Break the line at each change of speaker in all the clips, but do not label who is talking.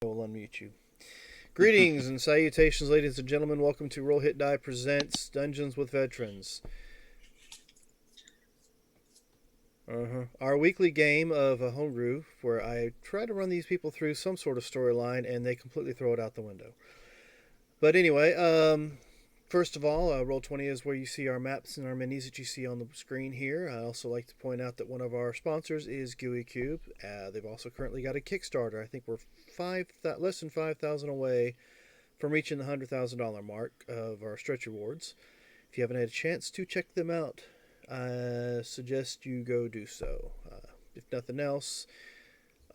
I will unmute you. Greetings and salutations, ladies and gentlemen. Welcome to Roll Hit Die Presents Dungeons with Veterans. Our weekly game of a homebrew where I try to run these people through some sort of storyline and they completely throw it out the window. But anyway, first of all, Roll20 is where you see our maps and our minis that you see on the screen here. I also like to point out that one of our sponsors is GUI Cube. They've also currently got a Kickstarter. I think we're less than 5,000 away from reaching the $100,000 mark of our stretch rewards. If you haven't had a chance to check them out, I suggest you go do so. If nothing else,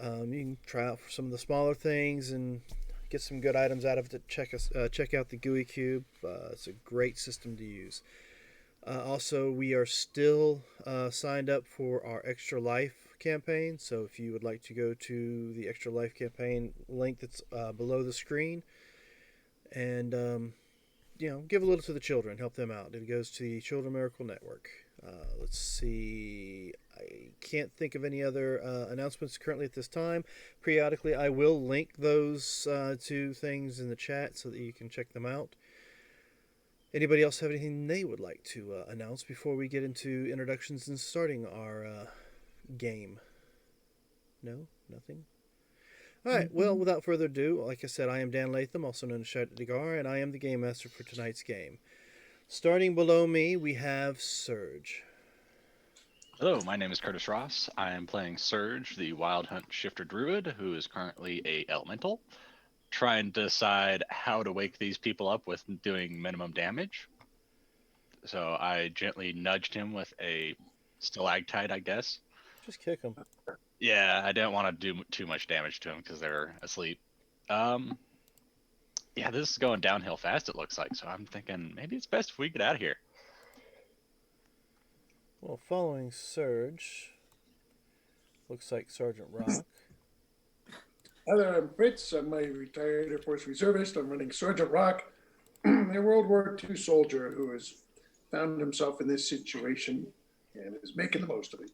you can try out for some of the smaller things and get some good items out of it. Check out the GUI Cube. It's a great system to use. Also, we are still signed up for our Extra Life campaign. So if you would like to go to the Extra Life campaign link that's below the screen and give a little to the children, help them out. It goes to the Children Miracle Network. Let's see. I can't think of any other announcements currently at this time. Periodically, I will link those two things in the chat so that you can check them out. Anybody else have anything they would like to announce before we get into introductions and starting our game? No? Nothing? Alright, well, without further ado, like I said, I am Dan Latham, also known as Shad Degar, and I am the Game Master for tonight's game. Starting below me, we have Surge.
Hello, my name is Curtis Ross. I am playing Surge, the Wild Hunt Shifter Druid, who is currently a elemental, trying to decide how to wake these people up with doing minimum damage. So I gently nudged him with a stalactite, I guess.
Just kick them.
Yeah, I didn't want to do too much damage to him because they're asleep. Yeah, this is going downhill fast, it looks like, so I'm thinking maybe it's best if we get out of here.
Well, following Surge, looks like Sergeant Rock.
Hi there, I'm Fritz. I'm a retired Air Force reservist. I'm running Sergeant Rock, a World War II soldier who has found himself in this situation and is making the most of it.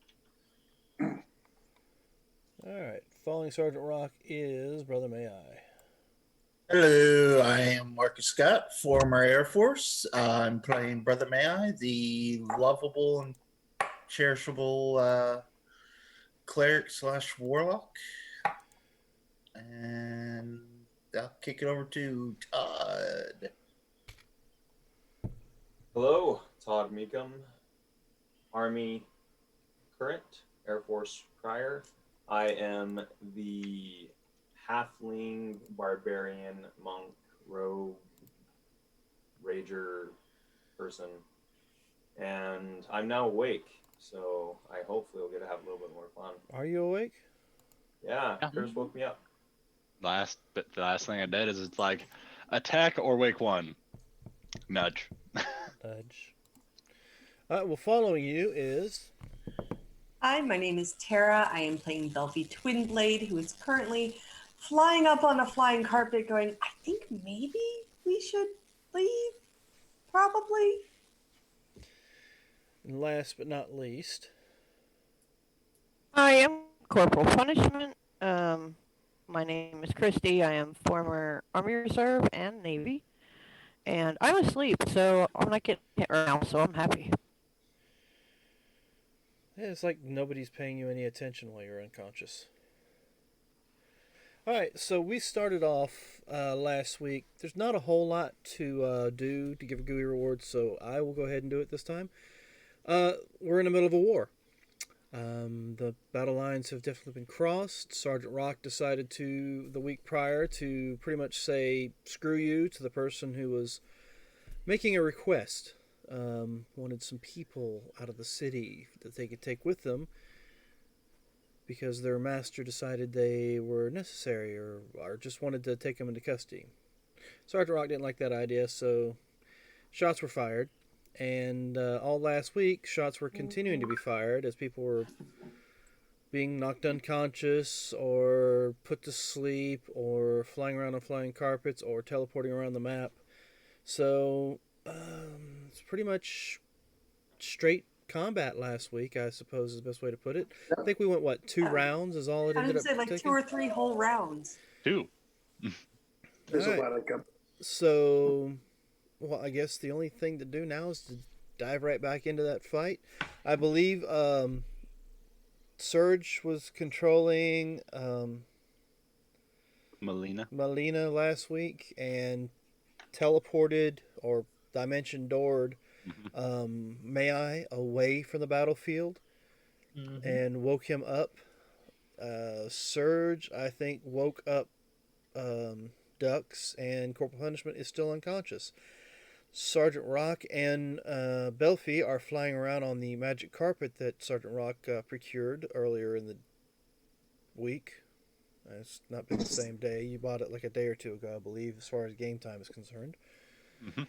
Alright, following Sergeant Rock is Brother May I.
Hello, I am Marcus Scott, former Air Force. I'm playing Brother May I, the lovable and cherishable cleric / warlock. And I'll kick it over to Todd.
Hello, Todd Meekum, Army current, Air Force prior. I am the halfling, barbarian, monk, rogue, rager person, and I'm now awake, so I hopefully will get to have a little bit more fun.
Are you awake?
Yeah, Curtis woke me up.
The last thing I did is it's like, attack or wake one. Nudge.
Nudge. Alright, well, following you is...
Hi, my name is Tara. I am playing Belfie Twinblade, who is currently flying up on a flying carpet going, I think maybe we should leave, probably.
And last but not least...
I am Corporal Punishment. My name is Christy. I am former Army Reserve and Navy. And I'm asleep, so I'm not getting hit right now, so I'm happy.
Yeah, it's like nobody's paying you any attention while you're unconscious. Alright, so we started off last week. There's not a whole lot to do to give a GUI reward, so I will go ahead and do it this time. We're in the middle of a war. The battle lines have definitely been crossed. Sergeant Rock decided the week prior to pretty much say screw you to the person who was making a request. Wanted some people out of the city that they could take with them because their master decided they were necessary or just wanted to take them into custody. Sergeant Rock didn't like that idea, so shots were fired. And all last week, shots were continuing to be fired as people were being knocked unconscious or put to sleep or flying around on flying carpets or teleporting around the map. So it's pretty much straight combat last week, I suppose is the best way to put it. I think we went, 2 rounds is all it ended up
I would say like
taking?
2 or 3 whole rounds.
2.
There's
All
a
right.
lot of them.
So, well, I guess the only thing to do now is to dive right back into that fight. I believe Surge was controlling
Melina.
Melina last week and teleported or dimension doored
Mhm.
Mai away from the battlefield
Mhm.
and woke him up. Surge, I think, woke up Dux, and Corporal Punishment is still unconscious. Sergeant Rock and Belfi are flying around on the magic carpet that Sergeant Rock procured earlier in the week. It's not been the same day. You bought it like a day or two ago, I believe, as far as game time is concerned.
Mhm.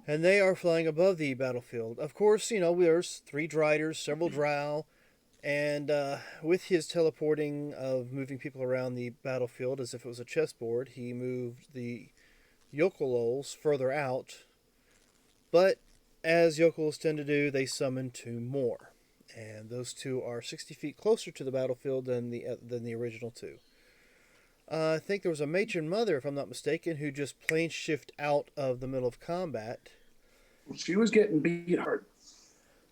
And they are flying above the battlefield. Of course, there's 3 Driders, several Drow, and with his teleporting of moving people around the battlefield as if it was a chessboard, he moved the Yokelols further out. But as Yokels tend to do, they summon 2 more. And those 2 are 60 feet closer to the battlefield than the original 2. I think there was a matron mother, if I'm not mistaken, who just plane shift out of the middle of combat.
She was getting beat hard.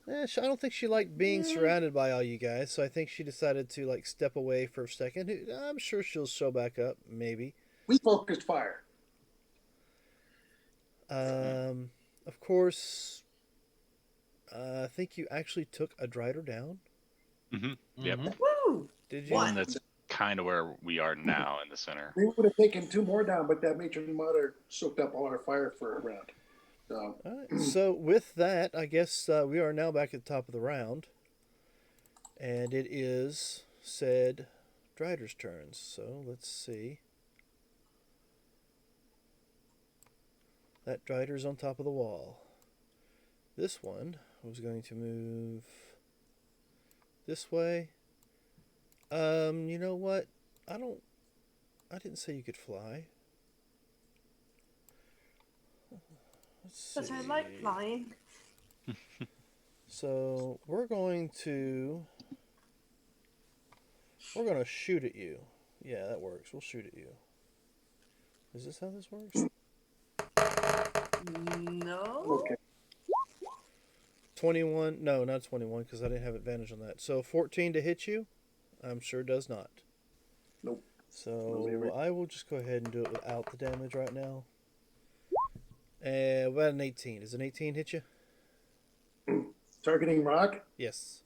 I don't think she liked being surrounded by all you guys, so I think she decided to step away for a second. I'm sure she'll show back up, maybe.
We focused fire.
Of course, I think you actually took a Drider down.
Mhm. Yep.
Mhm.
Woo!
Did you?
One that's kind of where we are now in the center.
We would have taken 2 more down, but that matron mother soaked up all our fire for a round. So,
All right. So with that, I guess we are now back at the top of the round, and it is said Drider's turns. So let's see. That Drider's on top of the wall. This one was going to move this way. You know what? I didn't say you could fly. Let's
Because I
see.
like flying.
So we're going to shoot at you. Yeah, that works. We'll shoot at you. Is this how this works?
No.
okay.
21. No, not 21 because I didn't have advantage on that. So 14 to hit you? I'm sure does not.
Nope.
So I will just go ahead and do it without the damage right now. And about an 18. Does an 18 hit you?
Targeting rock?
Yes.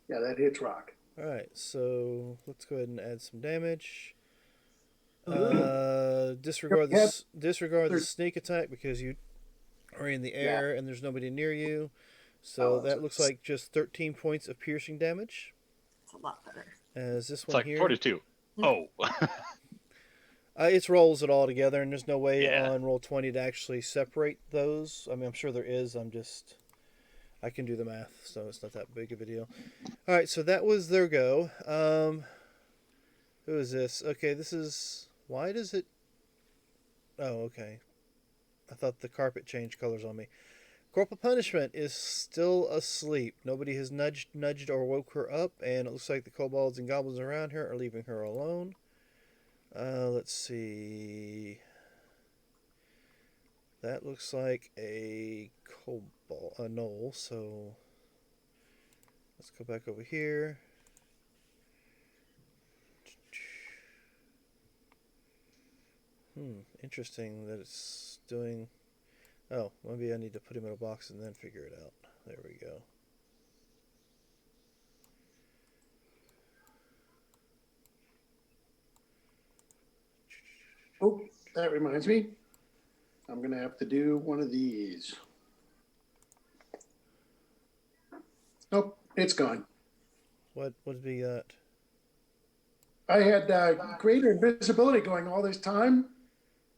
Yeah, that hits rock.
Alright, so let's go ahead and add some damage.
Ooh.
Disregard
Yep.
the sneak attack because you are in the air and there's nobody near you. So
Oh,
that looks like just 13 points of piercing damage.
It's a lot better.
As this
It's
one
like
here,
42. Oh.
it rolls it all together, and there's no way
Yeah.
on roll 20 to actually separate those. I mean, I'm sure there is. I can do the math, so it's not that big of a deal. All right, so that was their go. Who is this? Okay, this is. Why does it? Oh, okay. I thought the carpet changed colors on me. Corporal Punishment is still asleep. Nobody has nudged or woke her up, and it looks like the kobolds and goblins around her are leaving her alone. Let's see. That looks like a kobold, a knoll. So let's go back over here. Interesting that it's doing. Oh, maybe I need to put him in a box and then figure it out. There we go.
Oh, that reminds me. I'm going to have to do one of these. Nope, it's gone.
What would be that?
I had greater invisibility going all this time,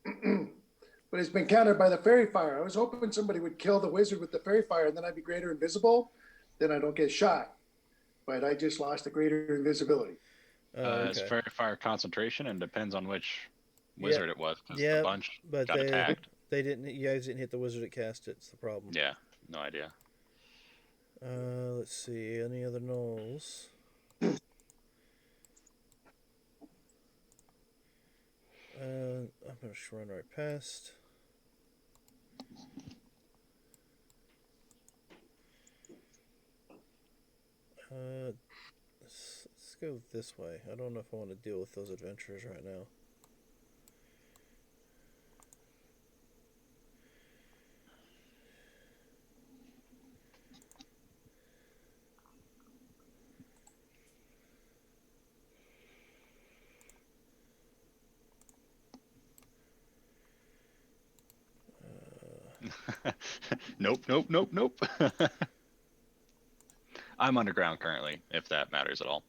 but it's been countered by the fairy fire. I was hoping somebody would kill the wizard with the fairy fire, and then I'd be greater invisible. Then I don't get shot. But I just lost the greater invisibility.
It's fairy fire concentration and depends on which
Yeah.
wizard it was. 'Cause
Yeah,
the bunch
but
got attacked.
they didn't. You guys didn't hit the wizard that cast it. It's the problem.
Yeah, no idea.
Let's see. Any other knolls? I'm going to run right past. Let's go this way. I don't know if I want to deal with those adventurers right now.
Nope, nope, nope, nope. I'm underground currently, if that matters at all.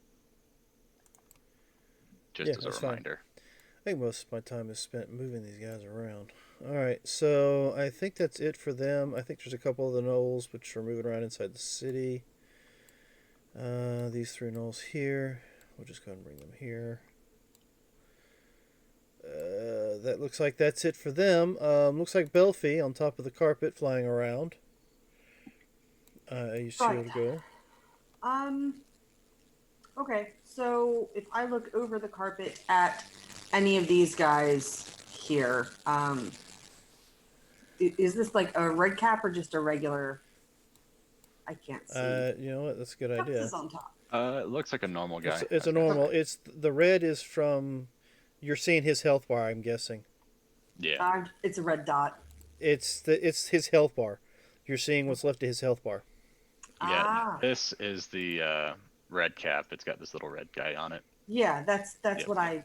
Just
Yeah,
as a
that's fine.
reminder.
I think most of my time is spent moving these guys around. Alright, so I think that's it for them. I think there's a couple of the gnolls which are moving around inside the city. These 3 gnolls here. We'll just go ahead and bring them here. That looks like that's it for them. Looks like Belfie on top of the carpet flying around. You see her go.
Okay, so if I look over the carpet at any of these guys here, is this like a red cap or just a regular? I can't see.
You know what? That's a good
Tux
idea.
is on top.
It looks like a normal guy.
It's a normal. It's the red is from. You're seeing his health bar. I'm guessing.
Yeah.
It's a red dot.
It's his health bar. You're seeing what's left of his health bar.
Yeah.
Ah.
This is the red cap. It's got this little red guy on it.
Yeah, that's
Yep.
what I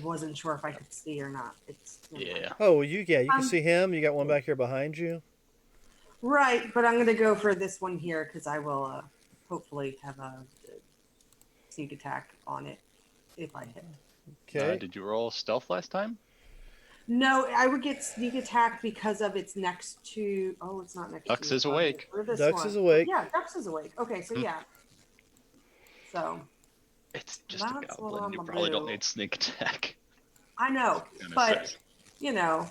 wasn't sure if I could see or not. It's
Yeah.
Oh, well, you can see him. You got one back here behind you.
right, but I'm gonna go for this one here because I will hopefully have a sneak attack on it if I hit.
Okay.
Did you roll stealth last time?
No, I would get sneak attack because of it's next to. Oh, it's not next
Dux
to.
is awake.
Or this
Dux
one.
is awake.
Yeah, Dux is awake. Okay, so yeah. So
It's just a
that's what
goblin.
I'm
You
gonna
probably don't
do.
need sneak attack.
I know,
Gonna
but
say.
you know,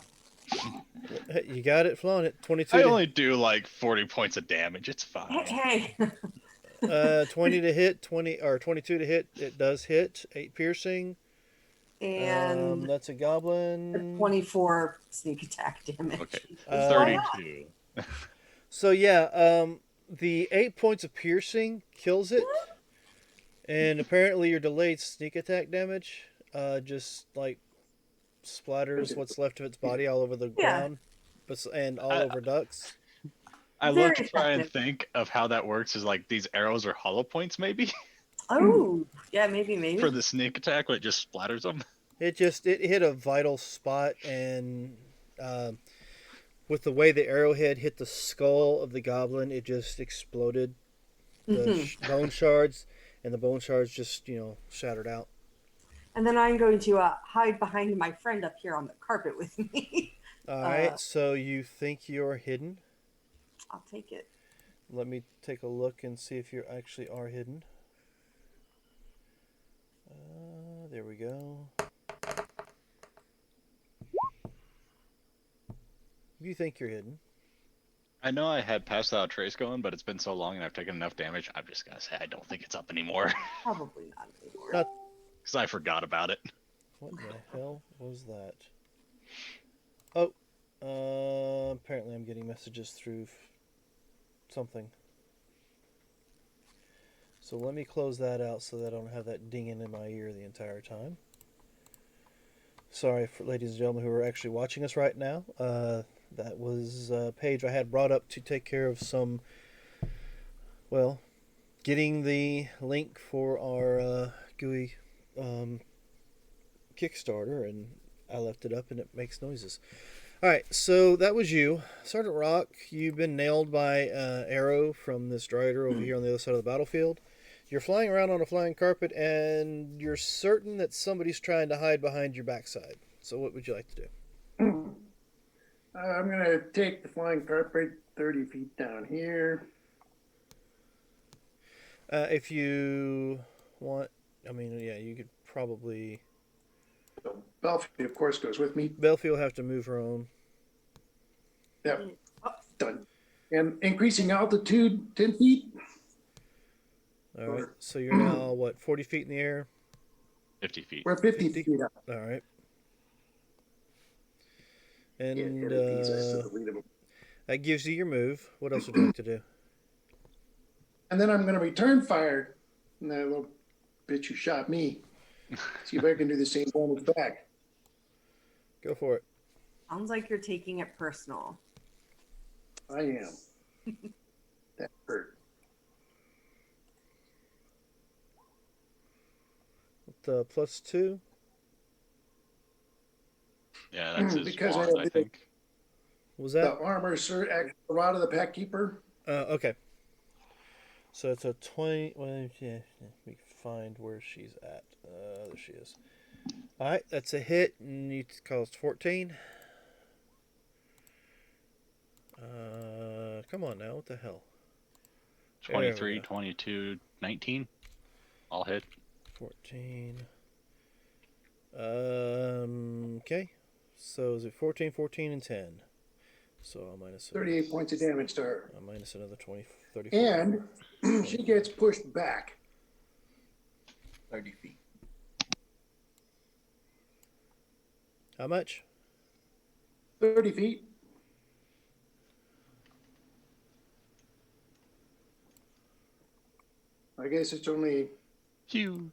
Hey, you got it. Flown it. 22.
I only do like 40 points of damage. It's fine.
hey,
20 to hit. 22 to hit. It does hit. 8 piercing.
and
That's a goblin.
24 sneak attack damage.
Okay.
Uh,
32.
So yeah, the 8 points of piercing kills it, and apparently your delayed sneak attack damage just like splatters what's left of its body all over the ground, and all over Dux.
I
Very
love to try and
effective.
think of how that works. Is like these arrows are hollow points, maybe
Oh, yeah, maybe.
for the sneak attack, when it just splatters them.
It hit a vital spot, and with the way the arrowhead hit the skull of the goblin, it just exploded the bone shards, and the bone shards just shattered out.
And then I'm going to hide behind my friend up here on the carpet with me.
All right, so you think you're hidden?
I'll take it.
Let me take a look and see if you actually are hidden. There we go. You think you're hidden?
I know I had passed out trace going, but it's been so long and I've taken enough damage. I'm just gonna say I don't think it's up anymore
Probably not anymore.
Not.
because I forgot about it.
What the hell was that? Oh, apparently I'm getting messages through something. So let me close that out so that I don't have that dinging in my ear the entire time. Sorry for ladies and gentlemen who are actually watching us right now. That was a page I had brought up to take care of some, well, getting the link for our GUI Kickstarter, and I left it up and it makes noises. Alright, so that was you. Sergeant Rock, you've been nailed by arrow from this strider over here on the other side of the battlefield. You're flying around on a flying carpet, and you're certain that somebody's trying to hide behind your backside. So what would you like to do?
I'm going to take the flying carpet 30 feet down here.
If you want, I mean, yeah, you could probably...
So Belfie, of course, goes with me.
Belfie will have to move her own.
Yep, done. And increasing altitude 10 feet.
All right, so you're now, what, 40 feet in the air?
50 feet.
We're 50 feet up.
All right. And
these I still delete them.
that gives you your move. What else would you like to do?
And then I'm going to return fire. And that little bitch who shot me. See if I can do the same damage back.
Go for it.
Sounds like you're taking it personal.
I am. That hurt.
With +2.
Yeah, that's his
Because
wand, I think.
Was
The
that?
armor, sir, actually, rod of the pack keeper.
Okay. So it's a 20. Well, yeah. Let me find where she's at. There she is. All right, that's a hit, and you cost 14. Come on now. What the hell?
23, 22, 19. All hit.
14. Okay. So is it 14, 14, and 10? So I'll minus
38 points of damage to her.
I'll minus another 20, 34.
And she gets pushed back 30 feet.
How much?
30 feet. I guess it's only.
Phew.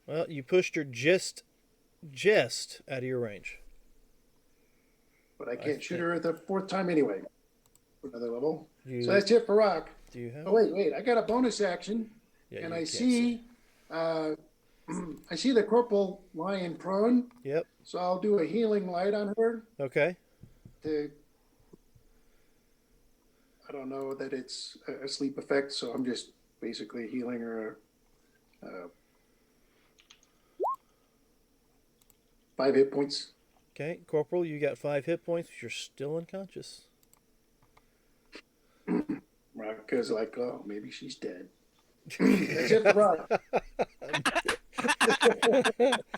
Well, you pushed her just out of your range.
But I can't shoot her at the fourth time anyway. Another level.
You,
So that's it for rock.
do you have?
Oh wait! I got a bonus action,
Yeah,
and
you
I
can't
see, I see the corporal lying prone.
Yep.
So I'll do a healing light on her.
Okay.
To, I don't know that it's a sleep effect, so I'm just basically healing her. 5 hit points.
Okay, Corporal, you got 5 hit points. You're still unconscious.
Because like, oh, maybe she's dead. That's it for rock.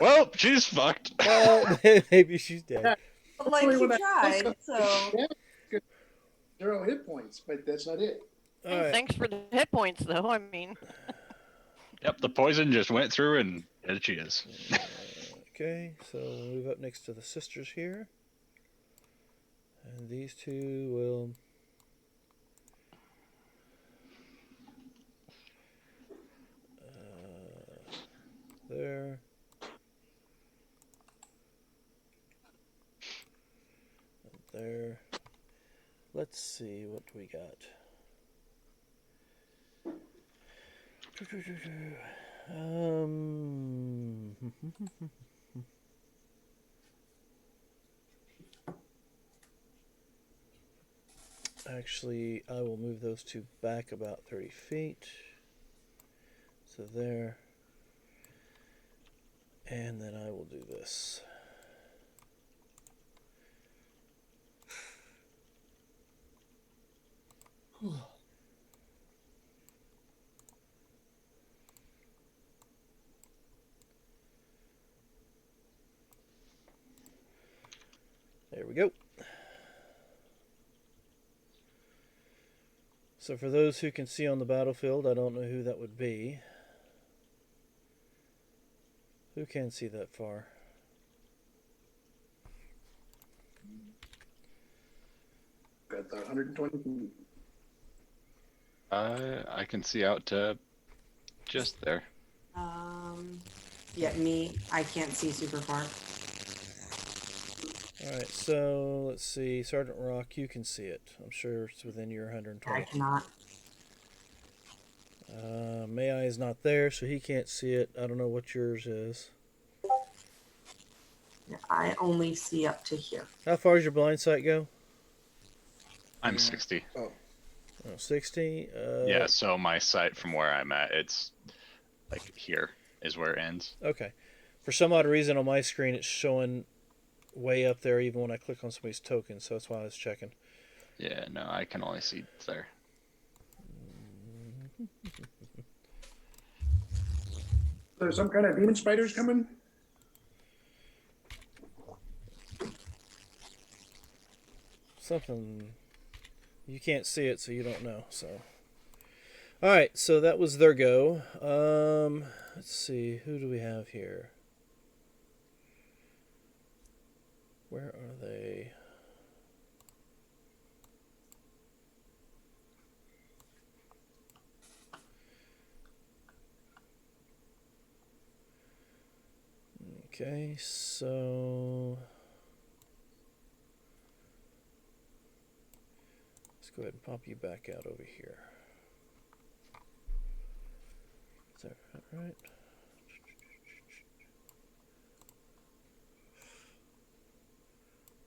Well, she's fucked.
Well, maybe she's dead.
But like
Only
he
when I-
tried, so
0 hit points, but that's not it.
All
Hey,
right.
thanks for the hit points, though. I mean,
Yep, the poison just went through, and there she is.
Okay, so we'll move up next to the sisters here. And these two will. There. And there. Let's see what we got. Actually, I will move those two back about 30 feet. So there. And then I will do this. There we go. So for those who can see on the battlefield, I don't know who that would be. Who can see that far?
Got the 120 feet.
I can see out to just there.
yeah, me, I can't see super far.
Alright, so let's see. Sergeant Rock, you can see it. I'm sure it's within your
I
120.
cannot.
May I is not there, so he can't see it. I don't know what yours is.
Yeah, I only see up to here.
How far does your blind sight go?
I'm 60.
Oh, 60?
Yeah, so my sight from where I'm at, it's like here is where it ends.
Okay. For some odd reason on my screen, it's showing way up there even when I click on somebody's token, so that's why I was checking.
Yeah, no, I can only see there.
There's some kind of demon spiders coming.
Something. You can't see it, so you don't know. So, all right. So that was their go. Let's see. Who do we have here? Where are they? Okay, so let's go ahead and pop you back out over here. Is that right?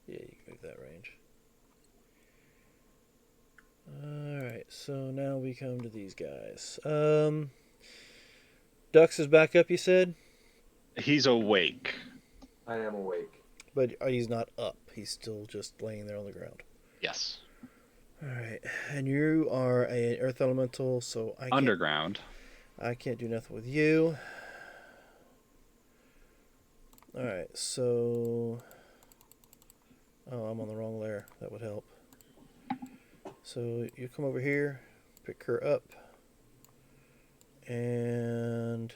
Yeah, you can move that range. Alright, so now we come to these guys. Dux is back up, you said?
He's awake.
I am awake.
But he's not up. He's still just laying there on the ground.
Yes.
Alright, and you are an earth elemental, so
Underground.
I can't do nothing with you. Alright, so... Oh, I'm on the wrong layer. That would help. So you come over here, pick her up, and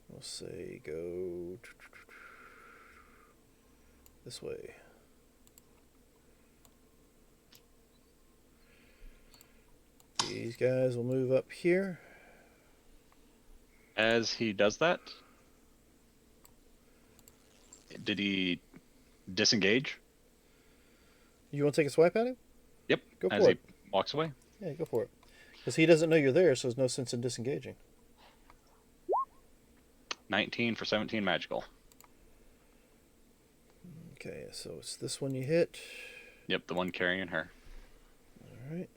we'll say go this way. These guys will move up here.
As he does that, did he disengage?
You want to take a swipe at him?
Yep.
Go
As
for
he
it.
walks away.
Yeah, go for it. Because he doesn't know you're there, so there's no sense in disengaging.
19 for 17 magical.
Okay, so it's this one you hit.
Yep, the one carrying her.
Alright.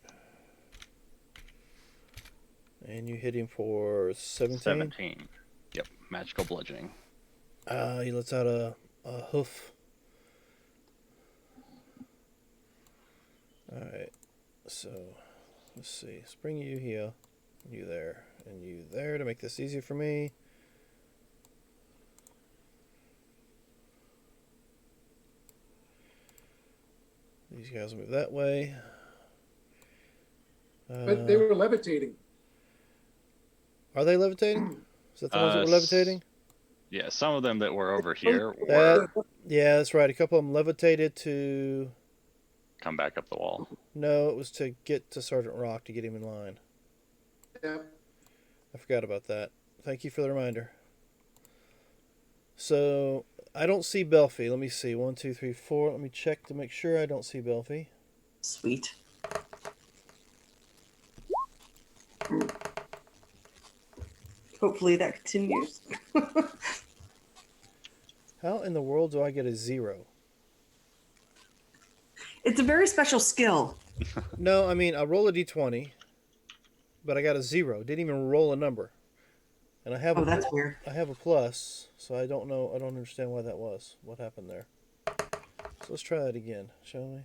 And you hit him for 17?
17. Yep, magical bludgeoning.
He lets out a hoof. Alright, so let's see. Let's bring you here, you there, and you there to make this easier for me. These guys will move that way.
But they were levitating.
Are they levitating? Is that the ones that were levitating?
Yeah, some of them that were over here were
Yeah, that's right. A couple of them levitated to...
come back up the wall.
No, it was to get to Sergeant Rock to get him in line.
Yeah.
I forgot about that. Thank you for the reminder. So, I don't see Belfie. Let me see. 1, 2, 3, 4. Let me check to make sure I don't see Belfie.
Sweet. Hopefully that continues.
How in the world do I get a 0?
It's a very special skill.
No, I mean, I roll a d20, but I got a 0. Didn't even roll a number. And I have
Oh, that's weird.
I have a plus, so I don't know. I don't understand why that was. What happened there? So let's try that again, shall we?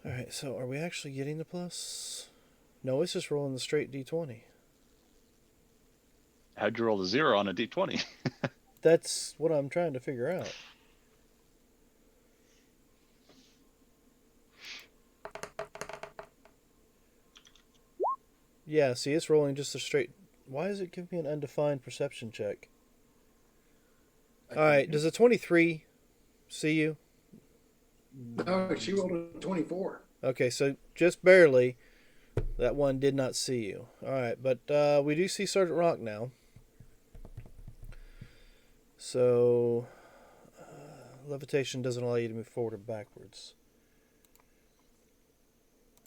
Alright, so are we actually getting the plus? No, it's just rolling the straight d20.
How'd you roll a 0 on a d20?
That's what I'm trying to figure out. Yeah, see, it's rolling just a straight... Why does it give me an undefined perception check? Alright, does a 23 see you?
No, she rolled a 24.
Okay, so just barely. That one did not see you. Alright, but we do see Sergeant Rock now. So, levitation doesn't allow you to move forward or backwards.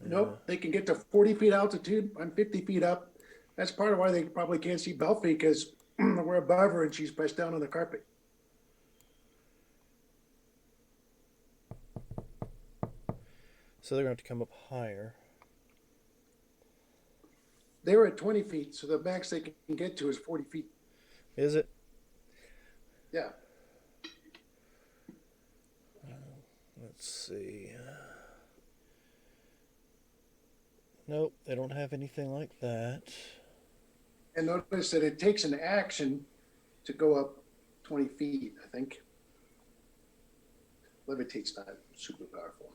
Nope, they can get to 40 feet altitude. I'm 50 feet up. That's part of why they probably can't see Belfie, because we're above her and she's pressed down on the carpet.
So they're going to have to come up higher.
They were at 20 feet, so the max they can get to is 40 feet.
Is it?
Yeah.
Let's see. Nope, they don't have anything like that.
And notice that it takes an action to go up 20 feet, I think. Levitate's not super powerful.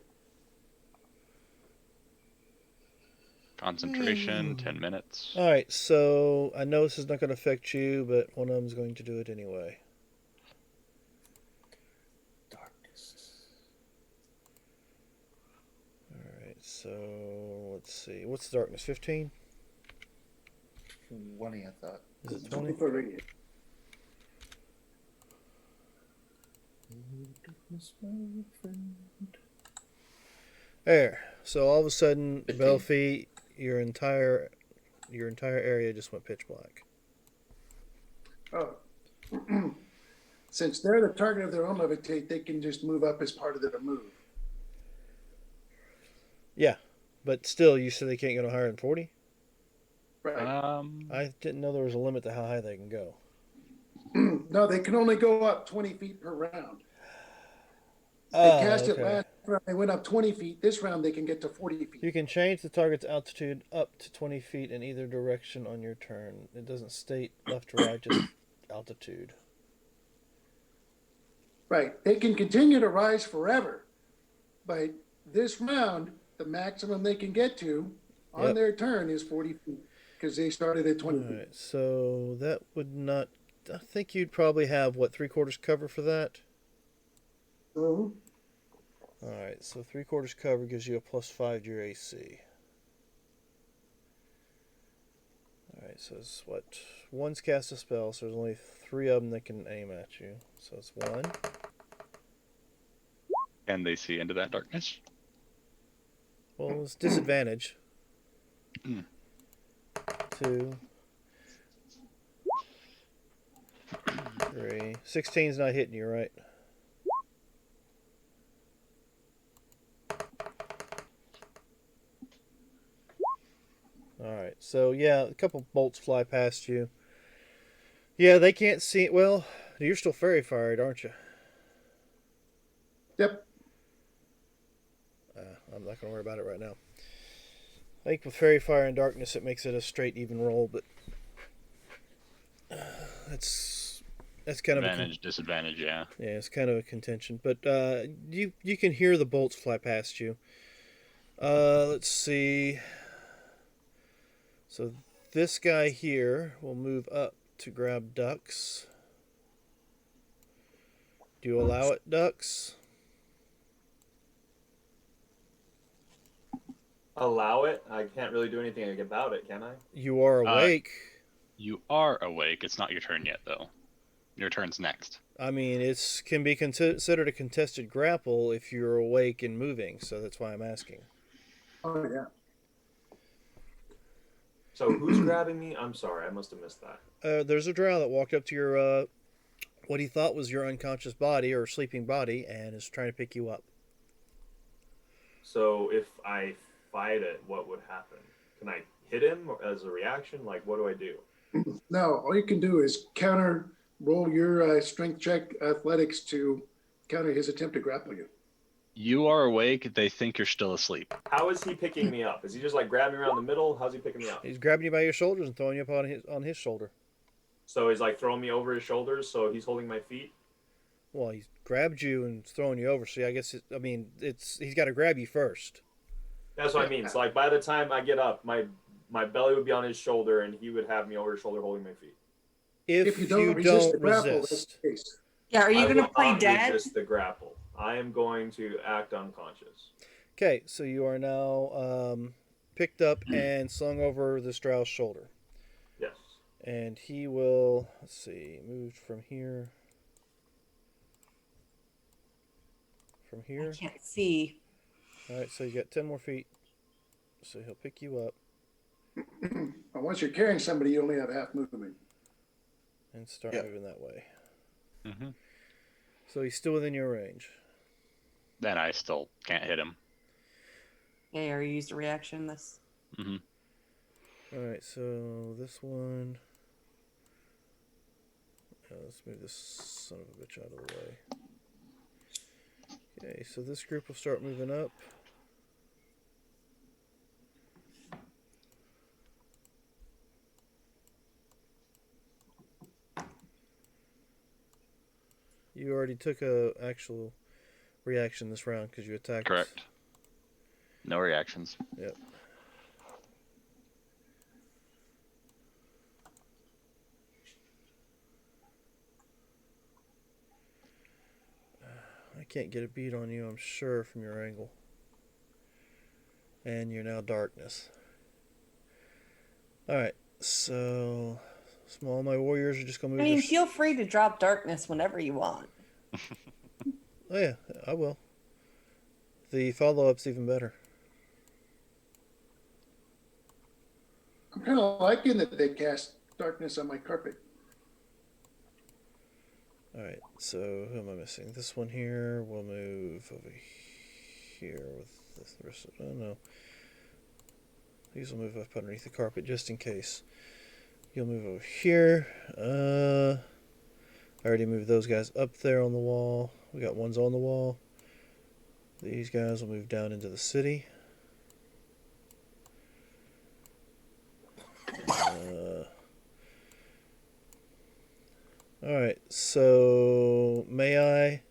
Concentration, 10 minutes.
All right, so I know this is not going to affect you, but one of them's going to do it anyway.
Darkness.
All right, so let's see. What's the darkness? 15?
20, I thought.
Is it 20?
For radiant.
Darkness, my friend.
There. So all of a sudden,
15.
Belfi, your entire area just went pitch black.
Oh. Since they're the target of their own levitate, they can just move up as part of their move.
Yeah, but still, you said they can't go no higher than 40?
Right.
I didn't know there was a limit to how high they can go.
No, they can only go up 20 feet per round. They cast it last round, they went up 20 feet. This round, they can get to 40 feet.
You can change the target's altitude up to 20 feet in either direction on your turn. It doesn't state left or right, just altitude.
Right. They can continue to rise forever. But this round, the maximum they can get to on their turn is 40 feet because they started at 20
All
feet.
right, so that would not. I think you'd probably have, what, 3/4 cover for that?
Mhm.
All right, so 3/4 cover gives you a +5 to your AC. All right, so it's what? One's cast a spell, so there's only 3 of them that can aim at you. So it's 1.
Can they see into that darkness?
Well, it's disadvantage. 2. 3. 16's not hitting you, right? Alright, so yeah, a couple bolts fly past you. Yeah, they can't see. Well, you're still fairy fired, aren't you?
Yep.
I'm not going to worry about it right now. I think with fairy fire and darkness, it makes it a straight even roll, but that's kind of
Advantage, disadvantage, yeah.
yeah, it's kind of a contention. But you can hear the bolts fly past you. Let's see. So this guy here will move up to grab ducks. Do you allow it, ducks?
Allow it? I can't really do anything about it, can I?
You are awake.
You are awake. It's not your turn yet, though. Your turn's next.
I mean, it can be considered a contested grapple if you're awake and moving, so that's why I'm asking.
Oh, yeah.
So who's grabbing me? I'm sorry, I must have missed that.
There's a drow that walked up to your, what he thought was your unconscious body or sleeping body and is trying to pick you up.
So if I fight it, what would happen? Can I hit him as a reaction? Like, what do I do?
No, all you can do is roll your strength check athletics to counter his attempt to grapple you.
You are awake. They think you're still asleep.
How is he picking me up? Is he just like grabbing me around the middle? How's he picking me up?
He's grabbing you by your shoulders and throwing you up on his shoulder.
So he's like throwing me over his shoulders, so he's holding my feet?
Well, he's grabbed you and throwing you over, so I guess, he's got to grab you first.
That's what I mean. So like by the time I get up, my belly would be on his shoulder and he would have me over his shoulder holding my feet.
If you don't
resist the grapple, that's
resist.
the case.
Yeah, are you
I
going to
will
play
not
dead?
resist the grapple. I am going to act unconscious.
Okay, so you are now picked up and slung over the Strauss shoulder.
Yes.
And he will, let's see, moved from here. From
I
here.
can't see.
All right, so you got 10 more feet. So he'll pick you up
But once you're carrying somebody, you only have half movement.
and start
Yep.
moving that way.
Mm-hmm.
So he's still within your range.
Then I still can't hit him.
Yeah, or you used a reaction. This.
Mm-hmm.
All right, so this one. Let's move this son of a bitch out of the way. Okay, so this group will start moving up. You already took a actual reaction this round because you attacked.
Correct. No reactions.
Yep. can't get a beat on you, I'm sure, from your angle. And you're now darkness. Alright, so all my warriors are just going to
I
move
mean,
this.
feel free to drop darkness whenever you want.
Oh, yeah, I will. The follow up's even better.
I'm kind of liking that they cast darkness on my carpet.
Alright, so who am I missing? This one here will move over here with this, the rest of it. Oh, no. These will move up underneath the carpet just in case. You'll move over here. I already moved those guys up there on the wall. We got ones on the wall. These guys will move down into the city. Alright, so may I?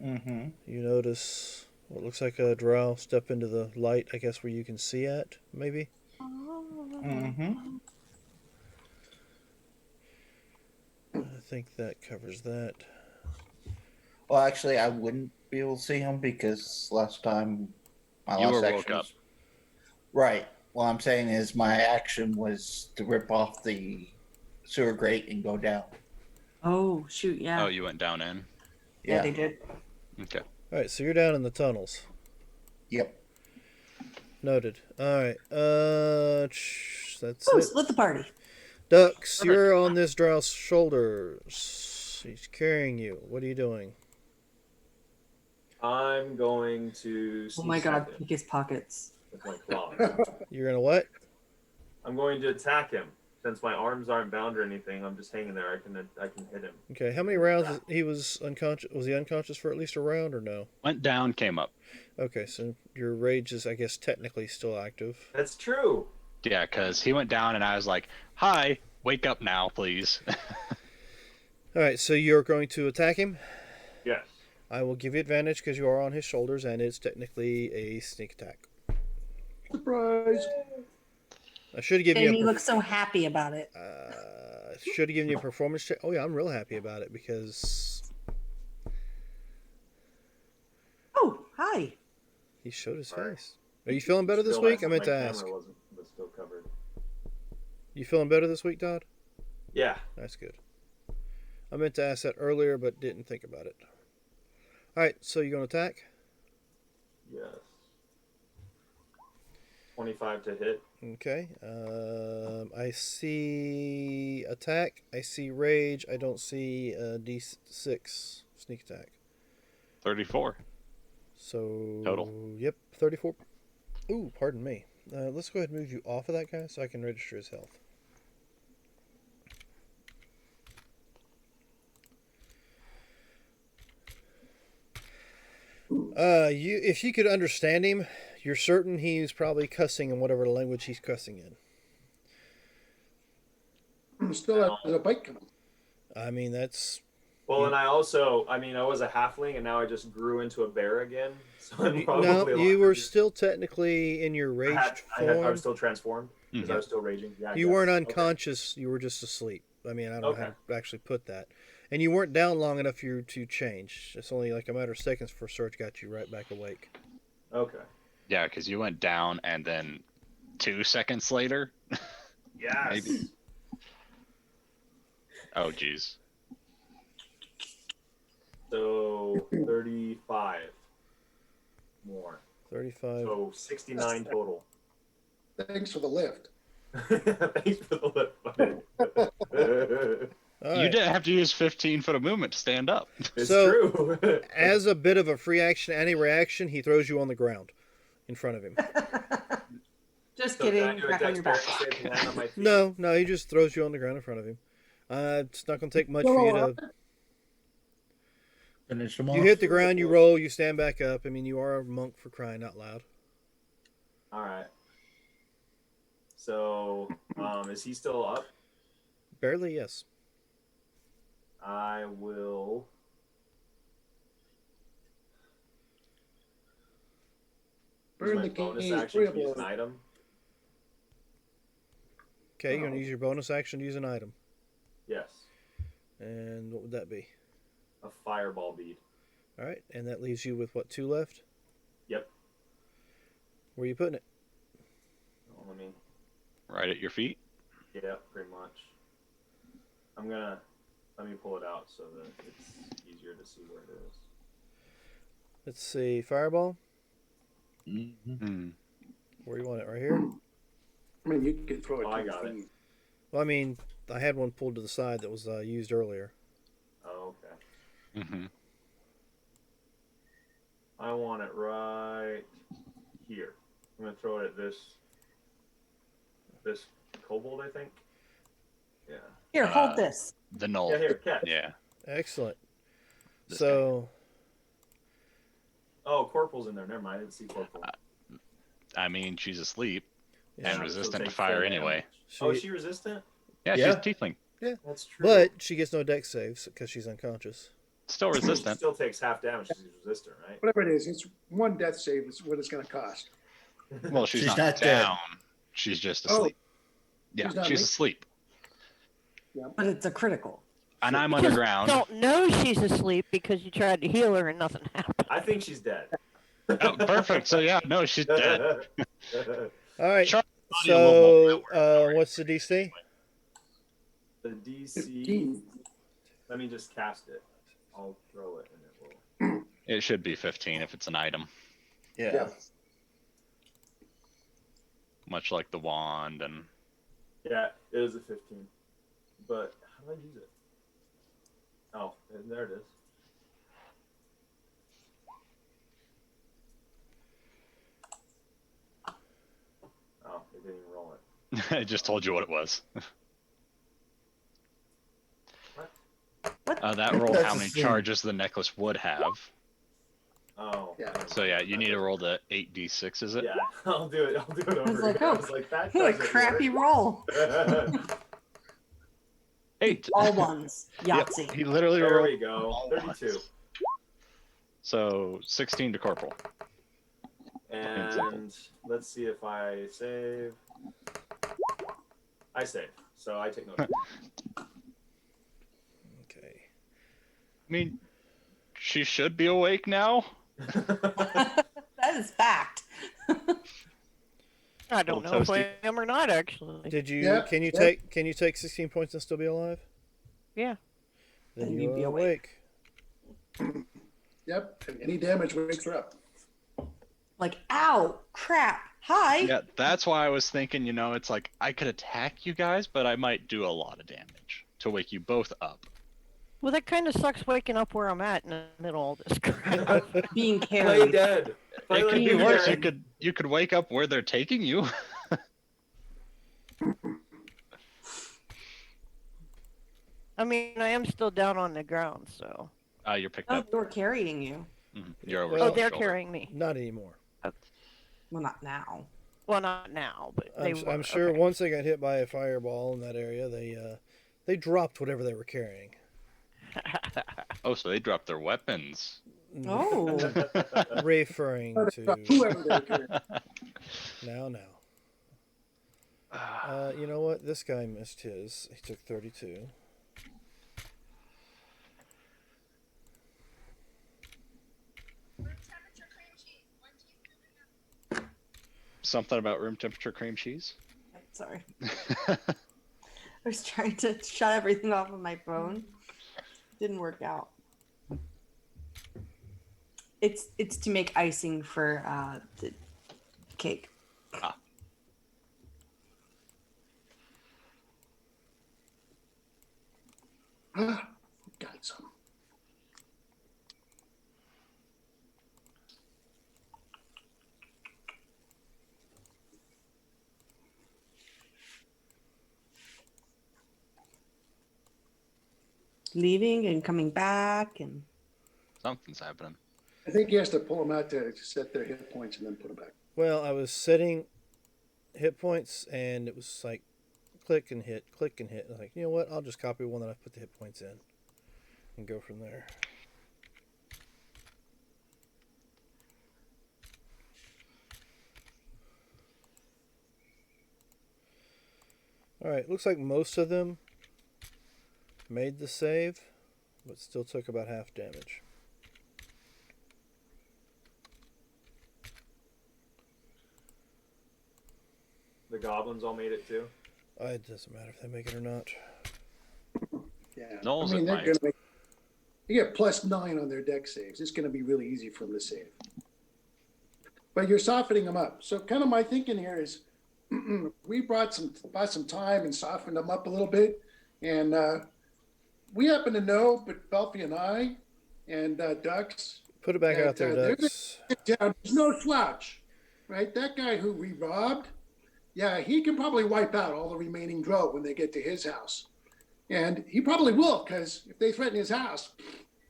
Mm-hmm.
You notice what looks like a drow step into the light, I guess, where you can see at, maybe?
Mm-hmm.
I think that covers that.
Well, actually, I wouldn't be able to see him because last time my
You
last
were
action
woke up.
was... Right. What I'm saying is my action was to rip off the sewer grate and go down.
Oh, shoot, yeah.
Oh, you went down in.
Yeah, they did.
Okay.
Alright, so you're down in the tunnels.
Yep.
Noted. Alright, that's
Oh,
it.
split the party.
Dux,
Perfect.
you're on this drow's shoulders. He's carrying you. What are you doing?
I'm going to.
Oh my god,
sneak
pick his pockets.
with my claws.
You're gonna what?
I'm going to attack him. Since my arms aren't bound or anything, I'm just hanging there. I can hit him.
Okay, how many rounds he was unconscious? Was he unconscious for at least a round or no?
Went down, came up.
Okay, so your rage is, I guess, technically still active.
That's true.
Yeah, because he went down and I was like, hi, wake up now, please.
Alright, so you're going to attack him?
Yes.
I will give you advantage because you are on his shoulders and it's technically a sneak attack.
Surprise!
I should have given
And
you
he
a
looks so happy about it.
should have given you a performance check. Oh yeah, I'm real happy about it because
Oh, hi.
he showed his
Alright.
face. Are you feeling better this
Still,
week? I
my
meant to
camera
ask.
was still covered.
You feeling better this week, Todd?
Yeah.
That's good. I meant to ask that earlier, but didn't think about it. Alright, so you're going to attack?
Yes. 25 to hit.
Okay. I see attack. I see rage. I don't see D6 sneak attack.
34.
So
Total.
Yep, 34. Ooh, pardon me. Let's go ahead and move you off of that guy so I can register his health. If you could understand him, you're certain he's probably cussing in whatever language he's cussing in.
Still has a bite coming.
I mean, that's
Well, and I was a halfling, and now I just grew into a bear again. So I'm
no.
probably a lot
You were
more-
still technically in your raged
I
form.
was still transformed because I was still raging. Yeah, I
You
guess.
weren't
Okay.
unconscious. You were just asleep. I mean, I don't know
Okay.
how to actually put that. And you weren't down long enough for you to change. It's only like a matter of seconds before Surge got you right back awake.
Okay.
Yeah, because you went down and then 2 seconds later.
Yes.
Maybe. Oh, jeez.
So 35 more.
35.
So 69 total.
Thanks for the lift.
Thanks for the lift.
All
You
right.
didn't have to use 15 foot of movement to stand up.
It's
So-
true.
As a bit of a free action and a reaction, he throws you on the ground in front of him.
Just
So can I
kidding.
do a
Back on your back.
dexterity save to land on my feet?
No, he just throws you on the ground in front of him. It's not going to take much for you to.
Finish them off.
You hit the ground, you roll, you stand back up. I mean, you are a monk for crying out loud.
All right. So, is he still up?
Barely, yes.
I will. Use
Burn
my
the
bonus
cage,
action to
free
use
of
an
blood.
item.
Okay, you're going
Oh.
to use your bonus action to use an item.
Yes.
And what would that be?
A fireball bead.
All right, and that leaves you with what, 2 left?
Yep.
Where are you putting it?
Oh, let me.
Right at your feet.
Yeah, pretty much. Let me pull it out so that it's easier to see where it is.
Let's see, fireball.
Mm.
Where do you want it? Right here.
I mean, you can throw it.
Oh,
to
I
the
got it.
thing.
Well, I mean, I had one pulled to the side that was used earlier.
Oh, okay.
Mm-hmm.
I want it right here. I'm gonna throw it at this kobold, I think. Yeah.
Here, hold this.
The null.
Yeah, here, catch.
Yeah.
Excellent.
This
So,
Oh, Corporal's in there. Never mind. I didn't see Corporal.
I mean, she's asleep
yeah,
and
She'll
resistant
take
to fire
full
anyway.
damage.
she,
Oh, is she resistant?
Yeah,
Yeah.
she's a tiefling.
That's true.
but she gets no dex saves because she's unconscious.
Still
She
resistant.
still takes half damage because she's resistant, right?
Whatever it is, it's one death save is what it's going to cost.
Well, she's not
not dead.
down. She's just
Oh,
asleep. Yeah,
she's not
she's
me?
asleep.
But it's a critical.
And I'm
You just
underground.
don't know she's asleep because you tried to heal her and nothing happened.
I think she's dead.
Oh, perfect. So yeah, no, she's dead.
All right.
Charge the body a little more.
So, what's the DC?
The DC.
15.
Let me just cast it. I'll throw it and it will.
It should be 15 if it's an item,
Yeah.
much like the wand and.
Yeah, it is a 15. But how do I use it? Oh, and there it is. Oh, it didn't even roll it.
I just told you what it was.
What?
That rolled
That's
how
a
many
thing.
charges the necklace would have.
Oh.
Yeah.
So yeah, you need to roll the 8d6, is it?
Yeah, I'll do it. I'll do it over
was like,
again.
oh,
I was like, that
What a
doesn't
crappy
work.
roll.
8.
All ones.
Yep,
Yahtzee.
he literally
There
rolled
we go.
all
32.
ones. So 16 to corporal.
And let's see if I save. I save. So I take no damage.
Okay.
I mean, she should be awake now.
That is fact.
I don't know
Little
if I
toasty.
am or not, actually.
Did you?
Yeah,
Can you
yeah.
take? Can you take 16 points and still be alive?
Yeah.
Then
Then
you
you'd be
are
awake.
awake.
Yep. And any damage wakes her up.
Like, ow, crap, hi.
Yeah, that's why I was thinking, it's like I could attack you guys, but I might do a lot of damage to wake you both up.
Well, that kind of sucks waking up where I'm at in the middle of this crap.
Being
Play
carried.
dead. Play
It
like
could be
you're
worse.
dead.
You could wake up where they're taking you.
I mean, I am still down on the ground, so.
You're picked
Oh,
up.
they were carrying you.
You're over.
Well,
Oh,
someone's
they're
shoulder.
carrying me.
Not anymore.
Well, not now.
Well, not now, but they were.
I'm sure
okay.
once they got hit by a fireball in that area, they dropped whatever they were carrying.
Oh, so they dropped their weapons.
Oh.
Referring to
Whoever they were carrying.
now. You know what? This guy missed his. He took 32.
Something about room temperature cream cheese.
Sorry. I was trying to shut everything off of my phone. Didn't work out. It's to make icing for the cake.
Got some.
Leaving and coming back and
Something's happening.
I think he has to pull them out to set their hit points and then put them back.
Well, I was setting hit points, and it was like click and hit, click and hit. And I'm like, you know what? I'll just copy one that I've put the hit points in and go from there. All right, looks like most of them made the save, but still took about half damage.
The goblins all made it too.
It doesn't matter if they make it or not.
Yeah.
Knowles,
I mean,
it
they're
might.
going to make. They get +9 on their deck saves. It's going to be really easy for them to save. But you're softening them up. So kind of my thinking here is, we bought some time and softened them up a little bit, and we happen to know, but Belfie and I, and Ducks.
Put it back out there,
they're
Ducks.
down. There's no slouch, right? That guy who we robbed, yeah, he can probably wipe out all the remaining Drow when they get to his house. And he probably will, because if they threaten his house,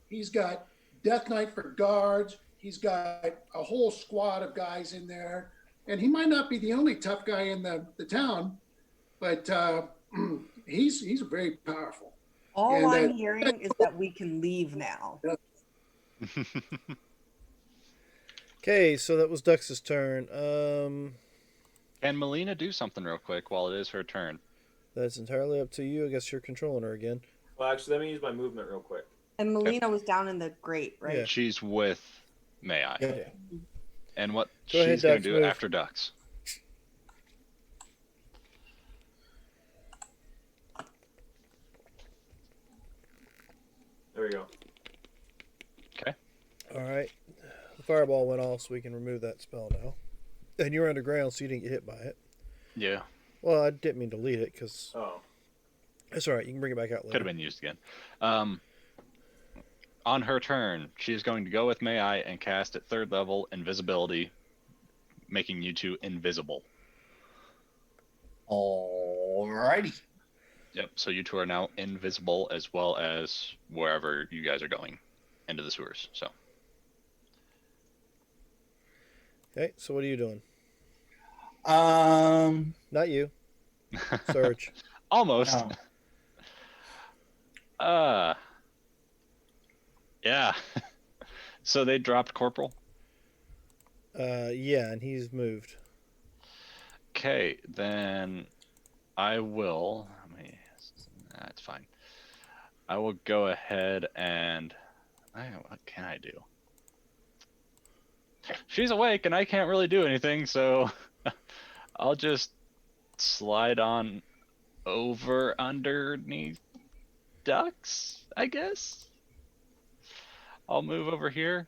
he's got Death Knight for guards. He's got a whole squad of guys in there. And he might not be the only tough guy in the town, but he's very powerful.
All
And,
I'm hearing is that we can leave now.
Okay, so that was Ducks' turn.
Can Melina do something real quick while it is her turn?
That's entirely up to you. I guess you're controlling her again.
Well, actually, let me use my movement real quick.
And Melina was down in the grate, right?
Yeah.
She's with May I.
Yeah.
And what
Go ahead,
she's going
Ducks,
to do
move.
after Ducks.
There we go.
All right. The fireball went off, so we can remove that spell now. And you're underground, so you didn't get hit by it.
Yeah.
Well, I didn't mean to delete it, because
Oh,
that's all right. You can bring it back out later.
Could have been used again. On her turn, she is going to go with May I and cast at 3rd level invisibility, making you two invisible.
Alrighty.
Yep. So you two are now invisible, as well as wherever you guys are going into the sewers. So
Okay, so what are you doing?
Um,
Not you. Surge.
almost.
no.
Yeah. So they dropped Corporal.
Yeah, and he's moved.
Okay, then I will. That's fine. I will go ahead and. What can I do? She's awake and I can't really do anything, so I'll just slide on over underneath Ducks, I guess. I'll move over here.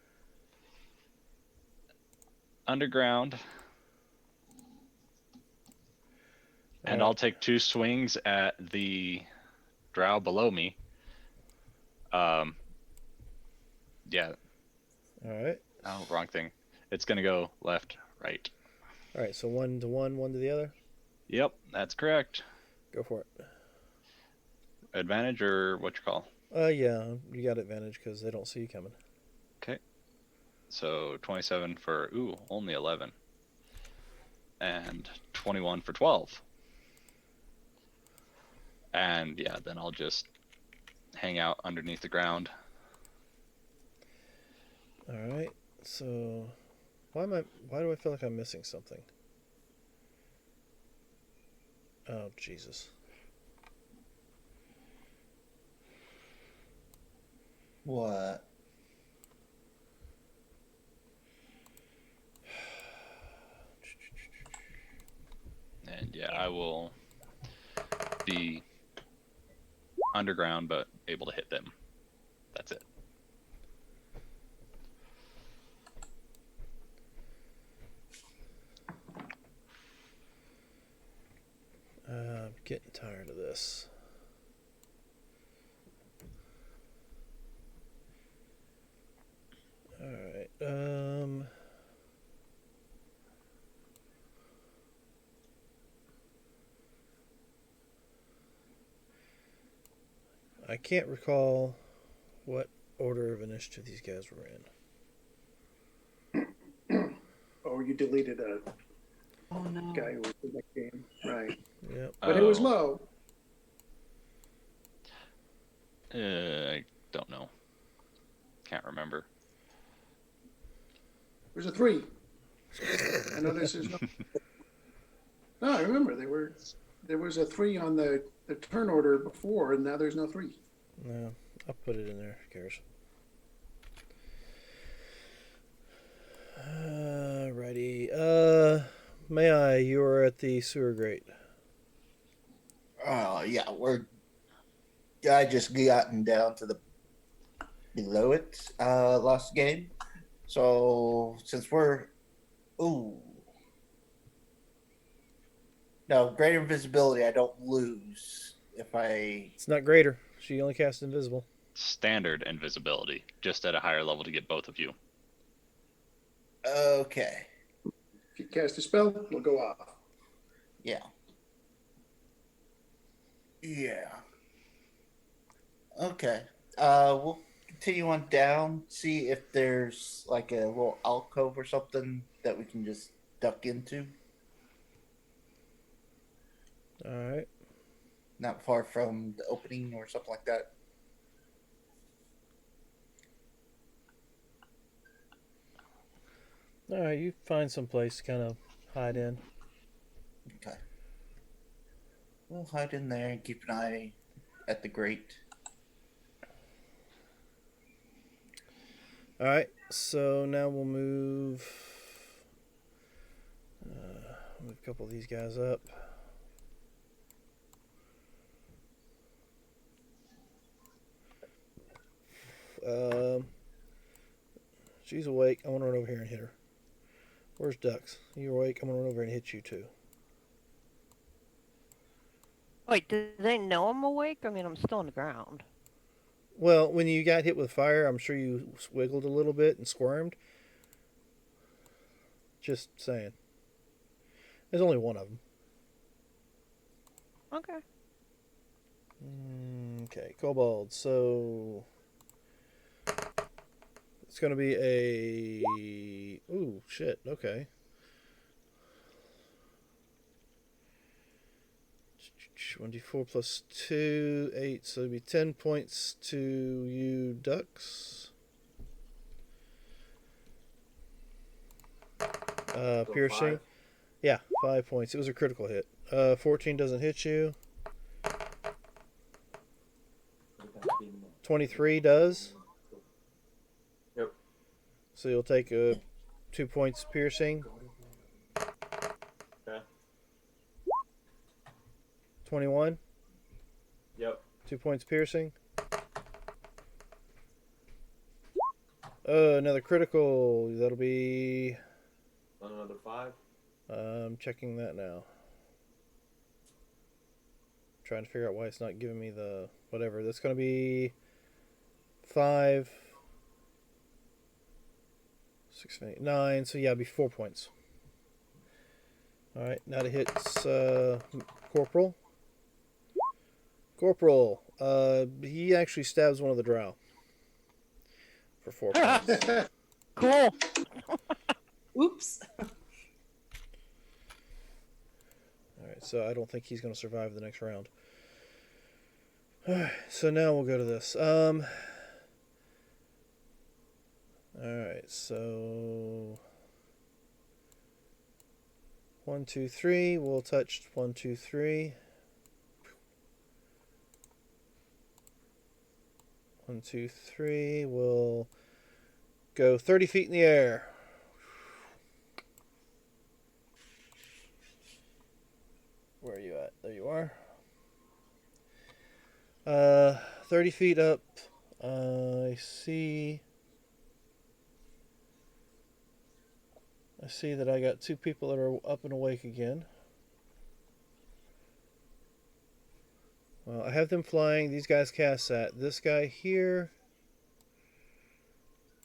Underground. And I'll take 2 swings at the drow below me. Yeah.
All right.
Oh, wrong thing. It's gonna go left, right.
All right, so 1 to 1, 1 to the other.
Yep, that's correct.
Go for it.
Advantage or what you call?
Yeah, you got advantage because they don't see you coming.
Okay. So 27 for only 11, and 21 for 12. And yeah, then I'll just hang out underneath the ground.
All right. So, why do I feel like I'm missing something? Oh, Jesus.
What?
And yeah, I will be underground, but able to hit them. That's it.
I'm getting tired of this. All right. I can't recall what order of initiative these guys were in.
Oh, you deleted a
Oh no.
guy who was in that game, right?
Yep.
But it was
Oh.
low.
I don't know. Can't remember.
There's a 3. I know this is no. No, I remember there was a 3 on the turn order before, and now there's no 3.
No, I'll put it in there. Who cares? Righty. May I? You are at the sewer grate.
Yeah, I just gotten down to the below it last game. So since we're ooh no greater invisibility, I don't lose if I
It's not greater. She only casts invisible.
Standard invisibility, just at a higher level to get both of you.
okay.
If you cast a spell, it'll go off.
Yeah. Yeah. Okay. We'll continue on down, see if there's like a little alcove or something that we can just duck into.
All right.
Not far from the opening or something like that.
All right. You find some place to kind of hide in.
Okay. We'll hide in there and keep an eye at the grate.
All right. So now we'll move a couple of these guys up. Um, she's awake. I want to run over here and hit her. Where's Ducks? You awake? I'm gonna run over and hit you too.
Wait, do they know I'm awake? I mean, I'm still on the ground.
Well, when you got hit with fire, I'm sure you wiggled a little bit and squirmed. Just saying. There's only one of them.
Okay.
Okay, kobold. So it's gonna be a. Ooh, shit. Okay. 24 plus 2, 8. So it'd be 10 points to you, Ducks.
So
Piercing.
5.
Yeah, 5 points. It was a critical hit. 14 doesn't hit you. 23 does.
Yep.
So you'll take 2 points piercing.
Okay.
21.
Yep.
2 points piercing. Another critical. That'll be.
Another 5.
I'm checking that now. Trying to figure out why it's not giving me the whatever. That's going to be 5, 6, 8, 9. So yeah, it'll be 4 points. All right, now to hit Corporal. Corporal. He actually stabs one of the drow for 4 points.
Cool.
Oops.
Alright, so I don't think he's going to survive the next round. Alright, so now we'll go to this. Alright, so 1, 2, 3. We'll touch 1, 2, 3. 1, 2, 3. We'll go 30 feet in the air. Where are you at? There you are. 30 feet up. I see that I got 2 people that are up and awake again. Well, I have them flying. These guys cast that. This guy here,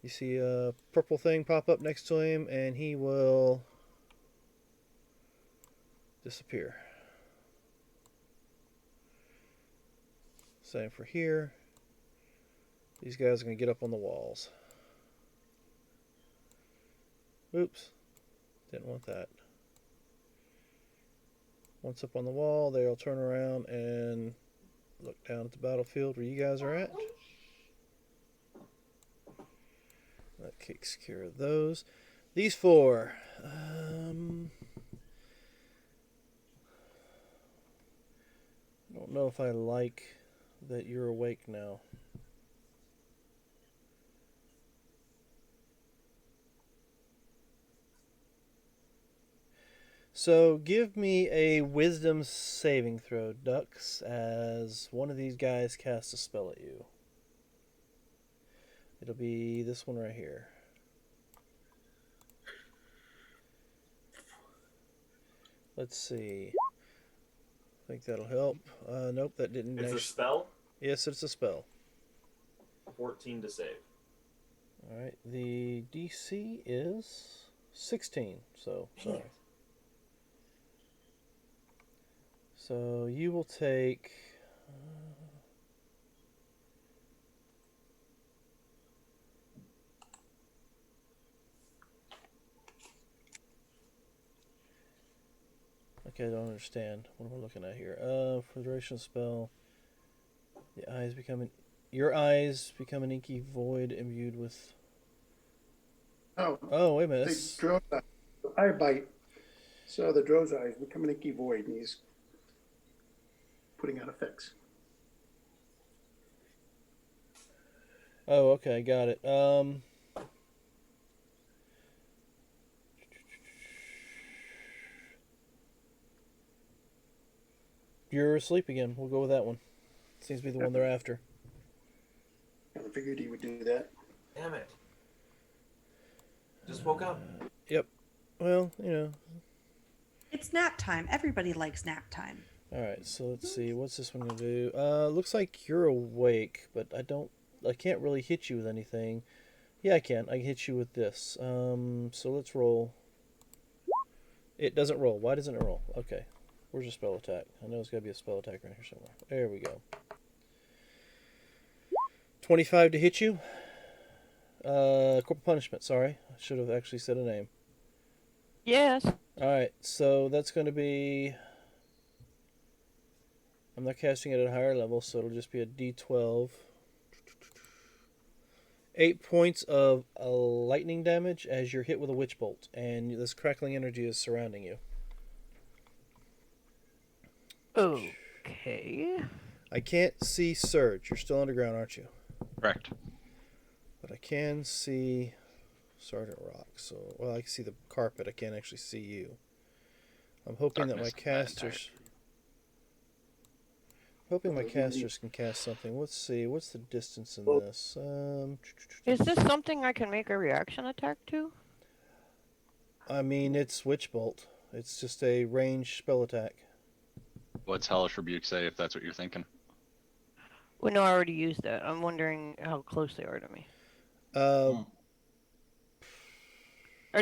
you see a purple thing pop up next to him, and he will disappear. Same for here. These guys are going to get up on the walls. Oops. Didn't want that. Once up on the wall, they'll turn around and look down at the battlefield where you guys are at. That takes care of those. These 4. I don't know if I like that you're awake now. So give me a wisdom saving throw, Ducks, as one of these guys casts a spell at you. It'll be this one right here. Let's see. I think that'll help. Nope, that didn't.
It's a spell.
Yes, it's a spell.
14 to save.
All right. The DC is 16. So sorry. So you will take. Okay, I don't understand what we're looking at here. For the duration of the spell, your eyes become an inky void imbued with.
Oh,
Oh, wait a minute.
they
That's...
drove that eye bite. So the drone's eyes become an inky void, and he's putting out effects.
Oh, okay, got it. You're asleep again. We'll go with that one. Seems to be the one they're after.
I figured he would do that.
Damn it. Just woke up.
Yep. Well,
It's nap time. Everybody likes nap time.
All right, so let's see. What's this one gonna do? Looks like you're awake, but I can't really hit you with anything. Yeah, I can. I can hit you with this. So let's roll. It doesn't roll. Why doesn't it roll? Okay. Where's your spell attack? I know there's got to be a spell attack right here somewhere. There we go. 25 to hit you. Corporal punishment, sorry. I should have actually said a name.
Yes.
Alright, so that's going to be... I'm not casting it at a higher level, so it'll just be a D12. 8 points of lightning damage as you're hit with a witch bolt, and this crackling energy is surrounding you.
Okay.
I can't see Surge. You're still underground, aren't you?
Correct.
But I can see Sergeant Rock. So, well, I can see the carpet. I can't actually see you. I'm hoping that my casters... Hoping my casters can cast something. Let's see. What's the distance in this?
Is this something I can make a reaction attack to?
I mean, it's Witch Bolt. It's just a ranged spell attack.
What's Hellish Rebuke say if that's what you're thinking?
Well, no, I already used that. I'm wondering how close they are to me. Are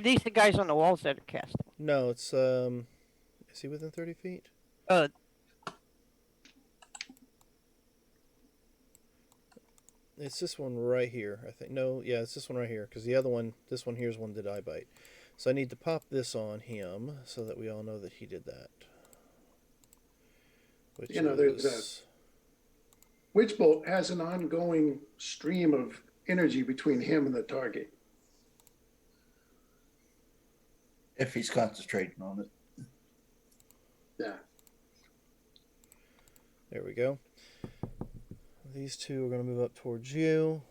these the guys on the walls that are casting?
No, it's is he within 30 feet? It's this one right here, I think. No, yeah, it's this one right here, because the other one, this one here is one that I bite. So I need to pop this on him so that we all know that he did that. Which
There's a Witch Bolt has an ongoing stream of energy between him and the target.
If he's concentrating on it.
Yeah.
There we go. These two are going to move up towards you.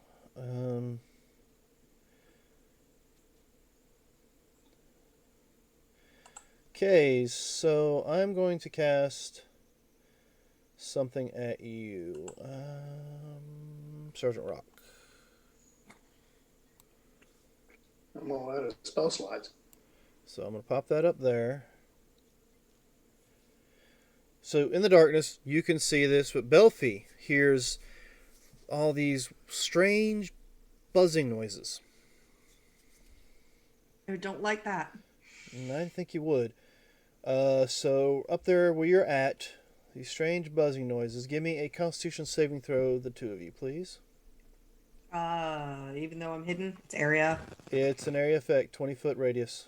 Okay, so I'm going to cast something at you. Sergeant Rock.
I'm all out of spell slots.
So I'm going to pop that up there. So in the darkness, you can see this, but Belfi hears all these strange buzzing noises.
I don't like that.
And I think you would. So up there where you're at, these strange buzzing noises. Give me a Constitution saving throw, the two of you, please.
Even though I'm hidden, it's area.
It's an area effect, 20-foot radius.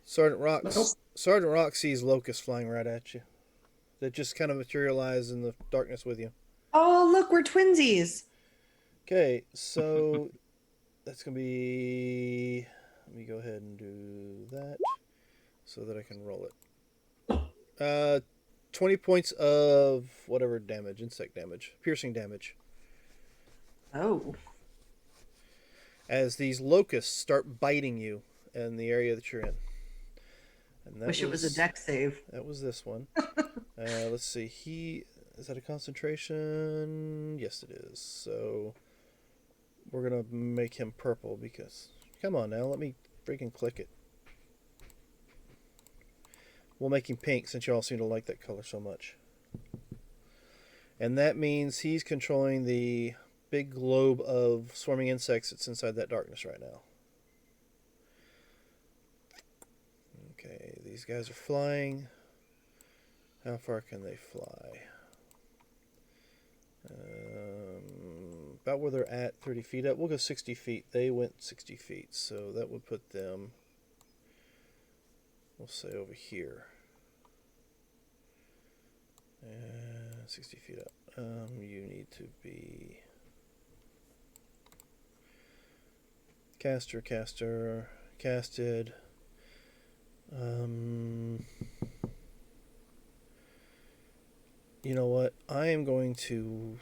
Sergeant Rock sees locusts flying right at you. That just kind of materialize in the darkness with you.
Oh, look, we're twinsies.
Okay, so that's going to be... Let me go ahead and do that so that I can roll it. 20 points of whatever damage, insect damage, piercing damage.
Oh.
As these locusts start biting you in the area that you're in. And that
Wish it was a deck save.
That was this one. Let's see. Is that a concentration? Yes, it is. So we're gonna make him purple because. Come on now, let me freaking click it. We'll make him pink since y'all seem to like that color so much. And that means he's controlling the big globe of swarming insects that's inside that darkness right now. Okay, these guys are flying. How far can they fly? About where they're at, 30 feet up. We'll go 60 feet. They went 60 feet, so that would put them, we'll say, over here. 60 feet up. You need to be caster, casted. You know what? I am going to,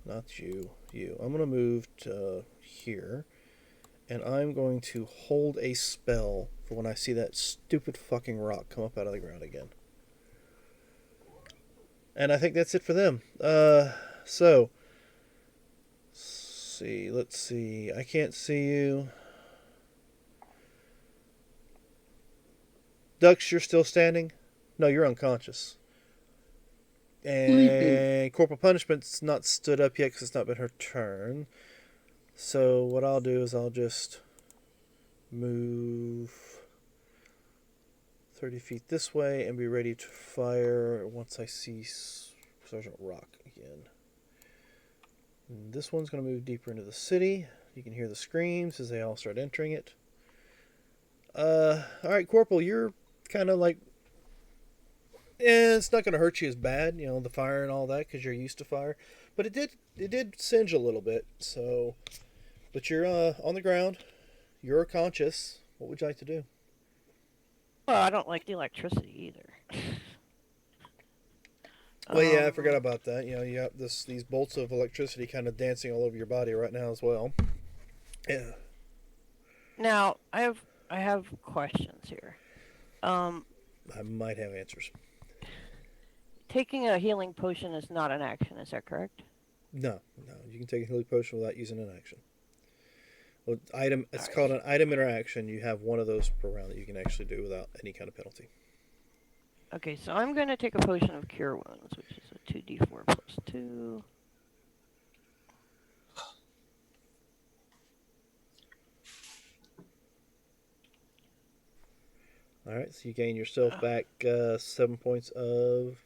not you. I'm going to move to here, and I'm going to hold a spell for when I see that stupid fucking rock come up out of the ground again. And I think that's it for them. So, let's see. I can't see you. Dux, you're still standing? No, you're unconscious. And Corporal Punishment's not stood up yet because it's not been her turn. So what I'll do is I'll just move 30 feet this way and be ready to fire once I see Sergeant Rock again. And this one's going to move deeper into the city. You can hear the screams as they all start entering it. Alright, Corporal, you're kind of like, it's not going to hurt you as bad, the fire and all that, because you're used to fire. But it did singe a little bit, so. But you're on the ground. You're conscious. What would you like to do?
Well, I don't like the electricity either.
Well, yeah, I forgot about that. You got these bolts of electricity kind of dancing all over your body right now as well. Yeah.
Now, I have questions here.
I might have answers.
Taking a healing potion is not an action, is that correct?
No. You can take a healing potion without using an action. Well, it's called an item interaction. You have one of those per round that you can actually do without any kind of penalty.
Okay, so I'm going to take a potion of Cure Wounds, which is a 2d4 plus 2.
Alright, so you gain yourself back 7 points of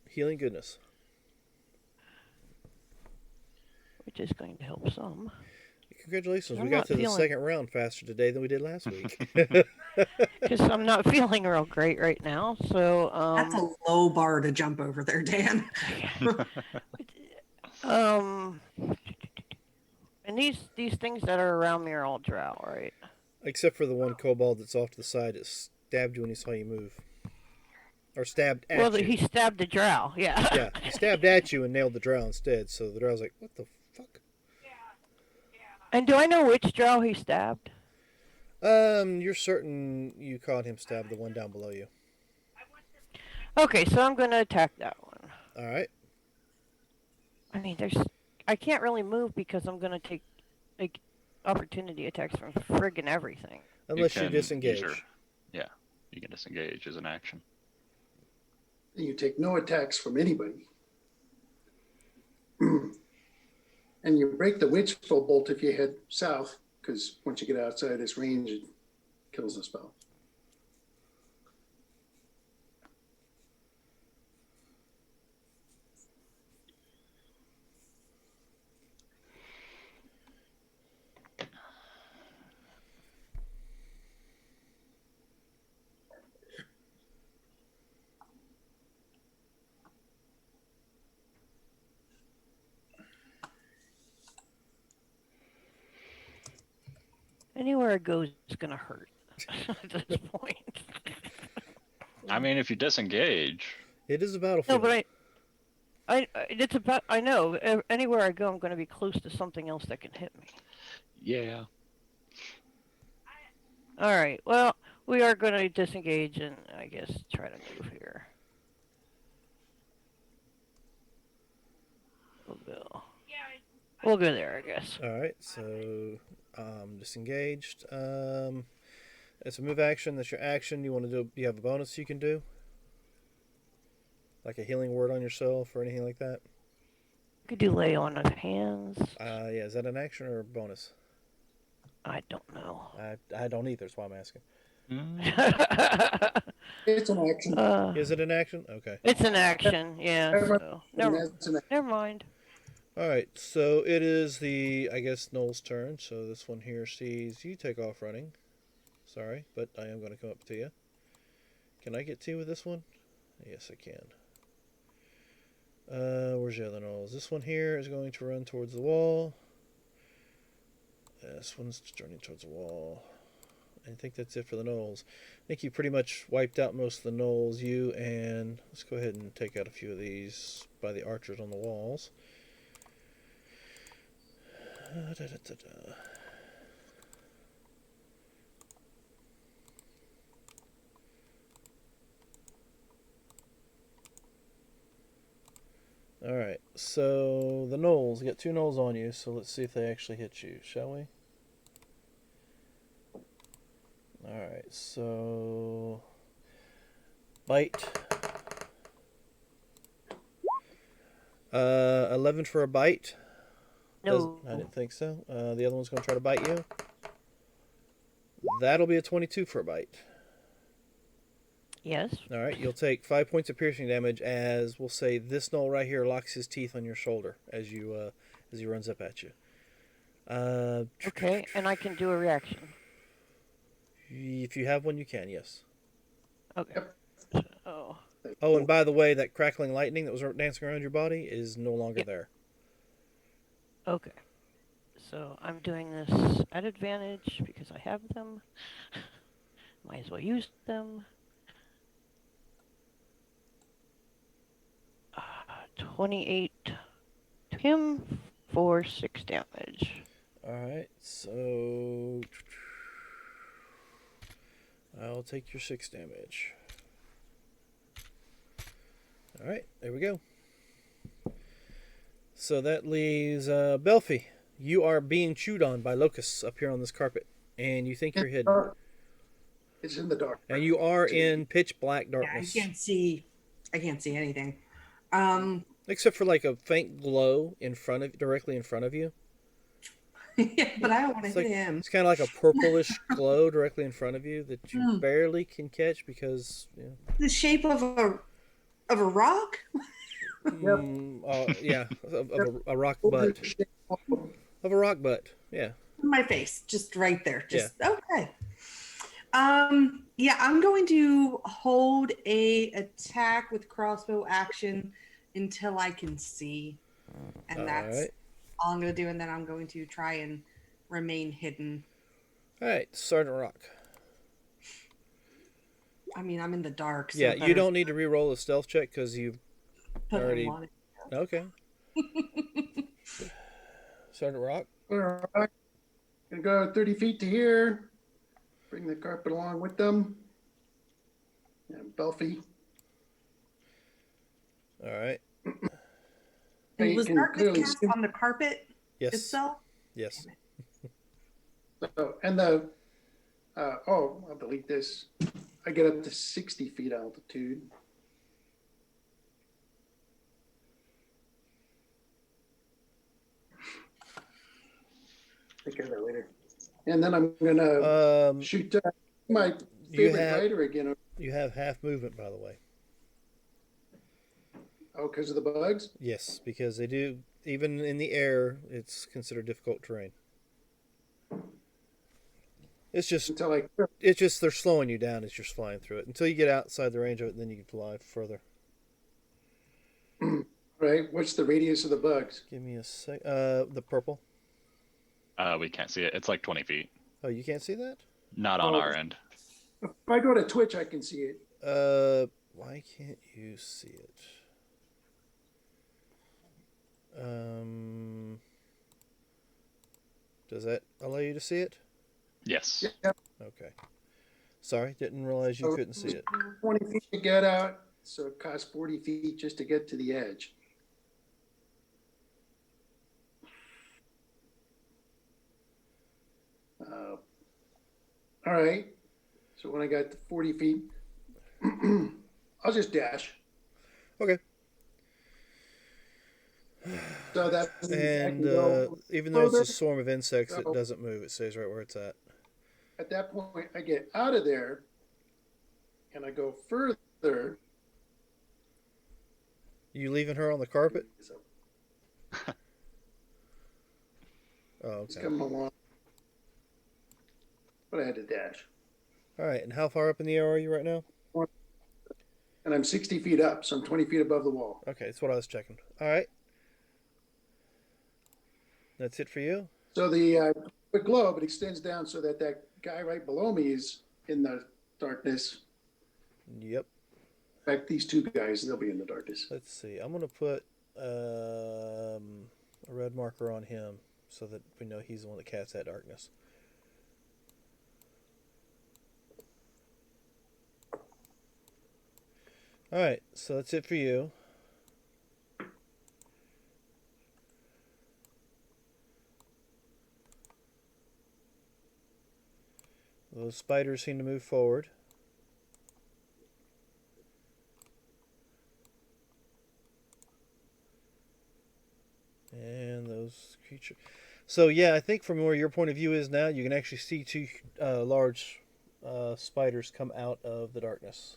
healing goodness.
Which is going to help some.
Congratulations, we got to the second round faster today than we did last week.
Because I'm not feeling real great right now, so...
That's a low bar to jump over there, Dan.
And these things that are around me are all drow, right?
Except for the one kobold that's off to the side that stabbed you when he saw you move. Or stabbed at you.
Well, he stabbed the drow, yeah.
Yeah, he stabbed at you and nailed the drow instead, so the drow's like, what the fuck?
And do I know which drow he stabbed?
You're certain you caught him stab the one down below you.
Okay, so I'm going to attack that one.
Alright.
I mean, I can't really move because I'm going to take opportunity attacks from friggin' everything.
Unless you disengage.
Yeah, you can disengage as an action.
And you take no attacks from anybody. And you break the Witchful Bolt if you head south, because once you get outside its range, it kills the spell.
Anywhere it goes is going to hurt at this point.
I mean, if you disengage...
It is a battlefield.
No, but I know. Anywhere I go, I'm going to be close to something else that can hit me.
Yeah.
All right. Well, We are going to disengage and, I guess, try to move here. We'll go there, I guess.
All right, so disengaged. It's a move action. That's your action. You want to do? You have a bonus you can do, like a healing word on yourself or anything like that.
Could do lay on of hands.
Yeah, is that an action or a bonus?
I don't know.
I don't either. That's why I'm asking.
It's an action.
Is it an action? Okay.
It's an action, yeah. So never mind.
All right, so it is I guess, Noel's turn. So this one here sees you take off running. Sorry, but I am going to come up to you. Can I get to you with this one? Yes, I can. Where's the other Noels? This one here is going to run towards the wall. This one's turning towards the wall. I think that's it for the Noels. I think you pretty much wiped out most of the Noels. You and let's go ahead and take out a few of these by the archers on the walls. Alright, so the Knolls. You got 2 Knolls on you, so let's see if they actually hit you, shall we? Alright, so bite. 11 for a bite.
No.
I didn't think so. The other one's going to try to bite you. That'll be a 22 for a bite.
Yes.
All right, you'll take 5 points of piercing damage as we'll say this Gnoll right here locks his teeth on your shoulder as he runs up at you.
Okay, and I can do a reaction.
If you have one, you can. Yes.
Okay. Oh.
Oh, and by the way, that crackling lightning that was dancing around your body is no longer there.
Okay. So I'm doing this at advantage because I have them. Might as well use them. 28 to him for 6 damage.
Alright, so I'll take your 6 damage. Alright, there we go. So that leaves Belfie. You are being chewed on by locusts up here on this carpet, and you think you're hidden.
It's in the dark.
And you are in pitch black darkness.
Yeah, I can't see anything.
Except for like a faint glow directly in front of you.
Yeah, but I don't want to hit him.
It's kind of like a purplish glow directly in front of you that you barely can catch because
The shape of a rock.
yeah, of a rock butt. Of a rock butt. Yeah.
My face, just right there. Okay. Yeah, I'm going to hold a attack with crossbow action until I can see, and that's all I'm going to do. And then I'm going to try and remain hidden.
All right, Sergeant Rock.
I mean, I'm in the dark. So
yeah, you don't need to re-roll a stealth check because you've already. Okay. Sergeant Rock.
All right. Gonna go 30 feet to here. Bring the carpet along with them. And Belfie.
All right.
Was darkness cast on the carpet itself?
Yes.
So, and I'll delete this. I get up to 60 feet altitude. Take care of that later. And then I'm gonna shoot my favorite fighter again.
You have half movement, by the way.
Oh, because of the bugs?
Yes, because they do. Even in the air, it's considered difficult terrain. It's just they're slowing you down as you're flying through it until you get outside the range of it, and then you can fly further.
Right. What's the radius of the bugs?
Give me a sec. The purple.
We can't see it. It's like 20 feet.
Oh, you can't see that?
Not on our end.
If I go to Twitch, I can see it.
Why can't you see it? Does that allow you to see it?
Yes.
Yeah.
Okay. Sorry, didn't realize you
So
couldn't see it.
20 feet to get out, so it costs 40 feet just to get to the edge. All right. So when I got to 40 feet, I'll just dash.
Okay.
So that means I
And
can go
even though it's a
further.
swarm of insects, it
So
doesn't move. It stays right where it's at.
at that point, I get out of there and I go further.
You leaving her on the carpet?
So
Oh,
it's
okay.
coming along. But I had to dash.
All right. And how far up in the air are you right now?
And I'm 60 feet up, so I'm 20 feet above the wall.
Okay, that's what I was checking. All right. That's it for you?
So the globe, it extends down so that that guy right below me is in the darkness.
Yep.
In fact, these two guys, they'll be in the darkness.
Let's see. I'm going to put a red marker on him so that we know he's the one that casts that darkness. All right, so that's it for you. Those spiders seem to move forward. And those creatures. So yeah, I think from where your point of view is now, you can actually see two large spiders come out of the darkness.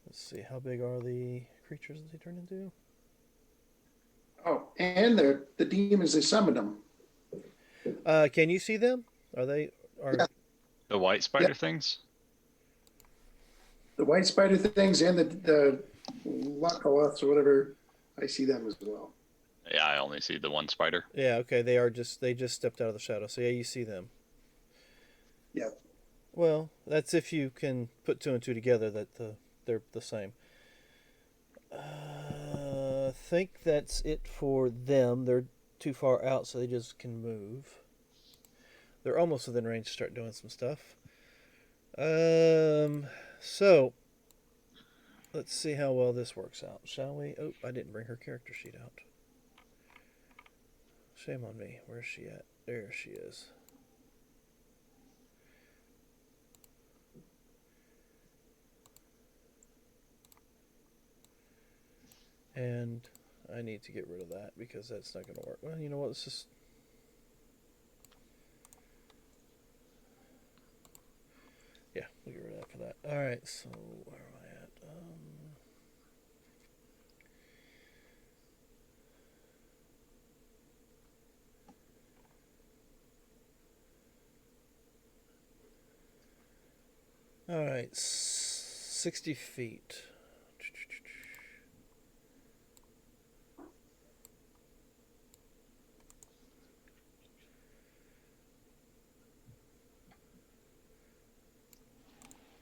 Let's see, how big are the creatures that they turn into?
Oh, and they're the demons, they summoned them.
Can you see them? Are they?
Yeah.
The white spider
Yeah.
things?
The white spider things and the Locoloths or whatever, I see them as well.
Yeah, I only see the one spider.
Yeah. Okay. They just stepped out of the shadow. So yeah, you see them.
Yeah.
Well, that's if you can put two and two together that they're the same. I think that's it for them. They're too far out, so they just can move. They're almost within range to start doing some stuff. So let's see how well this works out, shall we? Oh, I didn't bring her character sheet out. Shame on me. Where's she at? There she is. And I need to get rid of that because that's not going to work. Well, you know what? Let's just... Yeah, we'll get rid of that for that. Alright, so where am I at? Alright, 60 feet.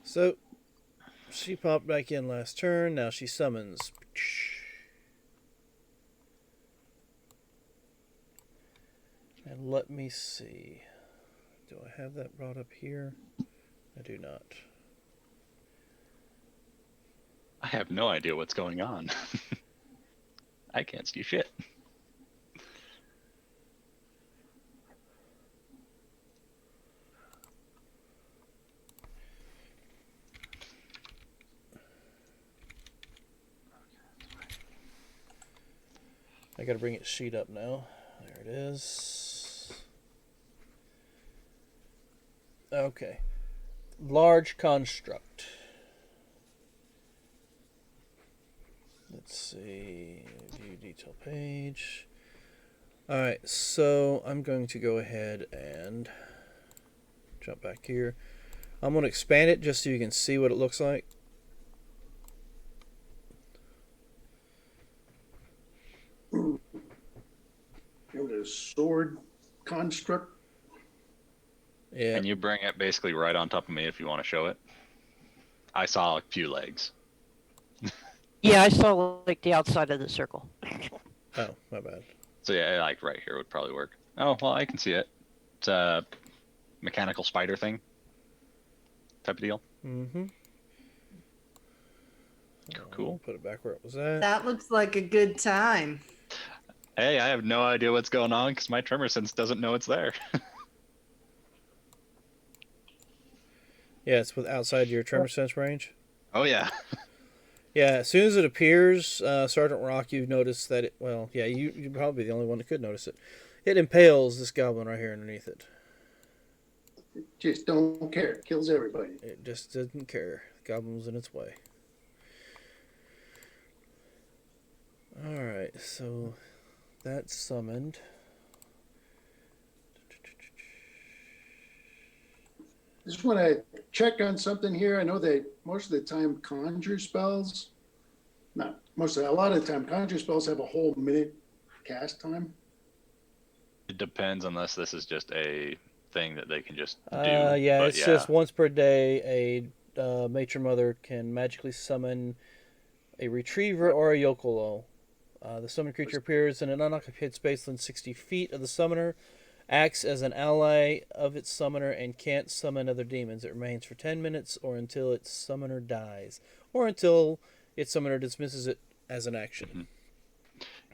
So, she popped back in last turn. Now she summons. And let me see. Do I have that brought up here? I do not.
I have no idea what's going on. I can't see shit.
I gotta bring its sheet up now. There it is. Okay. Large construct. Let's see. View detail page. Alright, so I'm going to go ahead and jump back here. I'm going to expand it just so you can see what it looks like.
A sword construct.
Yeah.
And you bring it basically right on top of me if you want to show it. I saw a few legs.
Yeah, I saw like the outside of the circle.
Oh, my bad.
So yeah, like right here would probably work. Oh, well, I can see it. It's a mechanical spider thing. type of deal.
Mm-hmm.
Cool.
Put it back where it was at.
That looks like a good time.
Hey, I have no idea what's going on because my tremor sense doesn't know it's there.
Yeah, it's with outside your tremor sense range.
Oh yeah.
Yeah, as soon as it appears, Sergeant Rock, you notice that it. Well, yeah, you're probably the only one that could notice it. It impales this goblin right here underneath it.
Just don't care. Kills everybody.
It just didn't care. The goblin was in its way. Alright, so that's summoned.
Just want to check on something here. I know that most of the time conjure spells, not most of the, a lot of the time conjure spells have a whole minute cast time.
It depends unless this is just a thing that they can just do.
Yeah,
but
it's just once per day a matron mother can magically summon a retriever or a yokolo. The summoned creature appears in an unoccupied space within 60 feet of the summoner, acts as an ally of its summoner, and can't summon other demons. It remains for 10 minutes or until its summoner dies, or until its summoner dismisses it as an action.
Mm-hmm.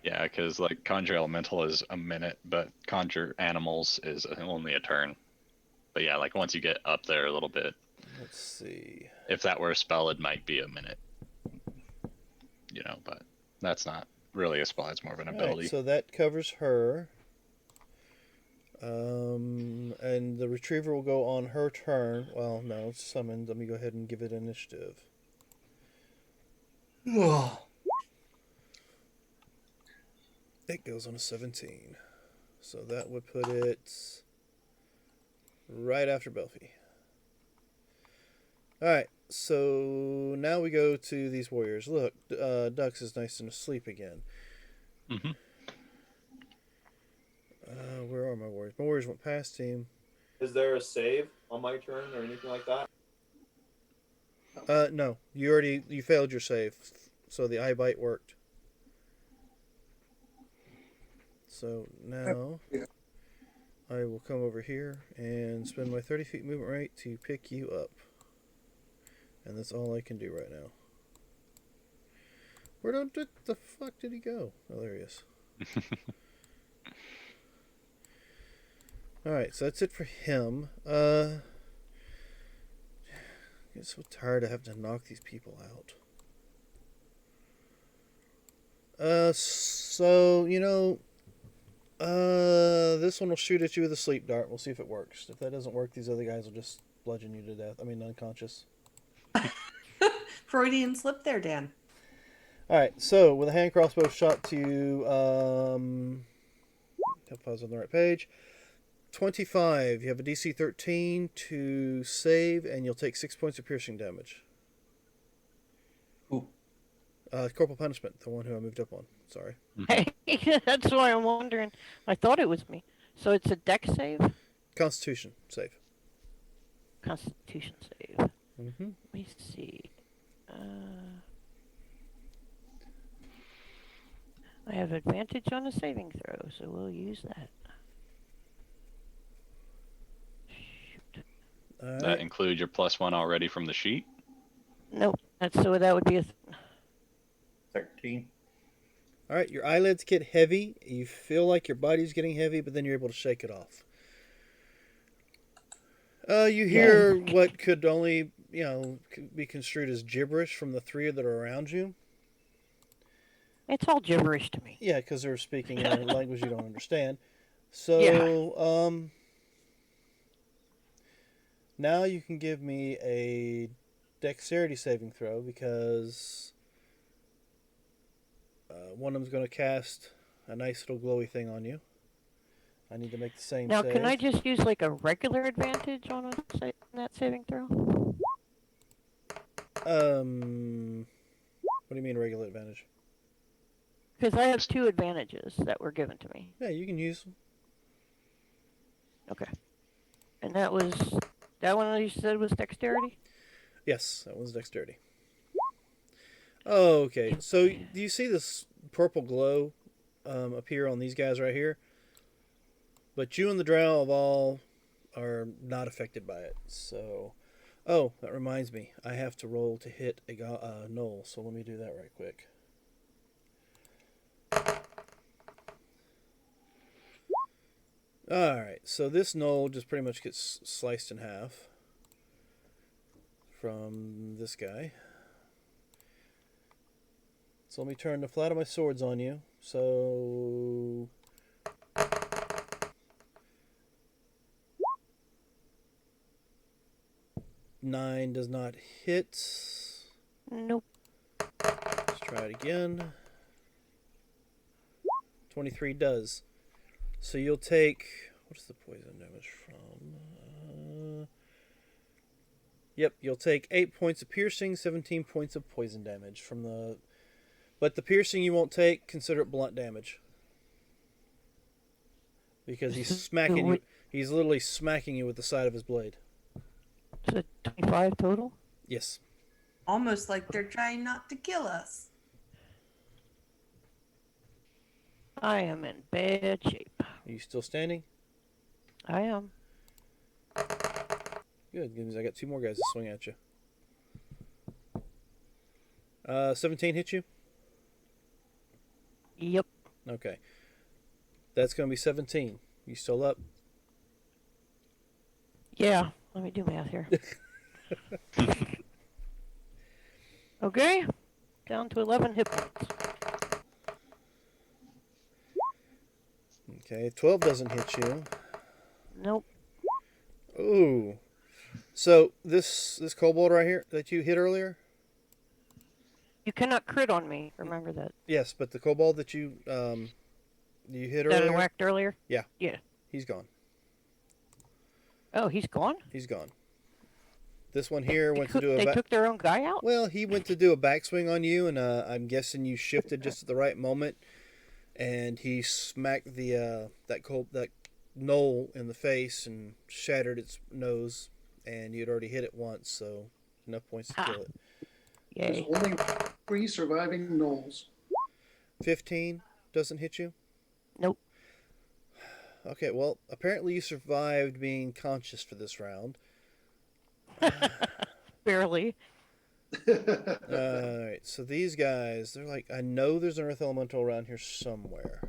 Yeah, because like conjure elemental is a minute, but conjure animals is only a turn. But yeah, like once you get up there a little bit.
Let's see.
If that were a spell, it might be a minute. You know, but that's not really a spell. It's more of an ability.
Right, so that covers her. And the retriever will go on her turn. Well, no, it's summoned. Let me go ahead and give it initiative. It goes on a 17. So that would put it right after Belfie. Alright, so now we go to these warriors. Look, Dux is nice and asleep again.
Mm-hmm.
Where are my warriors? My warriors went past him.
Is there a save on my turn or anything like that?
No. You failed your save. So the eye bite worked. So now I will come over here and spend my 30 feet movement rate to pick you up. And that's all I can do right now. Where the fuck did he go? Oh, there he is. Alright, so that's it for him. I get so tired of having to knock these people out. So, this one will shoot at you with a sleep dart. We'll see if it works. If that doesn't work, these other guys will just bludgeon you to death. I mean, unconscious.
Freudian slip there, Dan.
Alright, so with a hand crossbow shot to, if I was on the right page, 25. You have a DC 13 to save, and you'll take 6 points of piercing damage.
Ooh.
Corporal punishment, the one who I moved up on. Sorry.
Hey, that's why I'm wondering. I thought it was me. So it's a deck save?
Constitution save.
Constitution save.
Mm-hmm.
Let me see. I have advantage on a saving throw, so we'll use that. Shoot.
That includes your +1 already from the sheet.
Nope. That would be a
13.
Alright, your eyelids get heavy. You feel like your body's getting heavy, but then you're able to shake it off. You hear what could only, be construed as gibberish from the three that are around you.
It's all gibberish to me.
Yeah, because they're speaking in a language you don't understand. So, now you can give me a dexterity saving throw because one of them's going to cast a nice little glowy thing on you. I need to make the same
Now,
save.
can I just use like a regular advantage on that saving throw?
What do you mean regular advantage?
Because I have 2 advantages that were given to me.
Yeah, you can use them.
Okay. And that one you said was dexterity?
Yes, that one's dexterity. Oh, okay. So do you see this purple glow appear on these guys right here? But you and the drow of all are not affected by it. So Oh, that reminds me. I have to roll to hit a knoll, so let me do that right quick. Alright, so this knoll just pretty much gets sliced in half from this guy. So let me turn the flat of my swords on you. So 9 does not hit.
Nope.
Let's try it again. 23 does. So you'll take... What's the poison damage from? Yep, you'll take 8 points of piercing, 17 points of poison damage from the... But the piercing you won't take, consider it blunt damage. Because he's smacking you. He's literally smacking you with the side of his blade.
Is it 25 total?
Yes.
Almost like they're trying not to kill us.
I am in bad shape.
Are you still standing?
I am.
Good. Means I got 2 more guys to swing at you. 17 hit you?
Yep.
Okay. That's going to be 17. You still up?
Yeah. Let me do math here. Okay. Down to 11 hit points.
Okay. 12 doesn't hit you.
Nope.
Ooh. So this kobold right here that you hit earlier?
You cannot crit on me. Remember that.
Yes, but the kobold that you hit
That I
earlier?
whacked earlier?
Yeah.
Yeah.
He's gone.
Oh, he's gone?
He's gone. This one here went to do
They
a
took their own guy out?
Well, he went to do a backswing on you, and I'm guessing you shifted just at the right moment, and he smacked the that knoll in the face and shattered its nose, and you'd already hit it once, so enough points to kill it.
There's
Yay.
only 3 surviving gnolls.
15 doesn't hit you?
Nope.
Okay, well, apparently you survived being conscious for this round.
Barely.
Alright, so these guys, they're like, I know there's an earth elemental around here somewhere.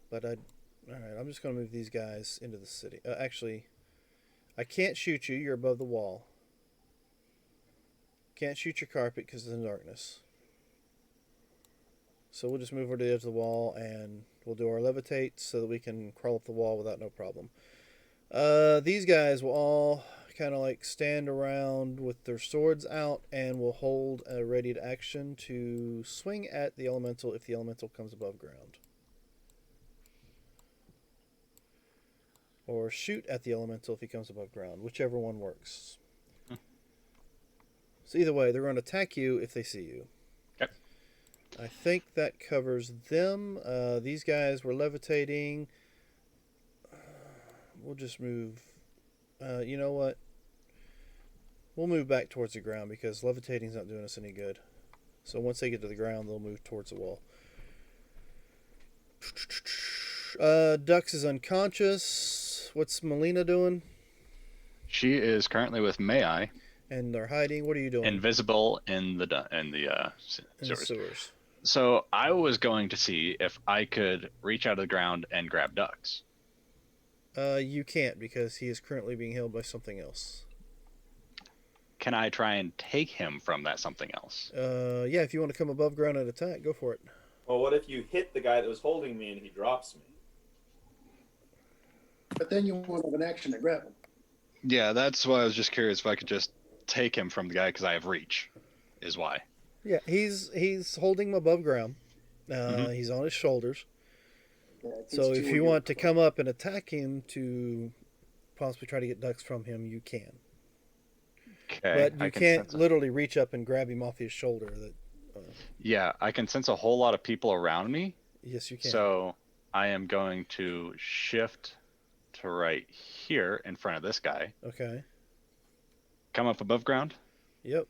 But alright, I'm just going to move these guys into the city. Actually, I can't shoot you, you're above the wall. Can't shoot your carpet because it's in darkness. So we'll just move over to the edge of the wall and we'll do our levitate so that we can crawl up the wall without no problem. These guys will all kind of like stand around with their swords out and will hold a ready to action to swing at the elemental if the elemental comes above ground. Or shoot at the elemental if he comes above ground, whichever one works. So either way, they're going to attack you if they see you.
Okay.
I think that covers them. These guys were levitating. We'll just move. You know what? We'll move back towards the ground because levitating's not doing us any good. So once they get to the ground, they'll move towards the wall. Dux is unconscious. What's Melina doing?
She is currently with May
And they're hiding. What are you doing?
invisible in the
In the
sewers.
sewers.
So I was going to see if I could reach out of the ground and grab ducks.
You can't because he is currently being held by something else.
Can I try and take him from that something else?
Yeah, if you want to come above ground and attack, go for it.
Well, what if you hit the guy that was holding me and he drops me?
But then you won't have an action to grab him.
Yeah, that's why I was just curious if I could just take him from the guy because I have reach, is why.
Yeah, he's holding him above ground.
Mhm.
He's on his shoulders.
Yeah, it's
So
two
if
of
you want to come up and attack him to possibly try to get ducks from him, you can.
Okay.
But you can't literally reach up and grab him off his shoulder.
Yeah, I can sense a whole lot of people around me.
Yes, you can.
So I am going to shift to right here in front of this guy.
Okay.
Come up above ground.
Yep.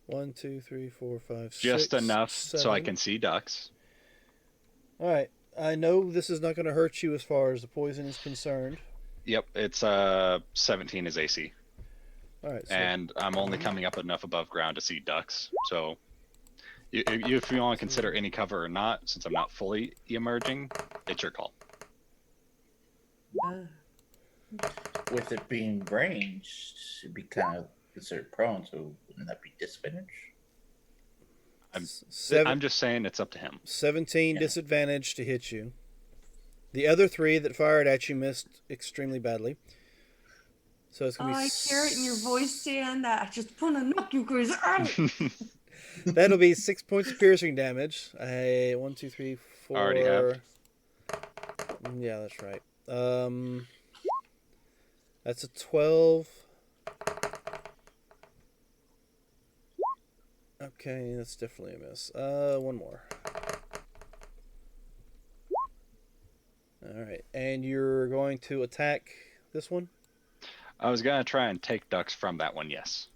1, 2, 3, 4, 5, 6.
Just enough so I
7.
can see ducks.
All right. I know this is not going to hurt you as far as the poison is concerned.
Yep, it's 17 is AC,
All right. So,
and I'm only coming up enough above ground to see ducks. So, if you want to consider any cover or not, since I'm not fully emerging, it's your call.
Uh,
With it being ranged, it'd be kind of considered prone, so wouldn't that be disadvantage?
I'm just saying it's up to him.
17
Yeah.
disadvantage to hit you. The other 3 that fired at you missed extremely badly. So it's gonna be.
I hear it in your voice, Dan. That I just want to knock you guys out.
That'll be 6 points of piercing damage. 1, 2, 3, 4.
Already have.
Yeah, that's right. That's a 12. Okay, that's definitely a miss. One more. All right, and you're going to attack this one?
I was gonna try and take ducks from that one. Yes.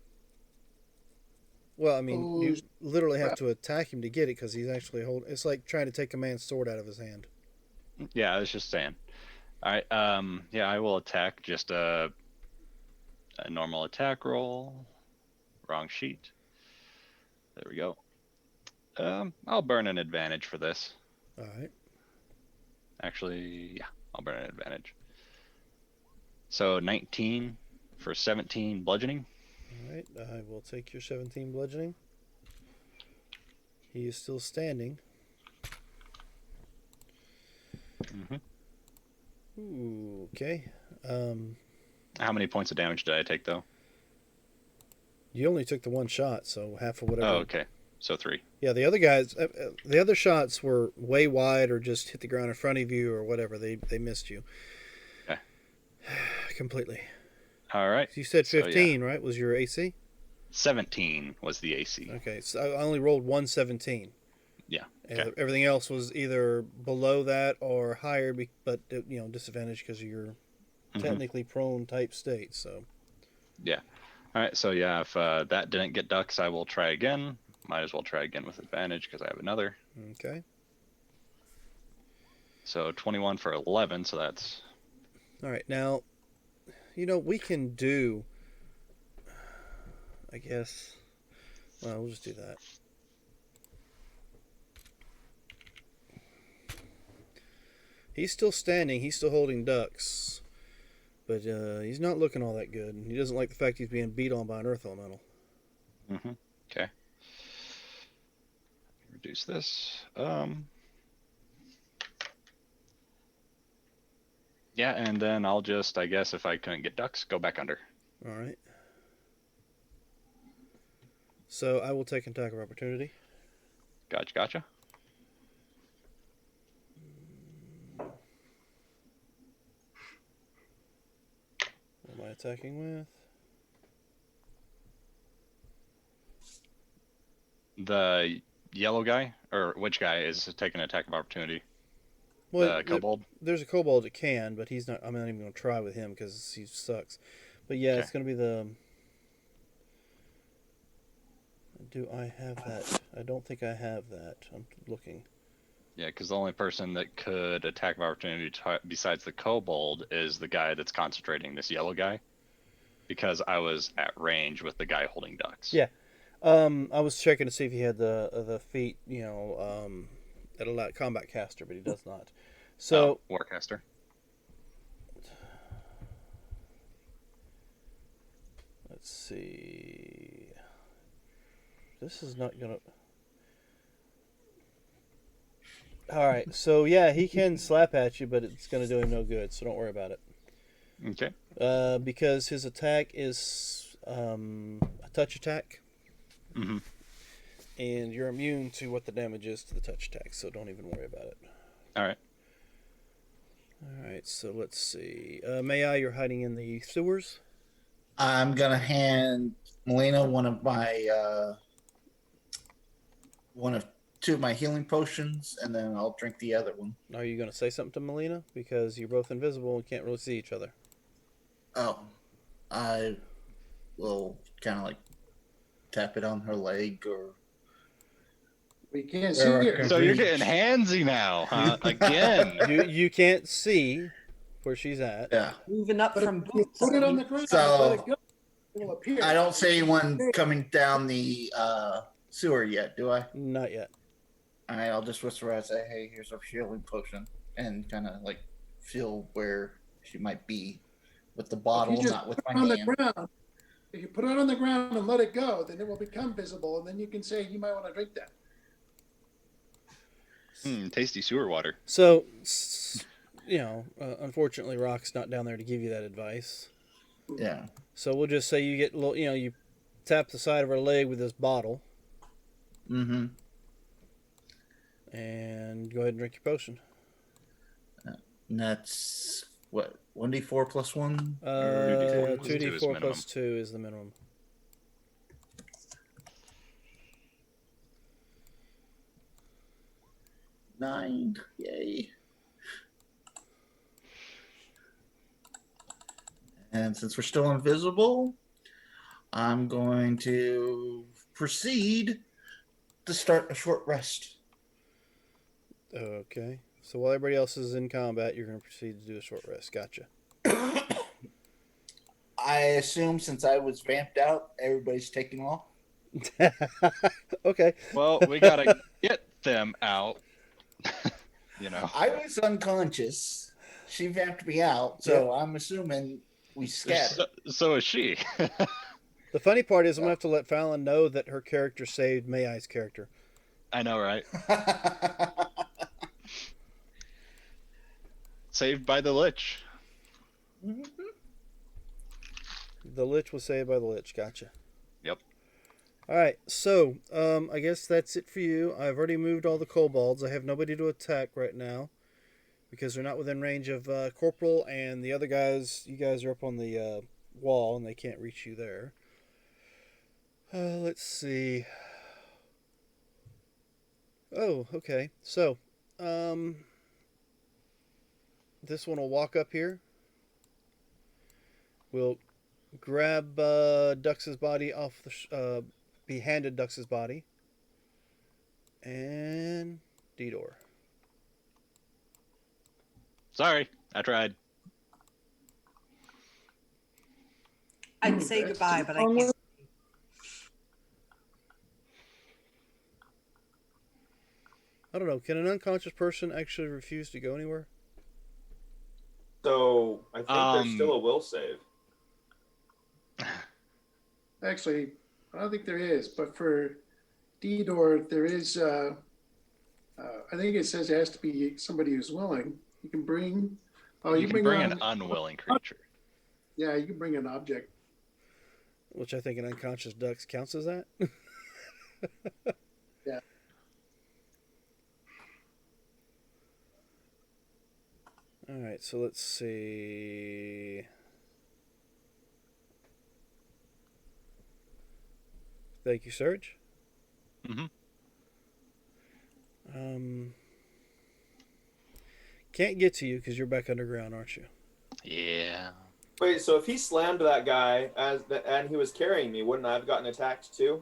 Well, I mean,
Oh,
you literally have to attack him to get it because he's actually holding. It's like trying to take a man's sword out of his hand.
Yeah, I was just saying. All right. Yeah, I will attack. Just a normal attack roll. Wrong sheet. There we go. I'll burn an advantage for this.
All right.
Actually, yeah, I'll burn an advantage. So 19 for 17 bludgeoning.
All right. I will take your 17 bludgeoning. He is still standing.
Mm-hmm.
Ooh, okay.
How many points of damage did I take, though?
You only took the one shot, so half of whatever.
Oh, okay. So 3.
Yeah, the other guys, the other shots were way wide or just hit the ground in front of you or whatever. They missed you.
Okay.
Completely.
All right.
So you said
So,
15, right? Was your AC?
17 was the AC.
Okay, so I only rolled 117.
Yeah.
And
Okay.
everything else was either below that or higher, but disadvantage because of your technically prone type state. So.
Yeah. All right. So yeah, if that didn't get ducks, I will try again. Might as well try again with advantage because I have another.
Okay.
So 21 for 11. So that's.
All right. Now, we can do. I guess. Well, we'll just do that. He's still standing. He's still holding ducks. But he's not looking all that good. He doesn't like the fact he's being beat on by an earth elemental.
Mm-hmm. Okay. Reduce this. Yeah, and then I'll just, I guess, if I couldn't get ducks, go back under.
All right. So I will take an attack of opportunity.
Gotcha.
What am I attacking with?
The yellow guy, or which guy is taking an attack of opportunity?
Well,
The kobold?
there's a kobold that can, but he's not. I'm not even going to try with him because he sucks. But yeah, it's going to be the. Do I have that? I don't think I have that. I'm looking.
Yeah, because the only person that could attack of opportunity besides the kobold is the guy that's concentrating this yellow guy. Because I was at range with the guy holding ducks.
Yeah. I was checking to see if he had the feat, that allowed combat caster, but he does not. So
Warcaster.
let's see. This is not gonna. All right. So yeah, he can slap at you, but it's gonna do him no good. So don't worry about it.
Okay.
Because his attack is a touch attack.
Mm-hmm.
And you're immune to what the damage is to the touch attack, so don't even worry about it.
All right.
All right, so let's see. May you're hiding in the sewers.
I'm gonna hand Melina one of two of my healing potions, and then I'll drink the other one.
Are you going to say something to Melina? Because you're both invisible and can't really see each other.
Oh, I will kind of like tap it on her leg, or
We can't see
There
her.
So you're getting handsy now, huh? Again.
You can't see where she's at.
Yeah.
Moving up
But
from
if you
boots.
put it on the ground
So-
and let it go, it will appear.
I don't see anyone coming down the sewer yet, do I?
Not yet.
All right, I'll just whisper and say, "Hey, here's a healing potion," and kind of like feel where she might be with the bottle,
just
not with
put
my
it on
hand.
the ground. If you put it on the ground and let it go, then it will become visible, and then you can say you might want to drink that.
Tasty sewer water.
So, unfortunately, Rock's not down there to give you that advice.
Yeah.
So we'll just say you get a little, you tap the side of her leg with this bottle,
Mm-hmm.
and go ahead and drink your potion.
And that's what 1d4 plus 1.
2d4 plus 2 is
2d4
minimum.
plus 2 is the minimum.
Nine. Yay. And since we're still invisible, I'm going to proceed to start a short rest.
Okay. So while everybody else is in combat, you're going to proceed to do a short rest. Gotcha.
I assume since I was vamped out, everybody's taking off.
Okay.
Well, we gotta get them out.
I was unconscious. She vamped me out, so I'm assuming we scattered.
So is she.
The funny part is I'm going to have to let Fallon know that her character saved May I's character.
I know, right? Saved by the Lich.
The Lich was saved by the Lich. Gotcha.
Yep.
All right. So I guess that's it for you. I've already moved all the kobolds. I have nobody to attack right now because they're not within range of Corporal, and the other guys, you guys are up on the wall and they can't reach you there. Let's see. Oh, okay. So, this one will walk up here. We'll grab Dux's body off the... be handed Dux's body. And... Didor.
Sorry, I tried.
I'd say
That's
goodbye,
too
but I
long.
can't.
I don't know. Can an unconscious person actually refuse to go anywhere?
So I think there's still a will save.
Actually, I don't think there is, but for Didor, there is. I think it says it has to be somebody who's willing. You can bring. Oh,
you can bring
on,
an unwilling creature.
Yeah, you can bring an object.
Which I think an unconscious Dux counts as that.
Yeah.
All right, so let's see. Thank you, Serge.
Mm-hmm.
Can't get to you because you're back underground, aren't you?
Yeah.
Wait, so if he slammed that guy and he was carrying me, wouldn't I have gotten attacked too?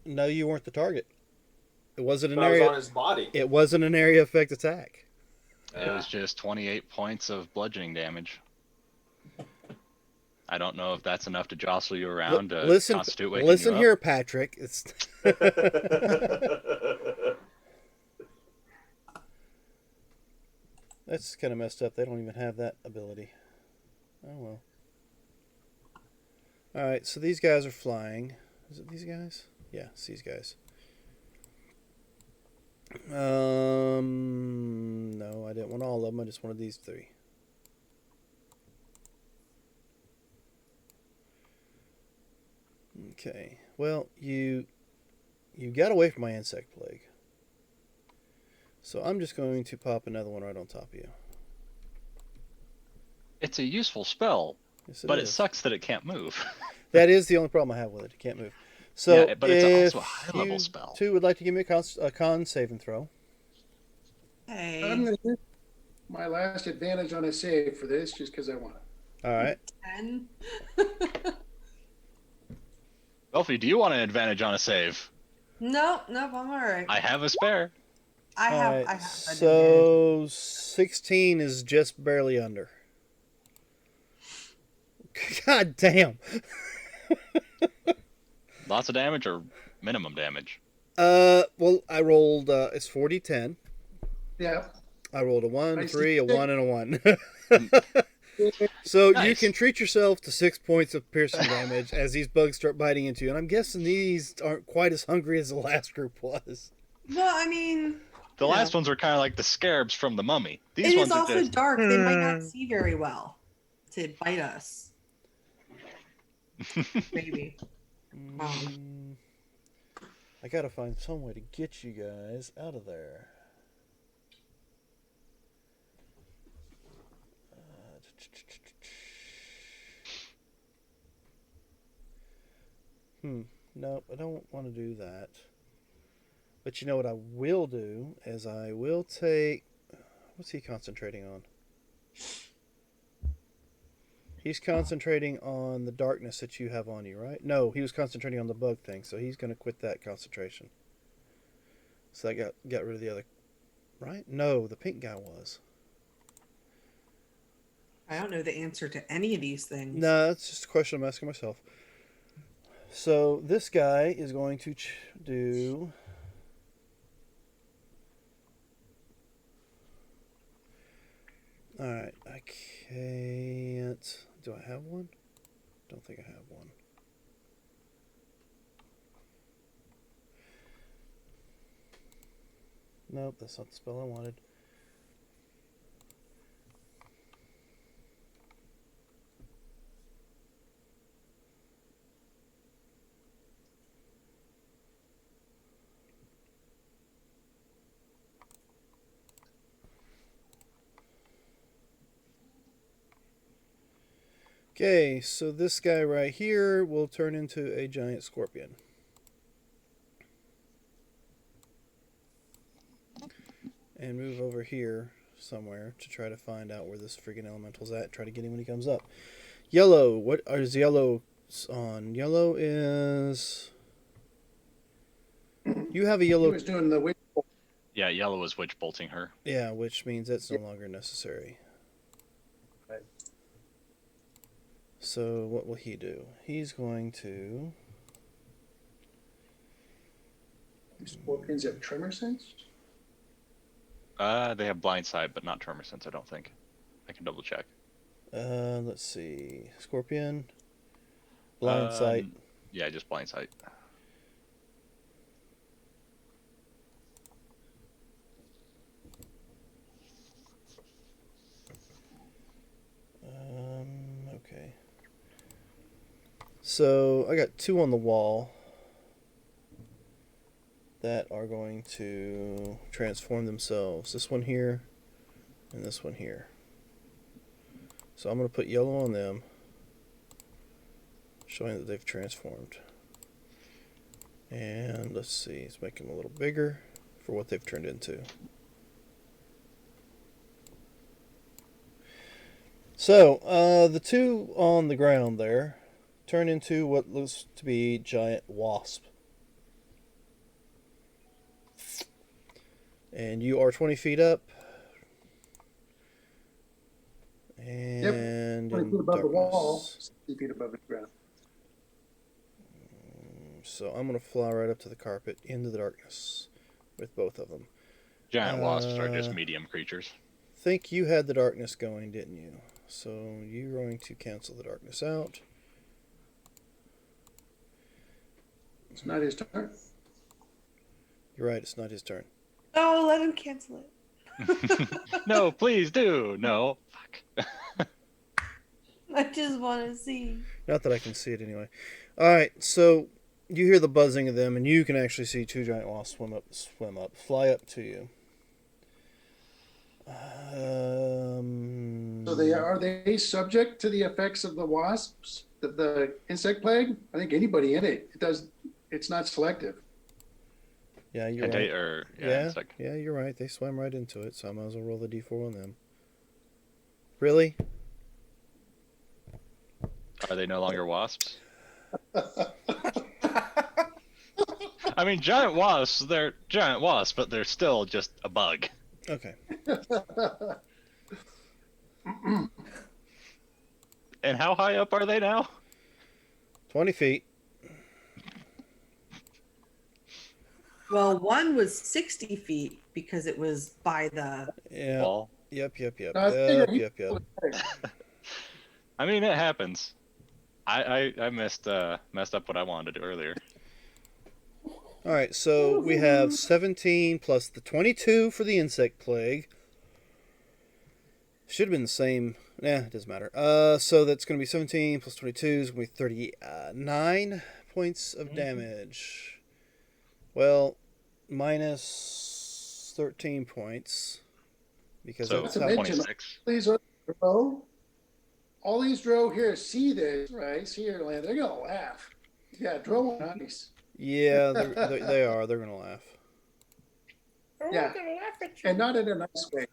No, you weren't the target. It wasn't an
But I was
area.
on his body.
It wasn't an area effect attack.
It was just 28 points of bludgeoning damage. I don't know if that's enough to jostle you around to
Listen,
constitute waking
listen
you
here,
up.
Patrick. It's that's kind of messed up. They don't even have that ability. Oh well. All right, so these guys are flying. Is it these guys? Yeah, it's these guys. No, I didn't want all of them. I just wanted these three. Okay. Well, you got away from my insect plague. So I'm just going to pop another one right on top of you.
It's a useful spell,
Yes,
but it
is.
sucks that it can't move.
That is the only problem I have with it. It can't move. So
Yeah, but it's also a
if
high-level
you
spell.
two would like to give me a con saving throw.
I'm
Hey,
going to use my last advantage on a save for this just because I want it.
All right.
10.
Elfie, do you want an advantage on a save?
Nope, I'm all right.
I have a spare.
I
All
have.
right.
I have. an advantage.
So 16 is just barely under. God damn.
Lots of damage or minimum damage?
Well, I rolled, it's 40-10.
Yeah.
I rolled a 1, a
I
3, a
see.
1, and a 1. So you
Nice.
can treat yourself to 6 points of piercing damage as these bugs start biting into you. And I'm guessing these aren't quite as hungry as the last group was.
Well, I mean,
The
you
last
know,
ones were kind of like the scarabs from the mummy.
it
These
is
ones are
also
just.
dark. They might not see very well to bite us. Maybe.
I gotta find some way to get you guys out of there. Nope, I don't want to do that. But you know what I will do is I will take. What's he concentrating on? He's concentrating on the darkness that you have on you, right? No, he was concentrating on the bug thing, so he's going to quit that concentration. So that got rid of the other. Right? No, the pink guy was.
I don't know the answer to any of these things.
No, that's just a question I'm asking myself. So this guy is going to do. Alright, I can't. Do I have one? Don't think I have one. Nope, that's not the spell I wanted. Okay, so this guy right here will turn into a giant scorpion. And move over here somewhere to try to find out where this friggin' elemental's at. Try to get him when he comes up. Yellow, what is yellow on? Yellow is... You have a
He
yellow...
was doing the witch bolt.
Yeah, yellow is witch bolting her.
Yeah, which means that's no longer necessary.
Right.
So what will he do? He's going to...
Scorpions have tremor sense.
They have blind sight, but not tremor sense, I don't think. I can double check.
Let's see. Scorpion. Blind sight.
Yeah, just blind sight.
Okay. So I got 2 on the wall that are going to transform themselves. This one here and this one here. So I'm going to put yellow on them, showing that they've transformed. And let's see, let's make them a little bigger for what they've turned into. So, the 2 on the ground there turn into what looks to be giant wasp. And you are 20 feet up. And
20
in
feet above the wall,
darkness.
60 feet above the ground.
So I'm going to fly right up to the carpet into the darkness with both of them.
Giant wasps are just medium creatures.
Think you had the darkness going, didn't you? So you're going to cancel the darkness out.
It's not his turn.
You're right, it's not his turn.
Oh, let him cancel it.
No, please do. No. Fuck.
I just want to see.
Not that I can see it anyway. Alright, so you hear the buzzing of them, and you can actually see 2 giant wasps fly up to you.
So are they subject to the effects of the wasps, the insect plague? I think anybody in it, it's not selective.
Yeah, you're
And
right.
it's like,
Yeah, you're right. They swam right into it, so I might as well roll the d4 on them. Really?
are they no longer wasps? I mean, giant wasps, they're giant wasps, but they're still just a bug.
Okay.
And how high up are they now?
20 feet.
Well, one was 60 feet because it was by the.
Yeah.
Wall.
Yep.
I figure he-
I mean, it happens. I messed up what I wanted to do earlier.
All right, so we have 17 plus the 22 for the insect plague. Should have been the same. It doesn't matter. So that's going to be 17 plus 22 is going to be 39 points of damage. Well, minus 13 points. Because
So
that's
Not to
how
mention,
26.
these are drow. All these drow here see this, right? See your land. They're gonna laugh. Yeah, drow are nice.
Yeah, they are. They're going to laugh.
Yeah, and not in a nice way.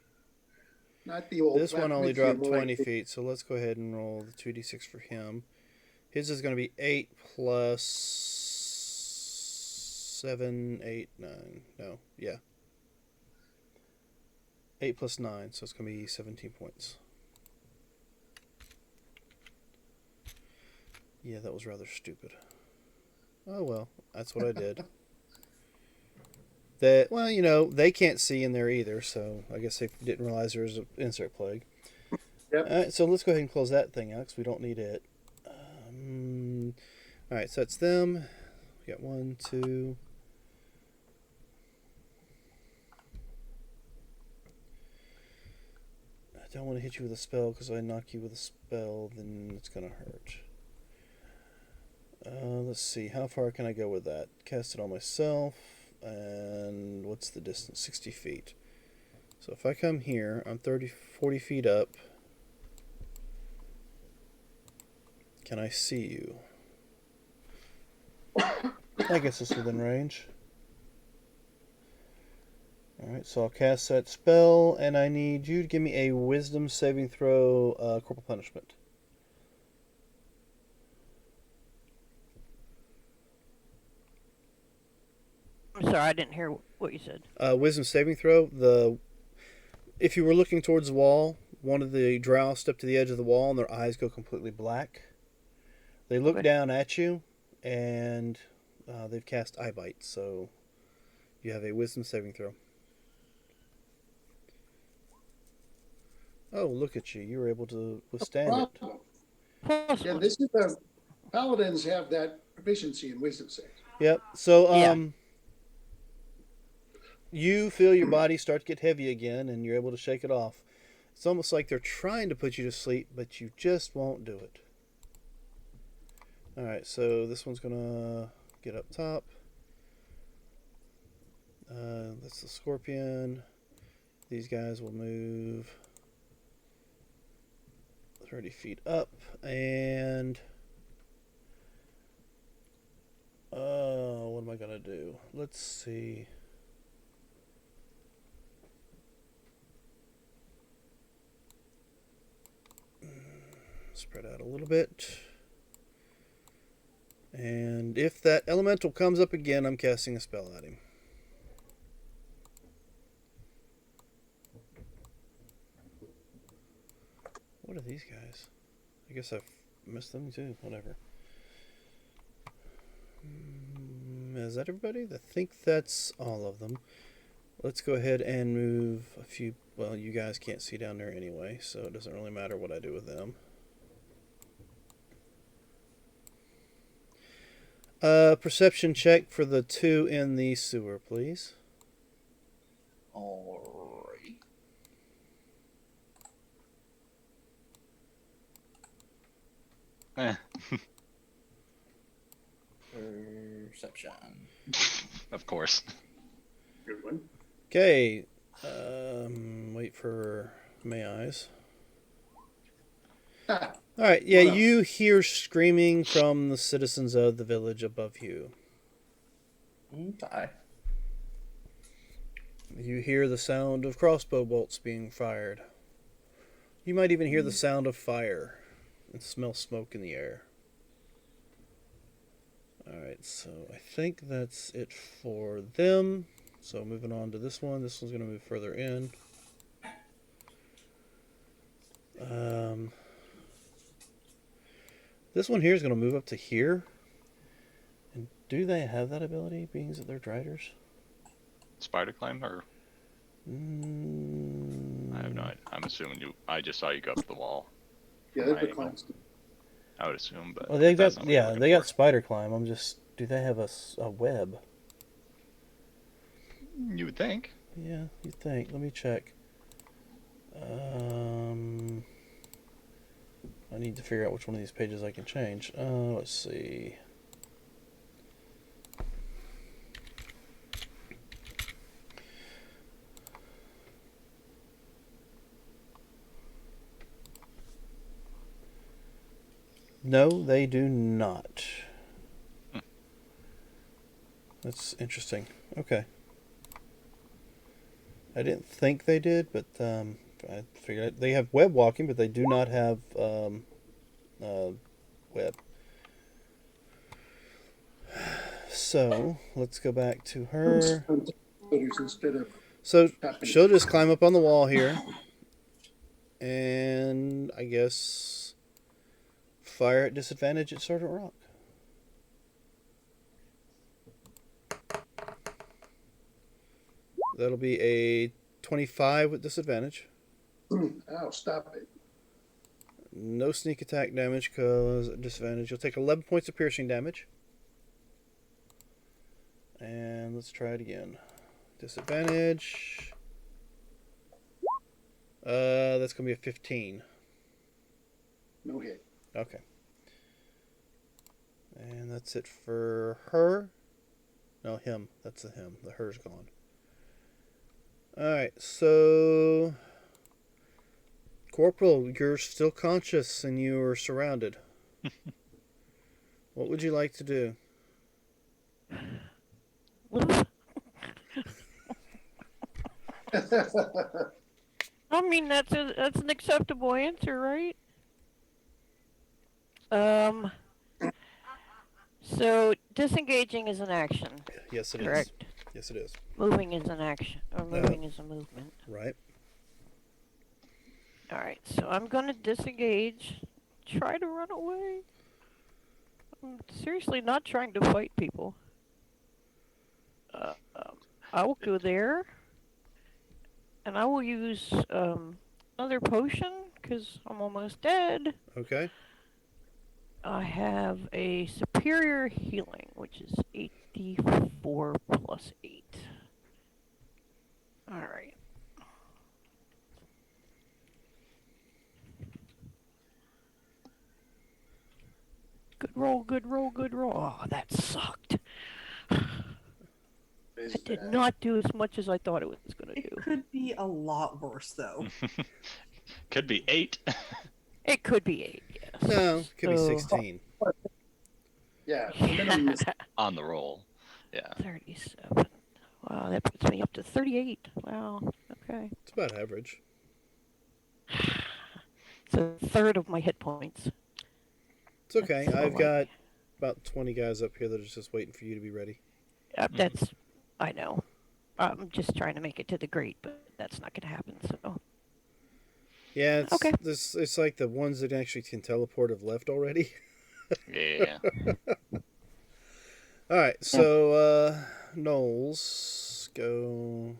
Not the old.
This one only
with
dropped
your
20
boy.
feet, so let's go ahead and roll the 2d6 for him. His is going to be 8 plus 7, 8, 9. No, yeah. 8 plus 9, so it's going to be 17 points. Yeah, that was rather stupid. Oh well, that's what I did. Well, they can't see in there either, so I guess they didn't realize there was an insect plague.
Yep.
Alright, so let's go ahead and close that thing out because we don't need it. Alright, so that's them. We got 1, 2. I don't want to hit you with a spell because if I knock you with a spell, then it's going to hurt. Let's see, how far can I go with that? Cast it on myself, and what's the distance? 60 feet. So if I come here, I'm 40 feet up. Can I see you? I guess it's within range. Alright, so I'll cast that spell, and I need you to give me a wisdom saving throw, corporal punishment.
I'm sorry, I didn't hear what you said.
Wisdom saving throw. If you were looking towards the wall, one of the drow step to the edge of the wall, and their eyes go completely black. They look
Okay.
down at you, and they've cast eye bite, so you have a wisdom saving throw. Oh, look at you! You were able to withstand it.
Problem.
Plus
Yeah,
one.
this is the paladins have that proficiency in wisdom saves.
Yep. So
Yeah.
you feel your body start to get heavy again, and you're able to shake it off. It's almost like they're trying to put you to sleep, but you just won't do it. Alright, so this one's gonna get up top. That's the scorpion. These guys will move 30 feet up, and what am I gonna do? Let's see. Spread out a little bit. And if that elemental comes up again, I'm casting a spell at him. What are these guys? I guess I've missed them too. Whatever. Is that everybody? I think that's all of them. Let's go ahead and move a few. Well, you guys can't see down there anyway, so it doesn't really matter what I do with them. Perception check for the 2 in the sewer, please.
Alright.
Eh,
Perception.
of course.
Good one.
Okay. Wait for May Eyes.
Ah,
All right. Yeah,
Wow.
you hear screaming from the citizens of the village above you.
Okay.
You hear the sound of crossbow bolts being fired. You might even hear the sound of fire and smell smoke in the air. Alright, so I think that's it for them. So moving on to this one. This one's going to move further in. This one here is going to move up to here. And do they have that ability, being that they're driders?
Spider climb, or
Mm,
I have no idea. I'm assuming you. I just saw you go up the wall.
Yeah,
from
they've
my
been
angle.
climbs.
I would assume, but
well, they
if that's
got
not what you're
yeah,
looking
they got
for.
spider climb. I'm just. Do they have a web?
You would think.
Yeah, you think? Let me check. I need to figure out which one of these pages I can change. Let's see. No, they do not.
Hmm.
That's interesting. Okay. I didn't think they did, but I figured they have web walking, but they do not have web. So let's go back to her.
Instead of
So
happening.
she'll just climb up on the wall here, and I guess fire at disadvantage at Sergeant Rock. That'll be a 25 with disadvantage.
Ow, stop it.
No sneak attack damage because disadvantage. You'll take 11 points of piercing damage. And let's try it again. Disadvantage. That's going to be a 15.
No hit.
Okay. And that's it for her. No, him. That's the him. The her's gone. Alright, so... Corporal, you're still conscious and you are surrounded. What would you like to do?
I mean, that's an acceptable answer, right? So disengaging is an action,
Yes, it is.
correct?
Yes, it is.
Moving is an action, or moving is a movement.
Right.
All right, so I'm gonna disengage, try to run away. I'm seriously not trying to fight people. I will go there, and I will use another potion because I'm almost dead.
Okay.
I have a superior healing, which is 84 plus 8. All right. Good roll, good roll, good roll. Oh, that sucked. It did not do as much as I thought it was going to
It
do.
could be a lot worse, though.
Could be 8.
It could be 8, yes.
No, it could be
So-
16.
Yeah, the minimum is
On the roll. Yeah.
37. Wow, that puts me up to 38. Wow, okay.
It's about average.
It's a third of my hit points.
It's okay.
That's
I've
all
got about 20 guys up here that are just waiting for you to be ready.
That's, I know. I'm just trying to make it to the grate, but that's not going to happen, so.
Yeah, it's,
Okay.
it's like the ones that actually can teleport have left already.
Yeah.
Alright, so, Knowles, go.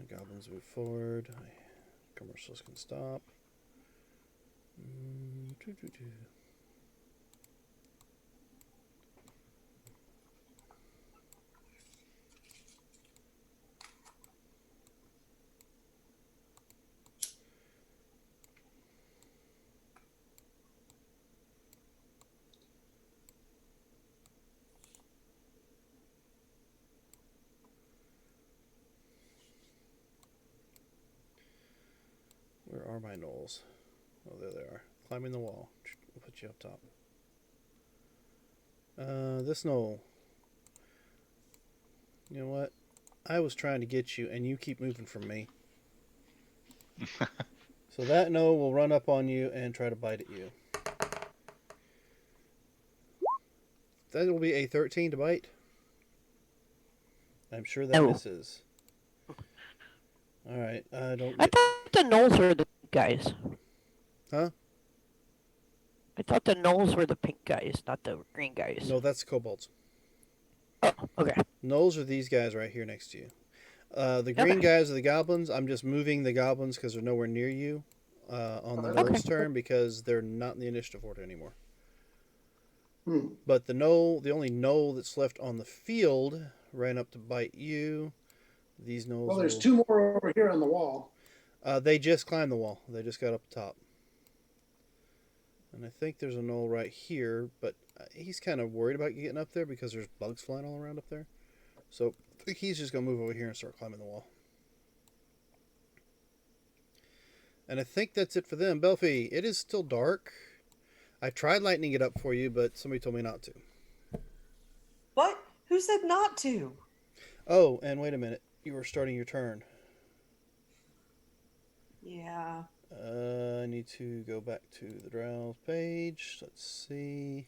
Goblins move forward. Commercials can stop. Where are my Knolls? Oh, there they are. Climbing the wall. We'll put you up top. This Knoll. You know what? I was trying to get you, and you keep moving from me. So that Knoll will run up on you and try to bite at you. That will be a 13 to bite. I'm sure that
No.
misses. Alright, I don't
I
get...
thought the gnolls were the guys.
Huh?
I thought the gnolls were the pink guys, not the green guys.
No, that's kobolds.
Oh, okay.
Gnolls are these guys right here next to you. The green
Okay.
guys are the goblins. I'm just moving the goblins because they're nowhere near you on the
Okay.
gnolls' turn because they're not in the initiative order anymore.
Hmm.
But the only gnoll that's left on the field ran up to bite you. These gnolls.
Well, there's two more over here on the wall.
They just climbed the wall. They just got up top. And I think there's a gnoll right here, but he's kind of worried about getting up there because there's bugs flying all around up there. So I think he's just going to move over here and start climbing the wall. And I think that's it for them. Belfie, it is still dark. I tried lightening it up for you, but somebody told me not to.
What? Who said not to?
Oh, and wait a minute. You were starting your turn.
Yeah.
I need to go back to the Drowse page. Let's see.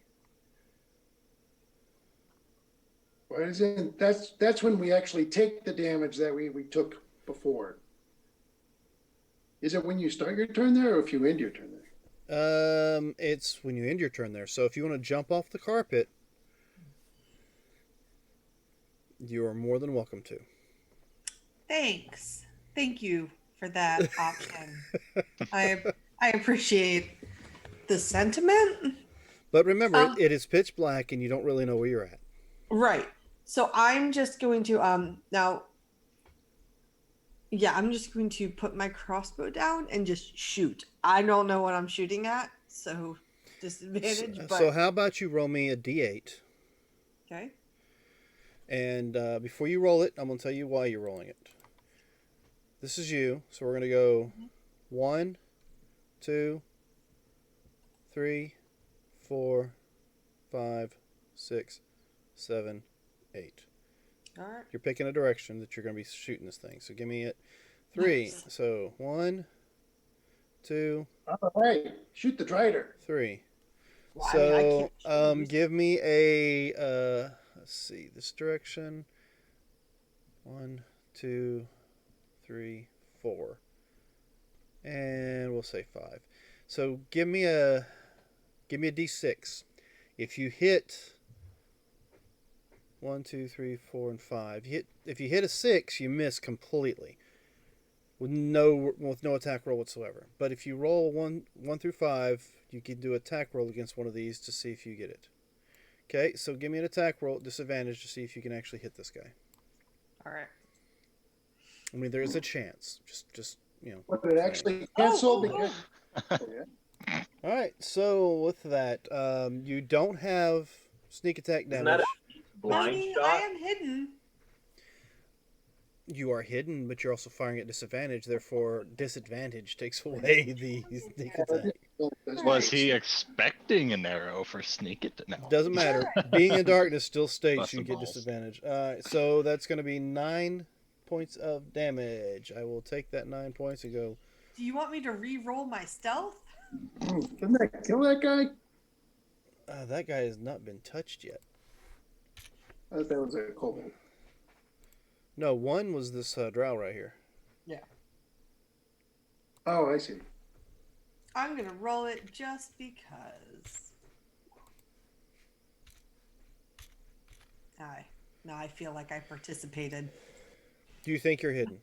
Why isn't that's when we actually take the damage that we took before? Is it when you start your turn there, or if you end your turn there?
It's when you end your turn there. So if you want to jump off the carpet, you are more than welcome to.
Thanks. Thank you for that option. I appreciate the sentiment.
But remember, it is pitch black and you don't really know where you're at.
Right. So I'm just going to now. Yeah, I'm just going to put my crossbow down and just shoot. I don't know what I'm shooting at, so disadvantage. But
So how about you roll me a d8?
okay.
And before you roll it, I'm going to tell you why you're rolling it. This is you, so we're going to go 1, 2, 3, 4, 5, 6, 7, 8.
All right.
You're picking a direction that you're going to be shooting this thing. So give me it. 3.
Nice.
So 1, 2,
All right, shoot the drider.
3.
Well, I
So
can't choose.
give me a let's see, this direction. 1, 2, 3, 4. And we'll say 5. So give me a d6. If you hit 1, 2, 3, 4, and 5, if you hit a 6, you miss completely with no attack roll whatsoever. But if you roll 1 through 5, you can do an attack roll against one of these to see if you get it. Okay, so give me an attack roll at disadvantage to see if you can actually hit this guy.
All right.
I mean, there is a chance. Just
But it actually canceled
Oh,
because. Yeah.
All right. So with that, you don't have sneak attack
Isn't
damage.
that a blind
I
shot?
am hidden.
You are hidden, but you're also firing at disadvantage. Therefore, disadvantage takes away the sneak attack.
Was he expecting an arrow for sneak it? No.
Doesn't matter. Being in darkness still states
Busted
you get
balls.
disadvantage. So that's going to be 9 points of damage. I will take that 9 points and go.
Do you want me to re-roll my stealth?
Didn't that kill that guy?
That guy has not been touched yet.
I thought that was a kobold.
No, one was this drow right here.
Yeah.
Oh, I see.
I'm gonna roll it just because. Now I feel like I participated.
Do you think you're hidden?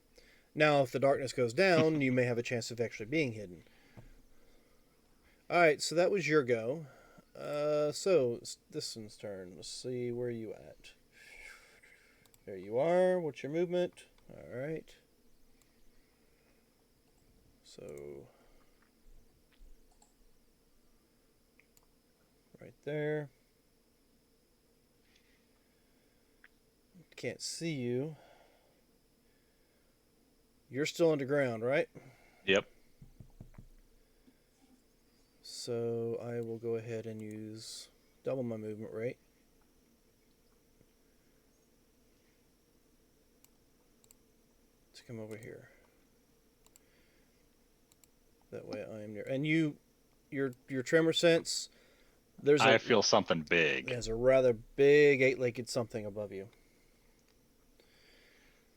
Now, if the darkness goes down, you may have a chance of actually being hidden. All right, so that was your go. So it's this one's turn. Let's see, where are you at? There you are. What's your movement? All right. So right there. Can't see you. You're still underground, right?
Yep.
So I will go ahead and use double my movement rate. To come over here. That way I am near. And your tremor sense,
I feel something big.
there's a rather big 8-legged something above you.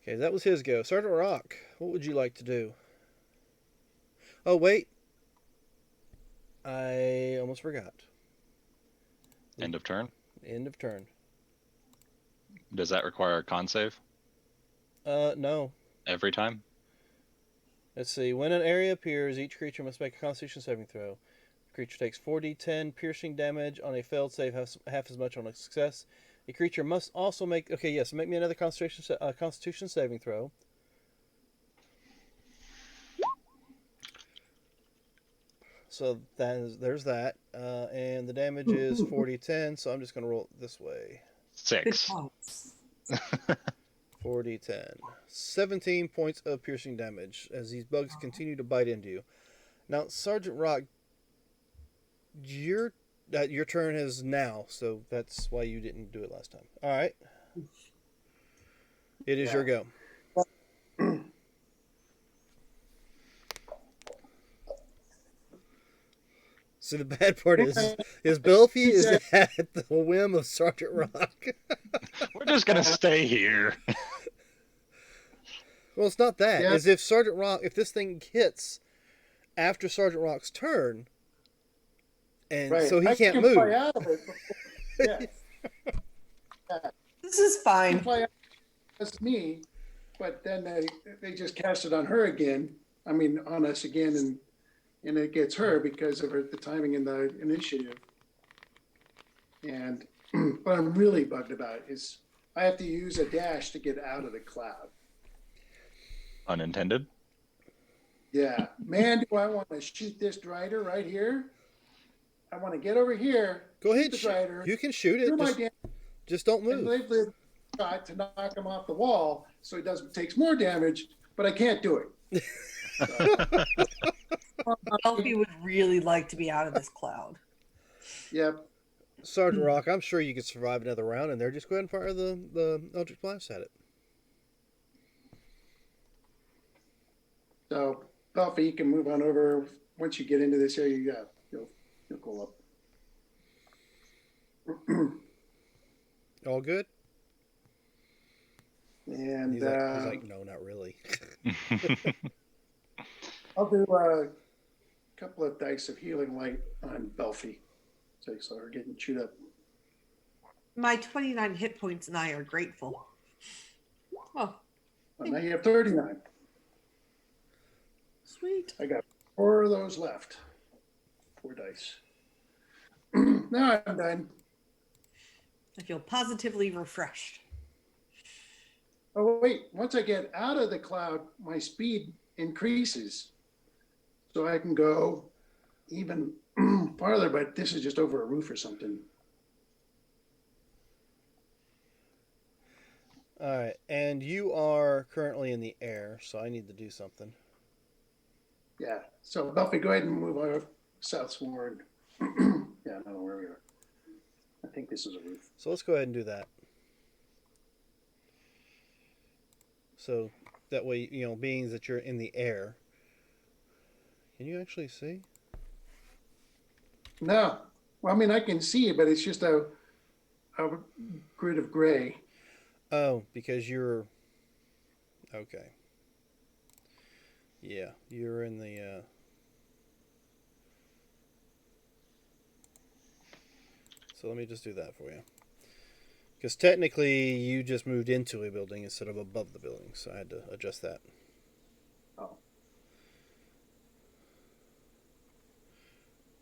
Okay, that was his go. Sergeant Rock, what would you like to do? Oh, wait. I almost almost forgot.
End of turn.
End of turn.
Does that require a con save
No.
every time?
Let's see. When an area appears, each creature must make a Constitution saving throw. The creature takes 4d10 piercing damage on a failed save, half as much on a success. A creature must also make. Okay, yes, make me another Constitution saving throw. So there's that, and the damage is 4d10. So I'm just gonna roll it this way.
Good
6.
points.
4d10. 17 points of piercing damage as these bugs continue to bite into you. Now, Sergeant Rock, your turn is now, so that's why you didn't do it last time. All right. It is your go. So the bad part is Belfie is at the whim of Sergeant Rock.
We're just gonna stay here.
Well, it's not that.
Yeah.
As if Sergeant Rock, if this thing hits after Sergeant Rock's turn, and
Right.
so he
I
can't
can
move.
Fly out of it before, yeah.
This is
I can
fine.
fly out. That's me, but then they just cast it on her again. I mean, on us again, and it gets her because of the timing and the initiative. And what I'm really bugged about is I have to use a dash to get out of the cloud.
Unintended.
Yeah, man, do I want to shoot this drider right here? I want to get over here.
Go ahead,
shoot the drider.
you can shoot it.
Do my damn
Just don't
and
move.
leave shot to knock him off the wall so he takes more damage, but I can't do it.
Elfie would really like to be out of this cloud.
Yep.
Sergeant Rock, I'm sure you could survive another round, and they're just go ahead and fire the Eldritch Blast at it.
So, Buffy, you can move on over. Once you get into this area, you'll go up.
All good?
And
He's like, no, not really.
I'll do a couple of dice of healing light on Belfie. So we're getting chewed up.
My 29 hit points and I are grateful. Oh,
Well, now you have 39.
sweet.
I got 4 of those left. 4 dice. Now I'm done.
I feel positively refreshed.
Oh, wait. Once I get out of the cloud, my speed increases. So I can go even farther, but this is just over a roof or something.
All right, and you are currently in the air, so I need to do something.
Yeah. So, Buffy, go ahead and move over southward. Yeah, I don't know where we are. I think this is a roof.
So let's go ahead and do that. So that way, being that you're in the air. Can you actually see?
No. Well, I mean, I can see it, but it's just a grid of gray.
Oh, because you're... Okay. Yeah, you're in the... So let me just do that for you. Because technically, you just moved into a building instead of above the building, so I had to adjust that.
Oh.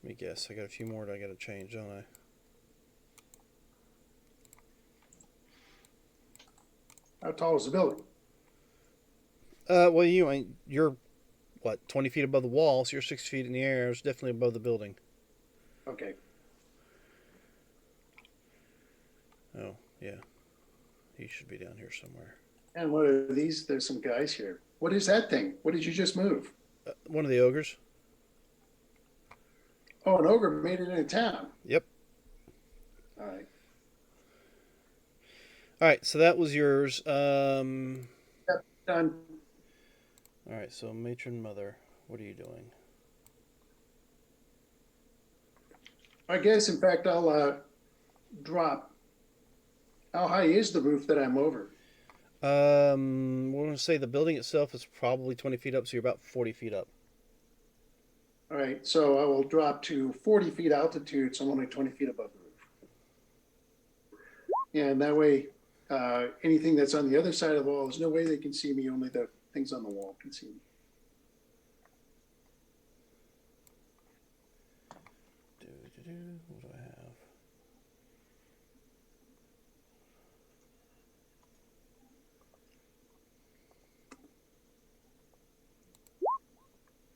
Let me guess. I got a few more that I got to change, don't I?
How tall is the building?
Well, you're, 20 feet above the wall, so you're 6 feet in the air. It's definitely above the building.
Okay.
Oh, yeah. He should be down here somewhere.
And what are these? There's some guys here. What is that thing? What did you just move?
One of the ogres.
Oh, an ogre made it into town.
Yep.
All right.
All right, so that was yours.
Done.
All right, so matron mother, what are you doing?
I guess, in fact, I'll drop. How high is the roof that I'm over?
We're going to say the building itself is probably 20 feet up, so you're about 40 feet up.
All right, so I will drop to 40 feet altitude, so I'm only 20 feet above the roof. And that way, anything that's on the other side of the wall, there's no way they can see me, only the things on the wall can see me.
What do I have?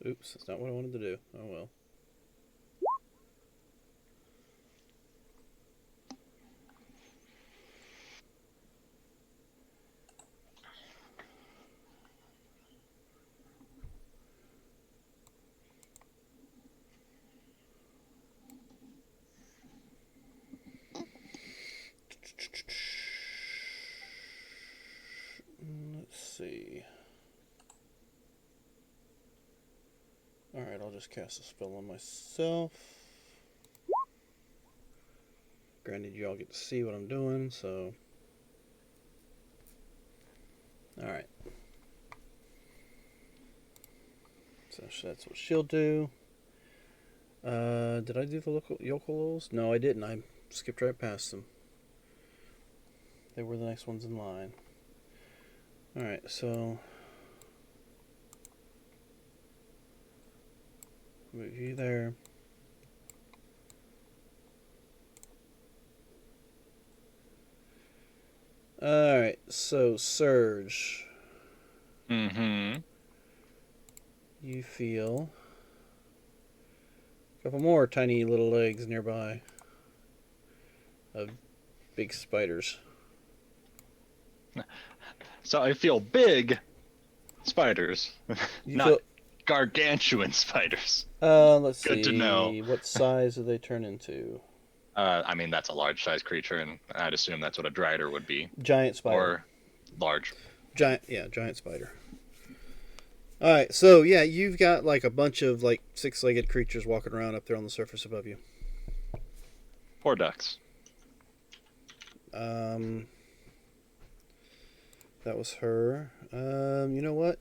Oops, that's not what I wanted to do. Oh well. Let's see. Alright, I'll just cast a spell on myself. Granted, you all get to see what I'm doing, so. Alright. So that's what she'll do. Did I do the yokels? No, I didn't. I skipped right past them. They were the next ones in line. Alright, so. Move you there. Alright, so Surge.
Mm-hmm.
You feel a couple more tiny little legs nearby of big spiders.
So I feel big spiders,
You
not gargantuan spiders.
let's
Good
see.
to know.
What size do they turn into?
I mean, that's a large-sized creature, and I'd assume that's what a drider would be.
Giant spider.
Or large.
Giant spider. Alright, so yeah, you've got like a bunch of like six-legged creatures walking around up there on the surface above you.
Poor ducks.
That was her. You know what?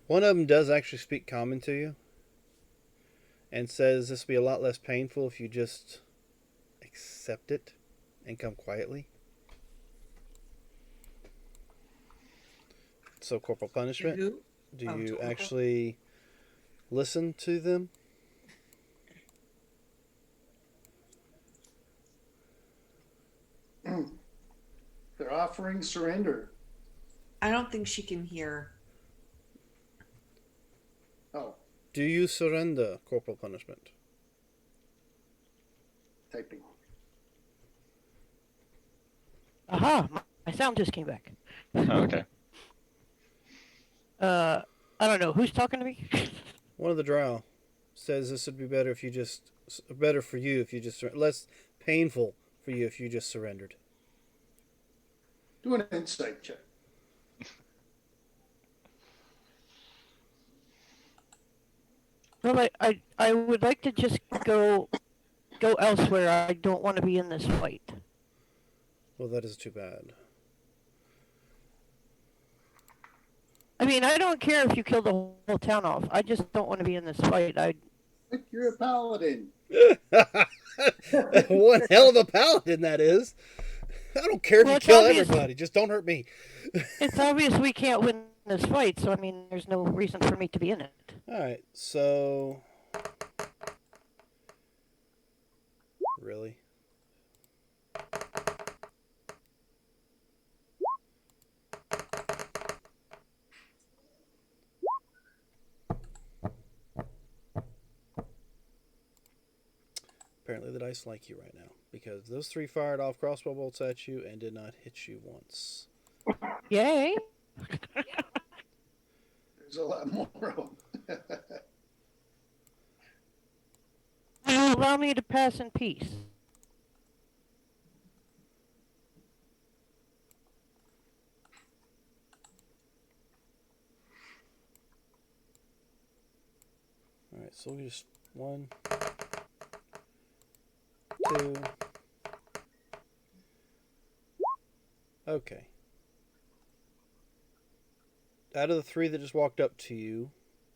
One of them does actually speak common to you and says this will be a lot less painful if you just accept it and come quietly. So corporal punishment.
Who?
Do
Oh,
you
corporal.
actually listen to them?
They're offering surrender.
I don't think she can hear.
Oh,
Do you surrender corporal punishment?
typing.
Aha! My sound just came back.
Oh, okay.
I don't know. Who's talking to me?
One of the drow says this would be better if you just better for you if you just less painful for you if you just surrendered.
Do an insight check.
Well, I would like to just go elsewhere. I don't want to be in this fight.
Well, that is too bad.
I mean, I don't care if you kill the whole town off. I just don't want to be in this fight.
Look, you're a paladin.
One hell of a paladin that is. I don't care if
Well,
you
it's
kill
obvious.
everybody, just don't hurt me.
It's obvious we can't win this fight, so I mean, there's no reason for me to be in it.
Alright, so. Really? Apparently the dice like you right now, because those three fired off crossbow bolts at you and did not hit you once.
Yay!
There's a lot more of them.
Will you allow me to pass in peace?
Alright, so we just 1, 2. Okay. out of the 3 that just walked up to you,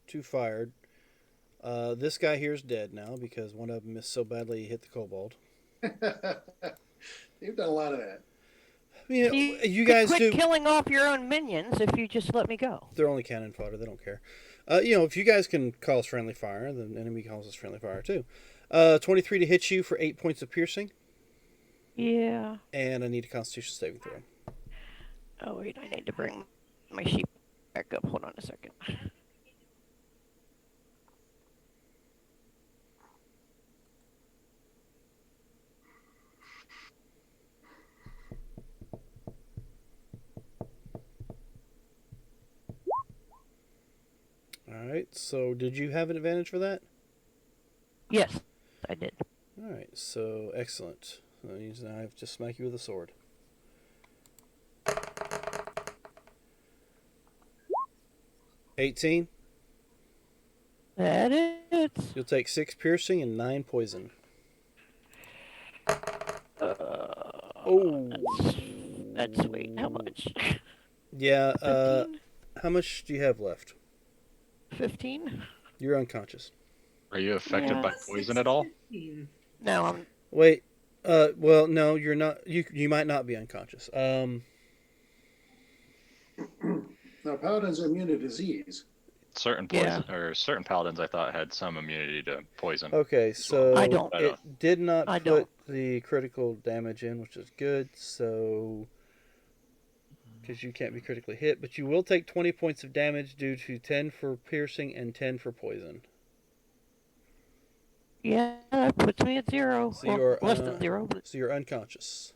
2 fired. This guy here is dead now because one of them missed so badly he hit the kobold.
You've done a lot of that.
You know, you
could
guys
quit
do.
killing off your own minions if you just let me go.
They're only cannon fodder. They don't care. If you guys can cause friendly fire, the enemy causes friendly fire too. 23 to hit you for 8 points of piercing.
Yeah.
And I need a Constitution saving throw.
Oh wait, I need to bring my sheep back up. Hold on a second.
All right. So, did you have an advantage for that?
Yes, I did.
All right. So, excellent. That means I have to smack you with a sword. $18.
That is.
You'll take 6 piercing and 9 poison. Oh.
That's sweet. How much?
Yeah.
15?
How much do you have left?
15?
You're unconscious.
Are you affected
Yeah.
by poison at all?
15.
No, I'm.
Wait. Well, no, you're not. You might not be unconscious.
Now, paladins are immune to disease.
Certain poison or certain paladins I thought had some immunity to poison.
Okay, so
I don't.
it did not
I
put
don't.
the critical damage in, which is good. So, because you can't be critically hit, but you will take 20 points of damage due to 10 for piercing and 10 for poison.
Yeah, that puts me at 0.
So
Well,
you're
less than 0. But...
So you're unconscious.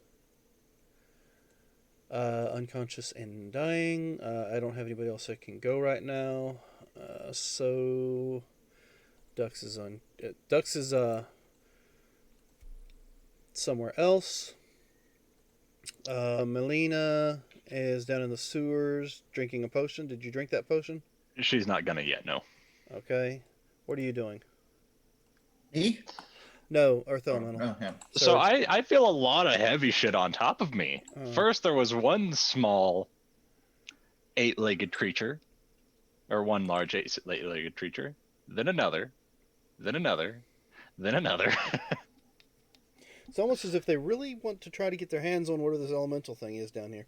Unconscious and dying. I don't have anybody else that can go right now. So Dux is on. Dux is somewhere else. Melina is down in the sewers drinking a potion. Did you drink that potion?
She's not gonna yet, no.
Okay. What are you doing?
Me?
No, Earth Elemental.
Oh, him.
So I feel a lot of heavy shit on top of me.
Oh.
First, there was one small 8-legged creature, or one large 8-legged creature. Then another, then another, then another.
It's almost as if they really want to try to get their hands on whatever this elemental thing is down here.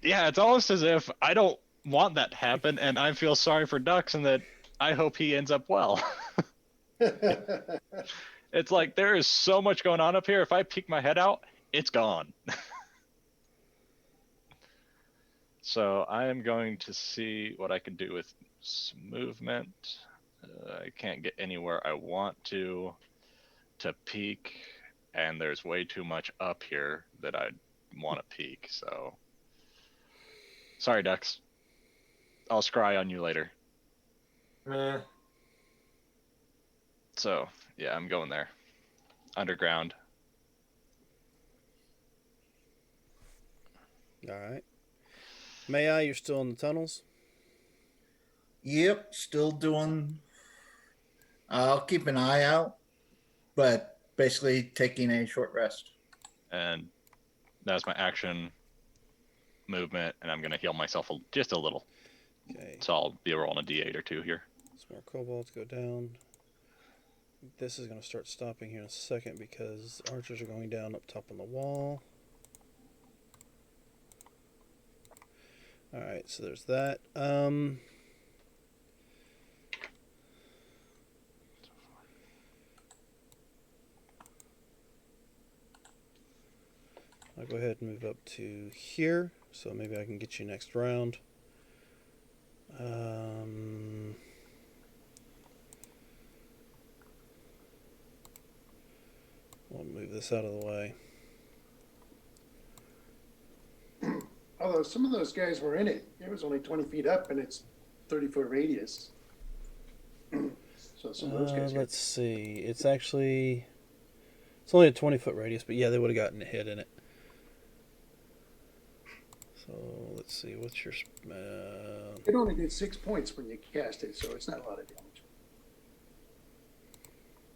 Yeah, it's almost as if I don't want that to happen, and I feel sorry for Dux, and that I hope he ends up well. It's like there is so much going on up here. If I peek my head out, it's gone. So I am going to see what I can do with movement. I can't get anywhere I want to peek, and there's way too much up here that I want to peek. So sorry, Dux. I'll scry on you later.
Meh.
So yeah, I'm going there. Underground.
All right. May I? You're still in the tunnels?
Yep, still doing. I'll keep an eye out, but basically taking a short rest.
And that's my action movement, and I'm going to heal myself just a little.
Okay.
So I'll be rolling a d8 or 2 here.
Some more kobolds go down. This is going to start stopping here in a second because archers are going down up top on the wall. Alright, so there's that. I'll go ahead and move up to here, so maybe I can get you next round. I'll move this out of the way.
Although some of those guys were in it. It was only 20 feet up and it's 30-foot radius. So some of those guys.
Let's see. It's only a 20-foot radius, but yeah, they would have gotten a hit in it. So let's see. What's your?
It only did 6 points when you cast it, so it's not a lot of damage.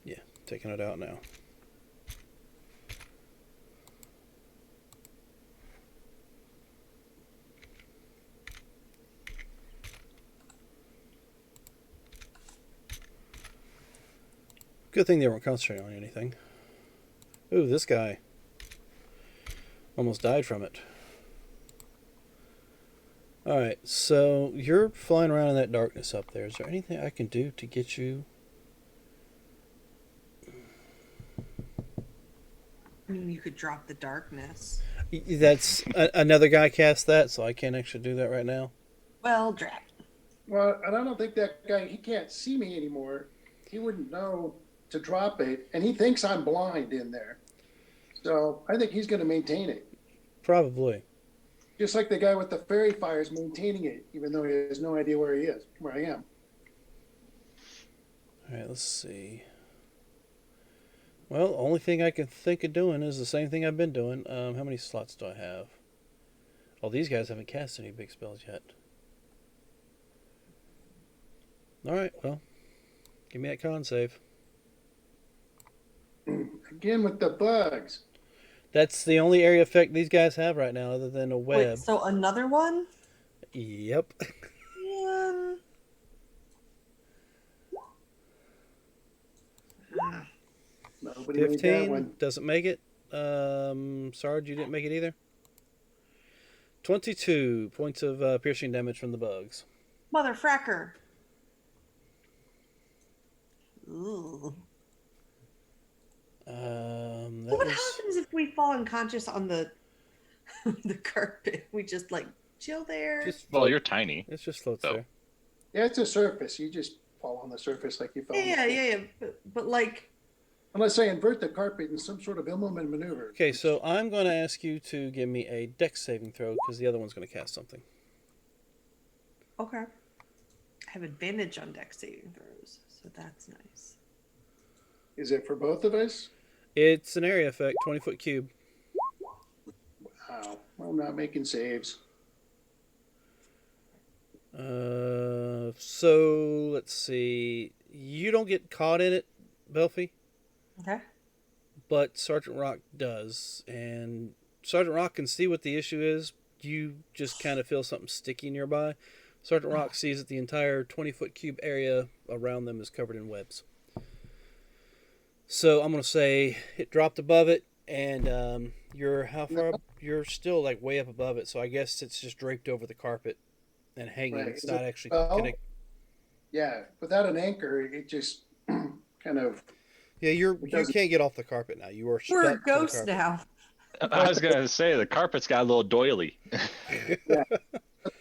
Yeah, taking it out now. Good thing they weren't concentrating on anything. Ooh, this guy almost died from it. Alright, so you're flying around in that darkness up there. Is there anything I can do to get you?
I mean, you could drop the darkness.
That's another guy cast that, so I can't actually do that right now.
Well, drat.
Well, and I don't think that guy, he can't see me anymore. He wouldn't know to drop it, and he thinks I'm blind in there. So I think he's going to maintain it.
Probably.
Just like the guy with the fairy fire is maintaining it, even though he has no idea where he is, where I am.
Alright, let's see. Well, only thing I can think of doing is the same thing I've been doing. How many slots do I have? Oh, these guys haven't cast any big spells yet. Alright, well, give me that con save.
Again with the bugs.
That's the only area effect these guys have right now, other than a web.
Wait, so another one?
Yep.
Man.
Nobody made that
15
one.
doesn't make it. Sarge, you didn't make it either. 22 points of piercing damage from the bugs.
Motherfracker. Ooh.
That
What
was
happens if we fall unconscious on the the carpet? We just like chill there.
just
Well, you're tiny.
It just floats
So.
there.
Yeah, it's a surface. You just fall on the surface like you fell. on the
Yeah. But like,
Unless I invert the carpet in some sort of Immelman maneuver.
Okay, so I'm going to ask you to give me a dex saving throw because the other one's going to cast something.
okay, I have advantage on dex saving throws, so that's nice.
Is it for both of us?
It's an area effect, 20-foot cube.
Wow. I'm not making saves.
So let's see. You don't get caught in it, Belfie,
Okay.
but Sergeant Rock does, and Sergeant Rock can see what the issue is. You just kind of feel something sticky nearby. Sergeant Rock sees that the entire 20-foot cube area around them is covered in webs. So I'm going to say it dropped above it, and you're how far up? You're still like way up above it, so I guess it's just draped over the carpet and hanging.
Right.
It's
Is
not
it
actually
fell?
connected.
Yeah. Without an anchor, it just kind of.
Yeah, you
doesn't-
can't get off the carpet now. You are stuck
We're
to
a
the
ghost
carpet.
now.
I was gonna say the carpet's got a little doily.
The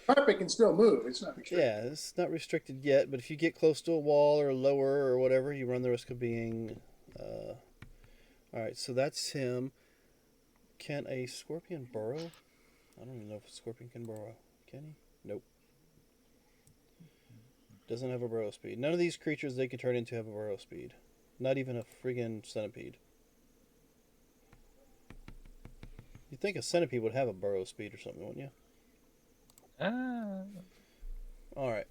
carpet can still move. It's not restricted.
Yeah, it's not restricted yet, but if you get close to a wall or lower or whatever, you run the risk of being. All right, so that's him. Can a scorpion burrow? I don't even know if a scorpion can burrow. Can he? Nope. Doesn't have a burrow speed. None of these creatures they can turn into have a burrow speed. Not even a friggin' centipede. You'd think a centipede would have a burrow speed or something, wouldn't you? All right.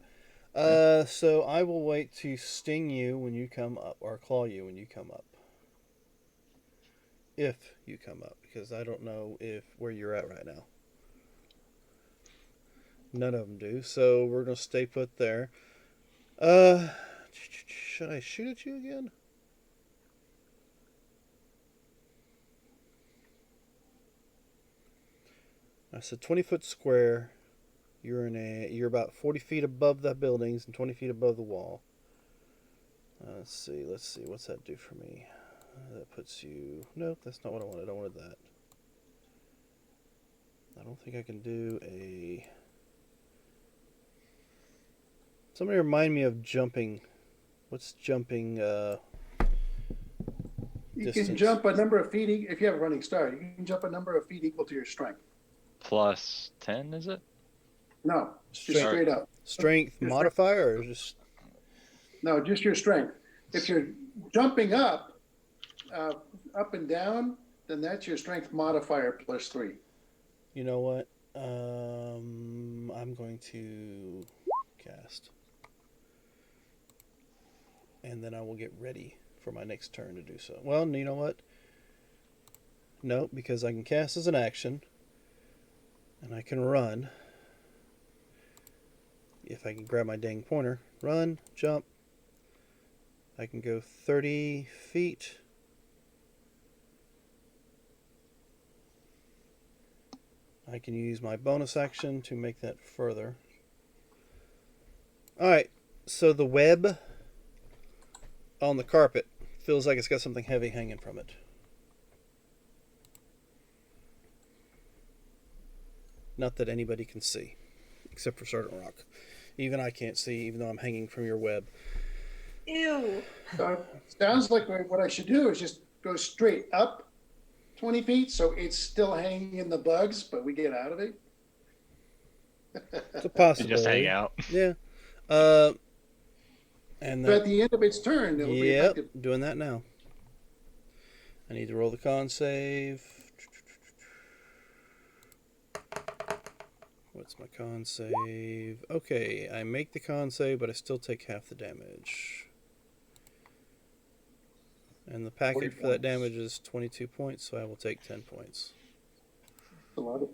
So I will wait to sting you when you come up, or claw you when you come up. If you come up, because I don't know where you're at right now. None of them do, so we're gonna stay put there. Should I shoot at you again? I said 20-foot square. You're about 40 feet above the buildings and 20 feet above the wall. Let's see. What's that do for me? That puts you. Nope, that's not what I wanted. I wanted that. I don't think I can do a. Somebody remind me of jumping. What's jumping?
You
Distance.
can jump a number of feet if you have a running start. You can jump a number of feet equal to your strength.
Plus 10, is it?
No, just
Strength.
straight up.
Strength
Your
modifier or just.
No, just your strength. If you're jumping up and down, then that's your strength modifier plus 3.
You know what? I'm going to cast. And then I will get ready for my next turn to do so. Well, you know what? No, because I can cast as an action. And I can run. If I can grab my dang pointer. Run, jump. I can go 30 feet. I can use my bonus action to make that further. Alright, so the web on the carpet feels like it's got something heavy hanging from it. Not that anybody can see, except for Sergeant Rock. Even I can't see, even though I'm hanging from your web.
Ew.
Sounds like what I should do is just go straight up 20 feet, so it's still hanging in the bugs, but we get out of it.
It's a
You
possibility.
just hang out.
Yeah. And
So at the end of its turn, it'll be
yep,
effective.
doing that now. I need to roll the con save. What's my con save? Okay, I make the con save, but I still take half the damage. And the package for that damage is 22 points, so I will take 10 points.
A lot of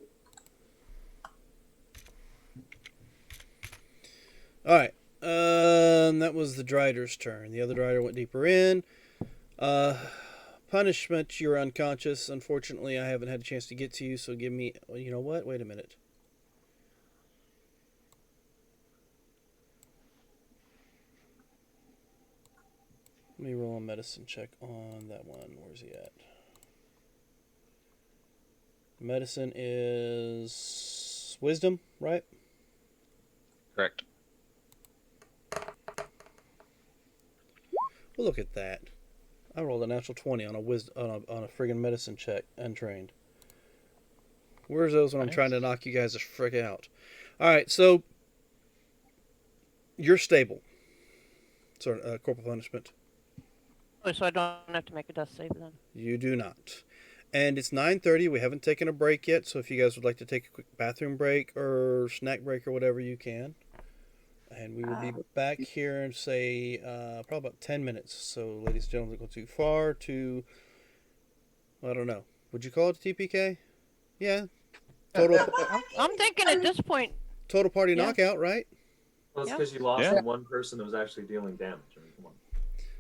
Alright, that was the Drider's turn. The other Drider went deeper in. Punishment, you're unconscious. Unfortunately, I haven't had a chance to get to you, so give me... Well, you know what? Wait a minute. Let me roll a medicine check on that one. Where's he at? Medicine is wisdom, right?
Correct.
Well, look at that. I rolled a natural 20 on a friggin' medicine check, untrained. Where's those when I'm trying to knock you guys the frick out? Alright, so you're stable. Sorry, corporal punishment.
Oh, so I don't have to make a death save then.
You do not. And it's 9:30. We haven't taken a break yet, so if you guys would like to take a quick bathroom break or snack break or whatever, you can. And we will be back here in, say, probably about 10 minutes. So, ladies and gentlemen, don't go too far to... I don't know. Would you call it a TPK? Yeah. Total
I'm thinking at this point.
total party
Yeah.
knockout, right?
Well, it's
Yep.
because you lost
Yeah.
one person that was actually dealing damage. I mean, come on.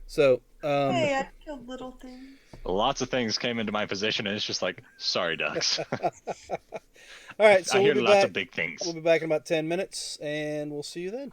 So,
Hey, I killed little things.
Lots of things came into my position, and it's just like, sorry, ducks.
all right, so
I hear
we'll be
lots
back.
of big things.
We'll be back in about 10 minutes, and we'll see you then.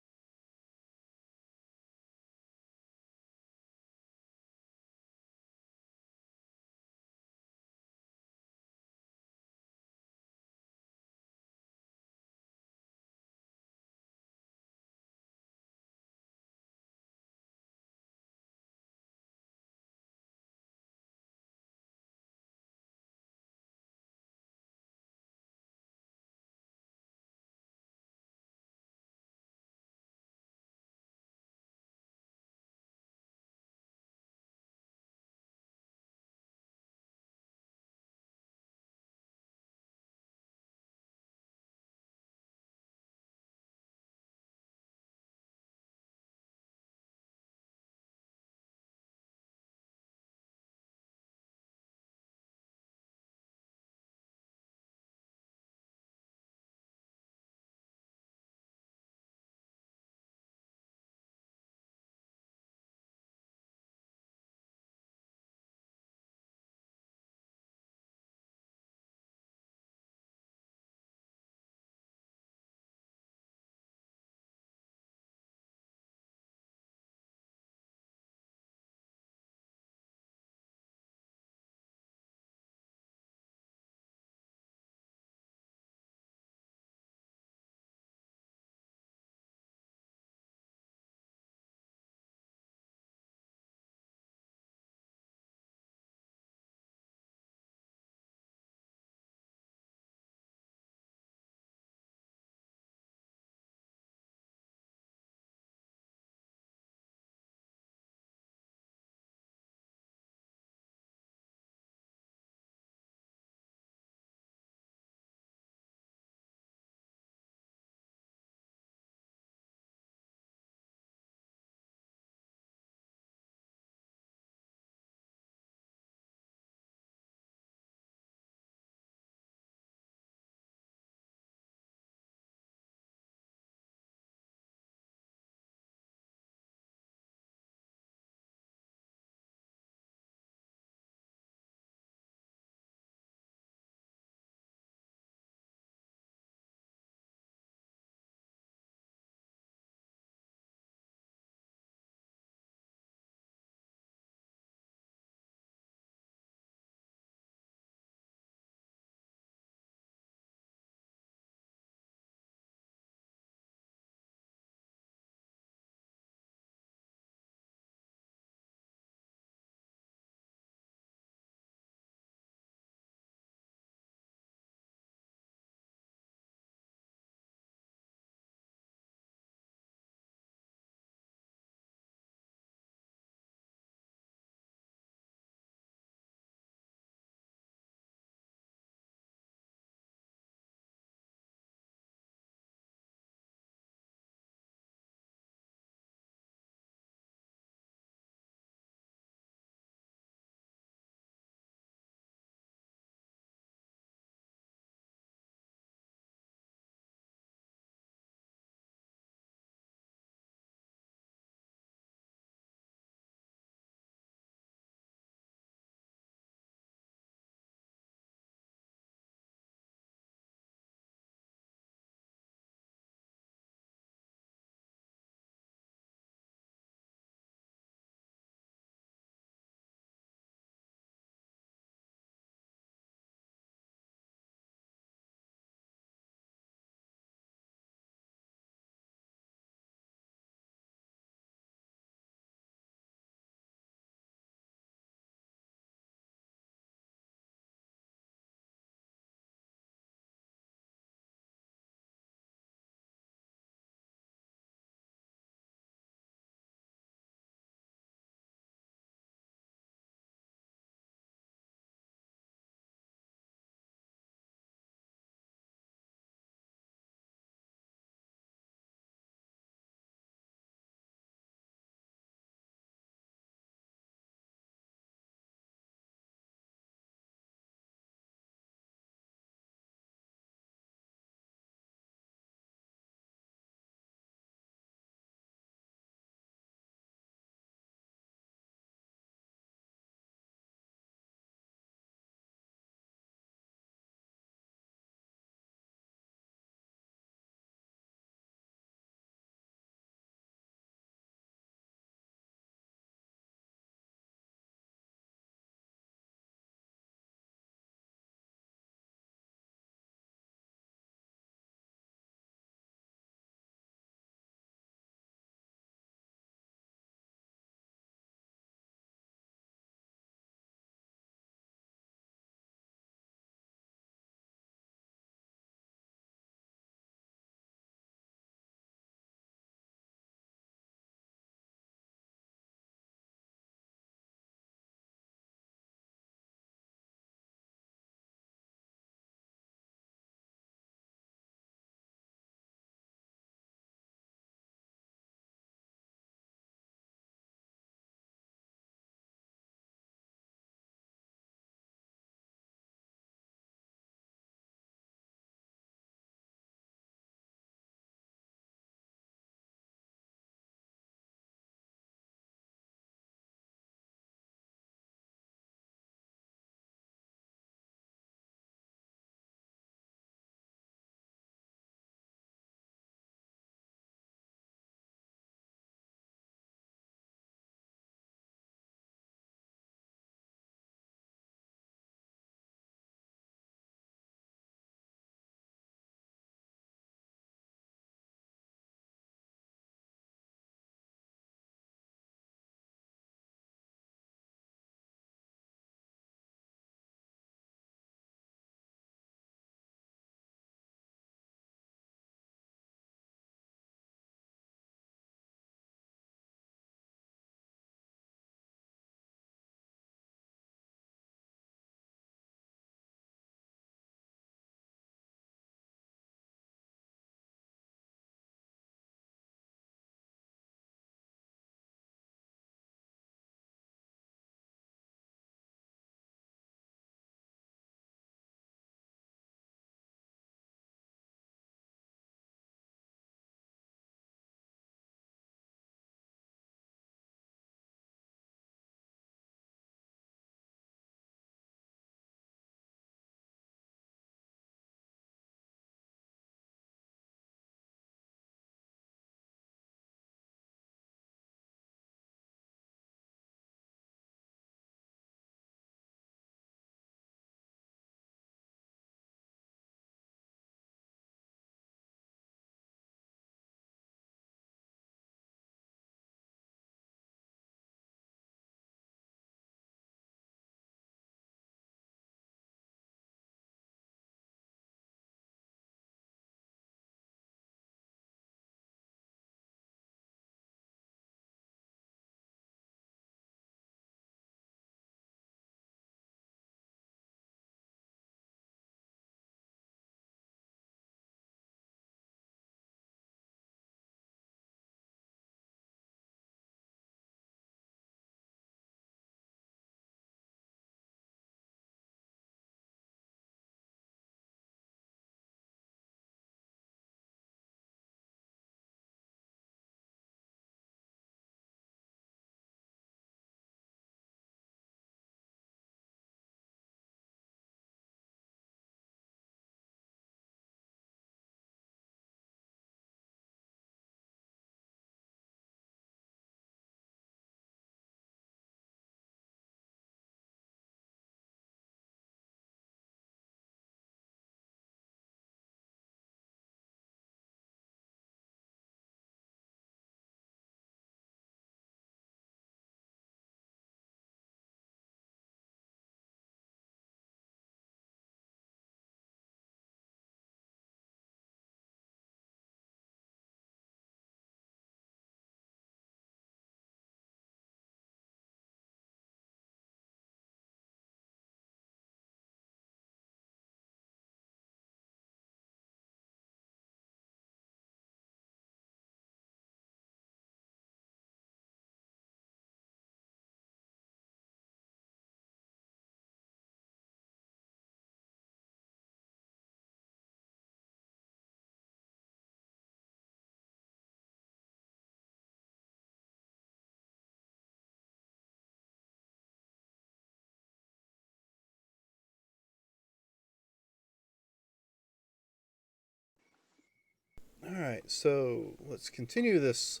right, so let's continue this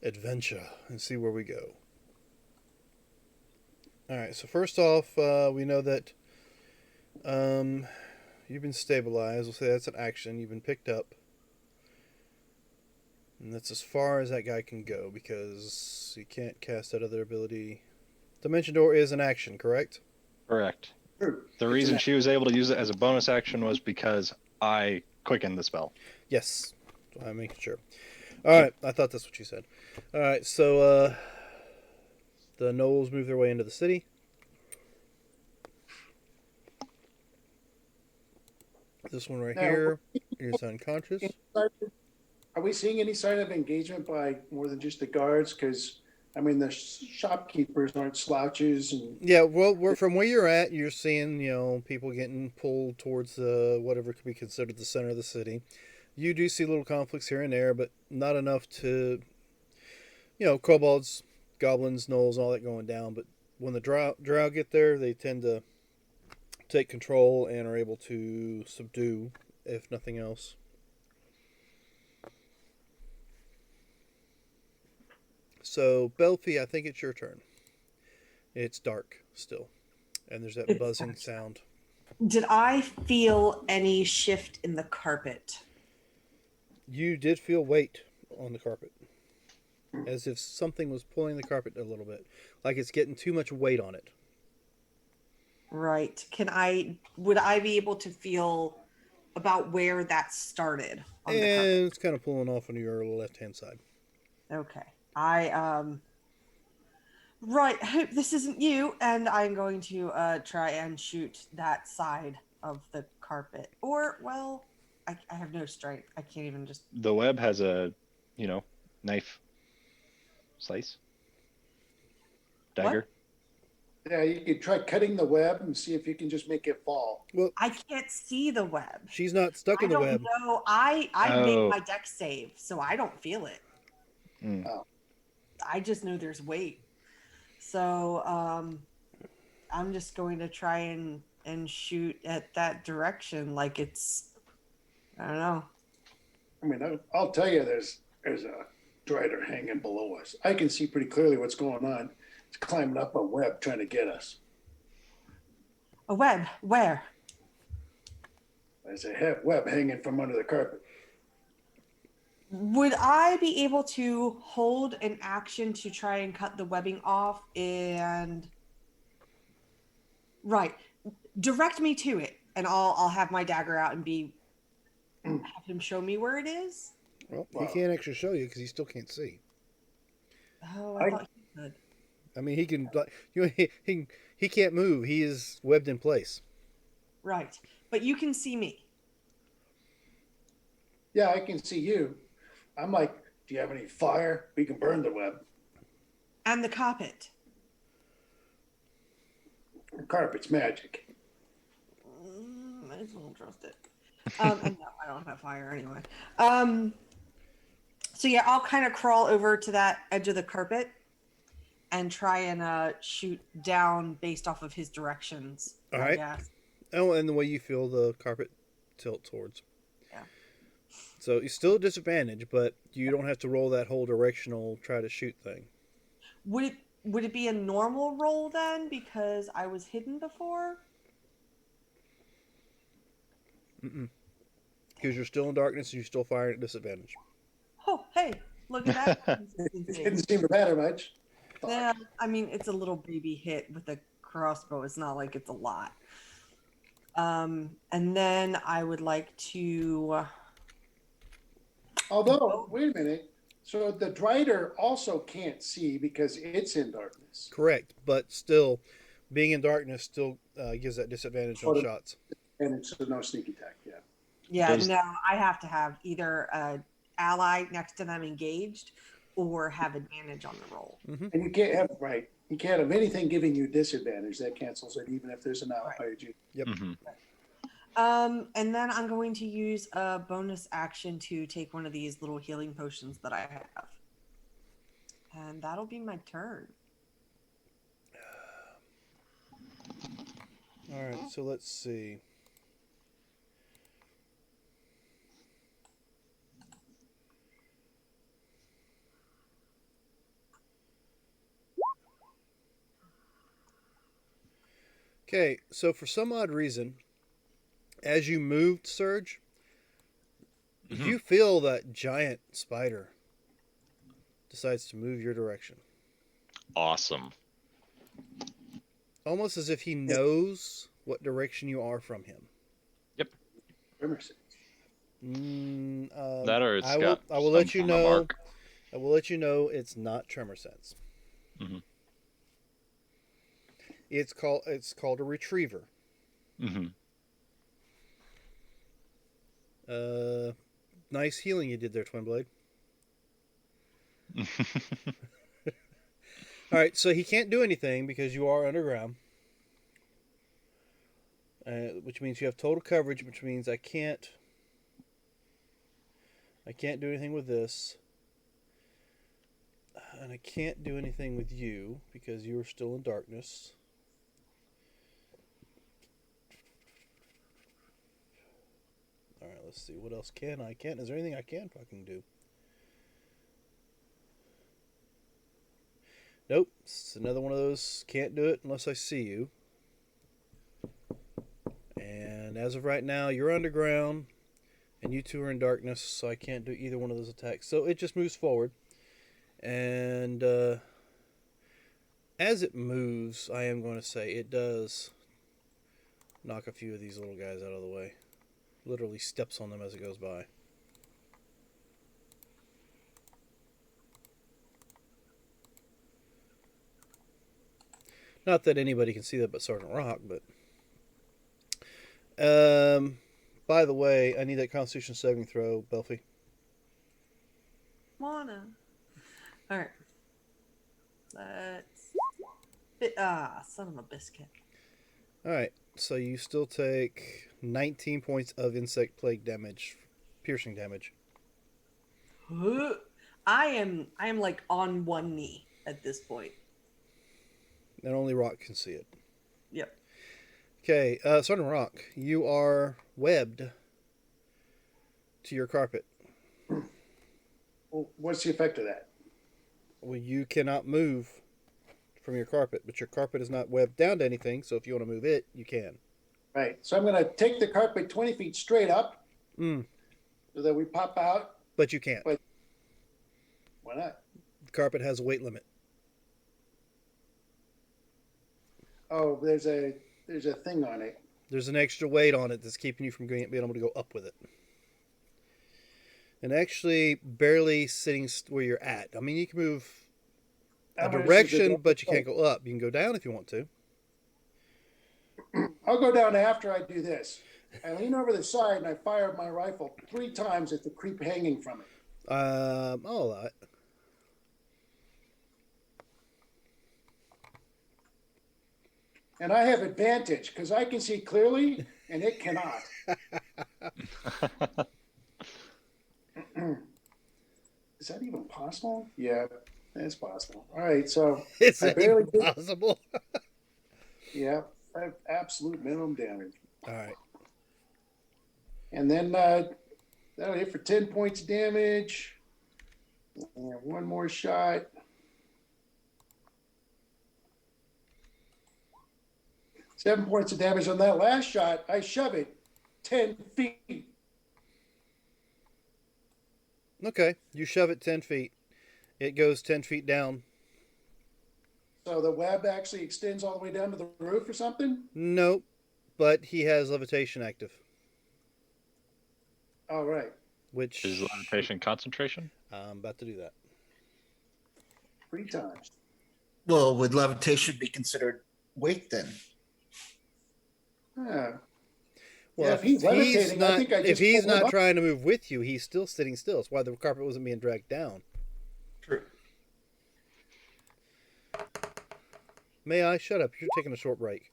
adventure and see where we go. All right, so first off, we know that you've been stabilized. We'll say that's an action. You've been picked up. And that's as far as that guy can go because he can't cast that other ability. Dimension Door is an action, correct?
Correct.
True.
The
It's
reason
an-
she was able to use it as a bonus action was because I quickened the spell.
Yes. I'm making sure. All right, I thought that's what you said. All right, so the Knolls move their way into the city. This one right
Now,
here is unconscious.
Are we seeing any sign of engagement by more than just the guards? Because I mean, the shopkeepers aren't slouches, and
Yeah, well, from where you're at, you're seeing people getting pulled towards whatever could be considered the center of the city. You do see little conflicts here and there, but not enough to, kobolds, goblins, gnolls, all that going down. But when the drow get there, they tend to take control and are able to subdue, if nothing else. So, Belfi, I think it's your turn. It's dark still, and there's that
It's
buzzing
dark.
sound.
Did I feel any shift in the carpet?
You did feel weight on the carpet, as if something was pulling the carpet a little bit, like it's getting too much weight on it.
Right. Would I be able to feel about where that started on the carpet?
And it's kind of pulling off on your left-hand side.
Okay. Right, I hope this isn't you, and I'm going to try and shoot that side of the carpet. Or, well, I have no strength. I can't even just.
The web has a, knife slice. Dagger.
yeah, you could try cutting the web and see if you can just make it fall.
Well,
I can't see the web.
she's not stuck
I
in the
don't
web.
know. I made
Oh.
my deck save, so I don't feel it.
Mm.
I just know there's weight. So I'm just going to try and shoot at that direction like it's, I don't know.
I mean, I'll tell you, there's a drider hanging below us. I can see pretty clearly what's going on. It's climbing up a web trying to get us.
A web? Where?
There's a web hanging from under the carpet.
Would I be able to hold an action to try and cut the webbing off and right, direct me to it, and I'll have my dagger out and have him show me where it is?
Well,
Wow.
he can't actually show you because he still can't see.
Oh, I thought he could.
I mean, he can. He can't move. He is webbed in place.
Right, but you can see me.
Yeah, I can see you. I'm like, do you have any fire? We can burn the web.
And the carpet.
The carpet's magic.
I just don't trust it. And no, I don't have fire anyway. So yeah, I'll kind of crawl over to that edge of the carpet and try and shoot down based off of his directions.
All
I
right.
guess.
Oh, and the way you feel the carpet tilt towards.
Yeah.
So you're still at disadvantage, but you don't have to roll that whole directional try to shoot thing.
Would it be a normal roll then because I was hidden before?
Because you're still in darkness and you're still firing at disadvantage.
Oh, hey, look at that.
It
consistency.
didn't seem to matter much. Fuck.
Yeah, I mean, it's a little baby hit with a crossbow. It's not like it's a lot. And then I would like to.
Although, wait a minute. So the drider also can't see because it's in darkness.
Correct, but still, being in darkness still gives that disadvantage on
Sort of.
shots.
And it's a no sneak attack, yeah.
Yeah,
Does-
no, I have to have either a ally next to them engaged or have advantage on the roll.
And you can't have anything giving you disadvantage. That cancels it, even if there's an ally.
Yep.
Mhm.
And then I'm going to use a bonus action to take one of these little healing potions that I have. And that'll be my turn.
All right, so let's see. Okay, so for some odd reason, as you moved, Surge,
Mhm.
you feel that giant spider decides to move your direction.
Awesome.
Almost as if he knows what direction you are from him.
Yep.
Emerson.
That or it's
I will.
got
I will
some
let you
form of
know.
mark.
I will let you know it's not tremor sense.
Mhm.
It's called a retriever.
Mhm.
Nice healing you did there, Twin Blade. All right, so he can't do anything because you are underground, which means you have total coverage. Which means I can't do anything with this, and I can't do anything with you because you are still in darkness. All right, let's see what else can I can. Is there anything I can fucking do? Nope. It's another one of those. Can't do it unless I see you. And as of right now, you're underground, and you two are in darkness, so I can't do either one of those attacks. So it just moves forward. And as it moves, I am going to say it does knock a few of these little guys out of the way. Literally steps on them as it goes by. Not that anybody can see that but Sergeant Rock, but by the way, I need that Constitution saving throw, Belfie.
Wanna. All right. Son of a biscuit.
All right, so you still take 19 points of insect plague damage, piercing damage.
I am like on one knee at this point.
And only Rock can see it.
Yep.
Okay, Sergeant Rock, you are webbed to your carpet.
Well, what's the effect of that?
Well, you cannot move from your carpet, but your carpet is not webbed down to anything, so if you want to move it, you can.
Right. So I'm going to take the carpet 20 feet straight up so that we pop out.
But you can't.
But why not?
The carpet has a weight limit.
Oh, there's a thing on it.
There's an extra weight on it that's keeping you from being able to go up with it. And actually barely sitting where you're at. I mean, you can move a direction, but you can't go up. You can go down if you want to.
I'll go down after I do this. I lean over the side and I fire my rifle 3 times at the creep hanging from it.
I'll allow it.
And I have advantage because I can see clearly and it cannot. Is that even possible? Yeah, it's possible. All right, so
Is that even possible?
Yeah, absolute minimum damage.
All right.
And then that'll hit for 10 points of damage. And one more shot. Seven points of damage on that last shot. I shove it 10 feet.
Okay, you shove it 10 feet. It goes 10 feet down.
So the web actually extends all the way down to the roof or something?
Nope, but he has levitation active.
All right.
Which
is levitation concentration?
I'm about to do that.
3 times.
Well, would levitation be considered weight then?
Yeah.
Well,
Yeah,
if he's not, if he's not
up.
trying to move with you, he's still sitting still. That's why the carpet wasn't being dragged down.
True.
May I? Shut up. You're taking a short break.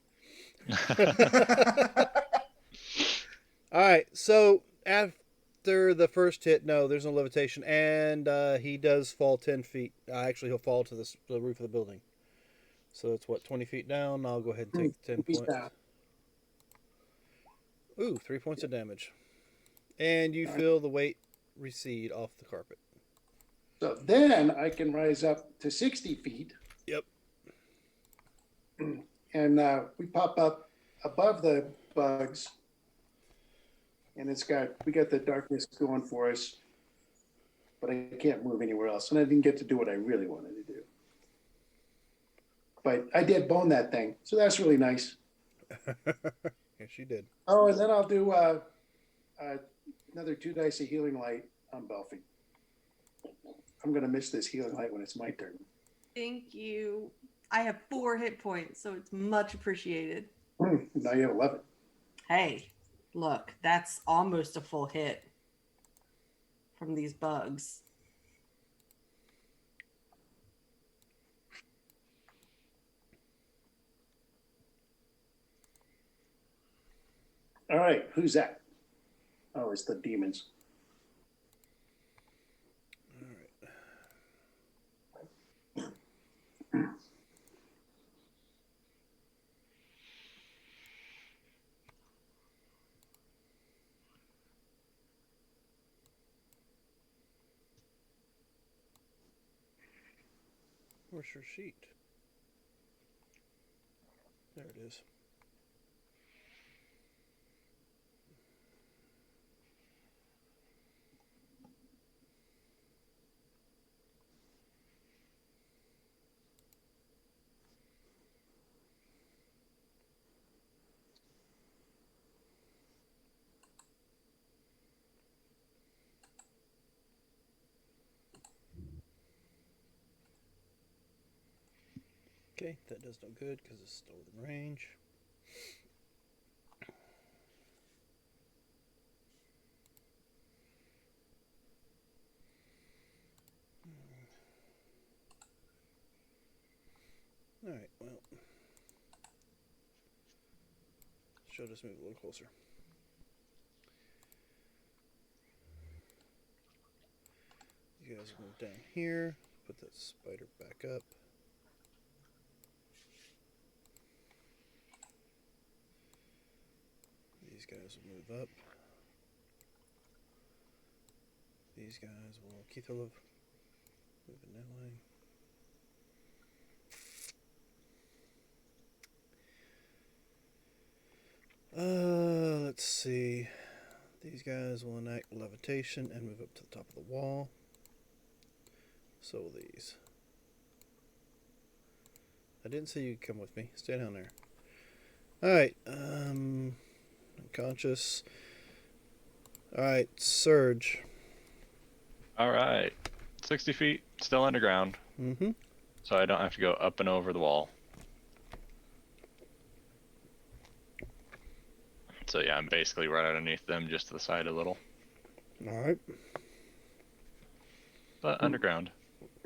All right. So after the first hit, no, there's no levitation. And he does fall 10 feet. Actually, he'll fall to the roof of the building. So it's what, 20 feet down? I'll go ahead and take the 10 points.
Down.
Ooh, 3 points of damage. And you feel the weight recede off the carpet.
So then I can rise up to 60 feet.
Yep.
and we pop up above the bugs, and we got the darkness going for us, but I can't move anywhere else, and I didn't get to do what I really wanted to do. But I did bone that thing, so that's really nice.
Yes, you did.
Oh, and then I'll do another 2 dice of healing light on Belfie. I'm gonna miss this healing light when it's my turn.
Thank you. I have 4 hit points, so it's much appreciated.
Now you have 11.
Hey, look, that's almost a full hit from these bugs.
All right, who's that? Oh, it's the demons.
All right. Where's your sheet? There it is. Okay, that does no good because it's still within range. Alright, well. She'll just move a little closer. You guys move down here. Put that spider back up. These guys will move up. These guys will keep their love moving that way. Let's see. These guys will enact levitation and move up to the top of the wall. So will these. I didn't say you'd come with me. Stay down there. Alright, unconscious. Alright, Surge.
Alright. 60 feet, still underground.
Mm-hmm.
So I don't have to go up and over the wall. So yeah, I'm basically right underneath them, just to the side a little.
Alright.
But underground.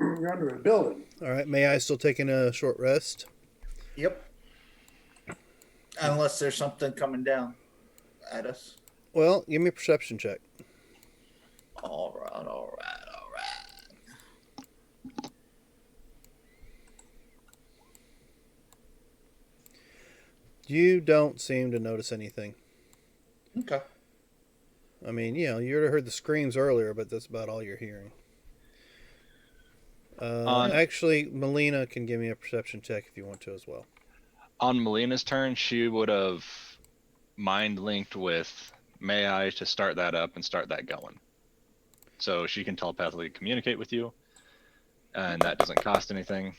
You're under a building.
Alright, may I still taking a short rest?
Yep. Unless there's something coming down at us.
Well, give me a perception check.
All right.
You don't seem to notice anything.
Okay.
I mean, you know, you heard the screams earlier, but that's about all you're hearing. Actually, Melina can give me a perception check if you want to as well.
On Melina's turn, she would have mind linked with May I to start that up and start that going. So she can telepathically communicate with you, and that doesn't cost anything.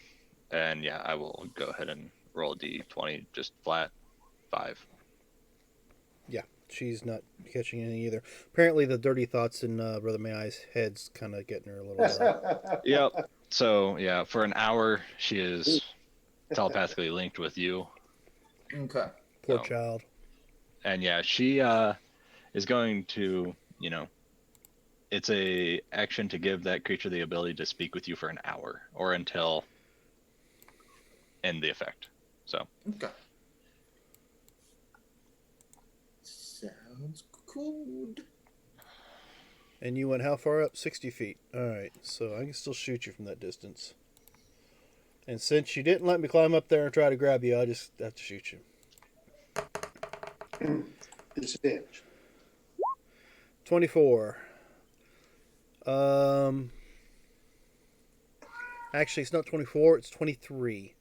And yeah, I will go ahead and roll a d20, just flat 5.
Yeah, she's not catching any either. Apparently, the dirty thoughts in Brother May's head's kind of getting her a little.
Yep. So yeah, for an hour she is telepathically linked with you.
Okay.
Poor
So,
child.
and yeah, she is going to, you know, it's a action to give that creature the ability to speak with you for an hour or until end the effect. So
Okay. Sounds good.
And you went how far up? 60 feet. Alright, so I can still shoot you from that distance. And since you didn't let me climb up there and try to grab you, I just have to shoot you.
Disadvantage.
24. Actually, it's not 24, it's 23.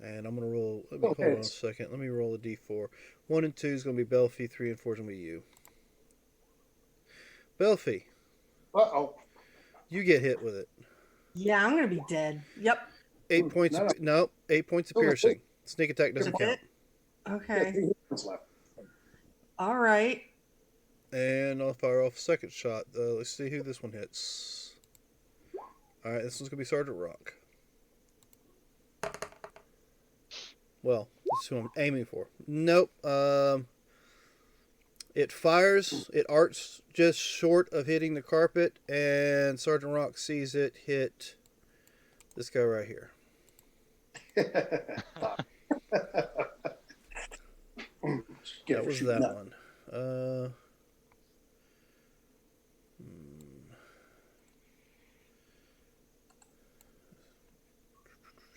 And I'm gonna roll. Hold on a second. Let me roll a d4. 1 and 2 is gonna be Belfie. 3 and 4 is gonna be you. Belfie,
Uh-oh.
you get hit with it.
Yeah, I'm gonna be dead. Yep.
8 points. No, 8 points of piercing. Sneak attack doesn't count.
Okay.
3 hits left.
All right.
And I'll fire off a second shot. Let's see who this one hits. All right, this one's gonna be Sergeant Rock. Well, that's who I'm aiming for. Nope. It fires. It arcs just short of hitting the carpet, and Sergeant Rock sees it hit this guy right here. That was that one.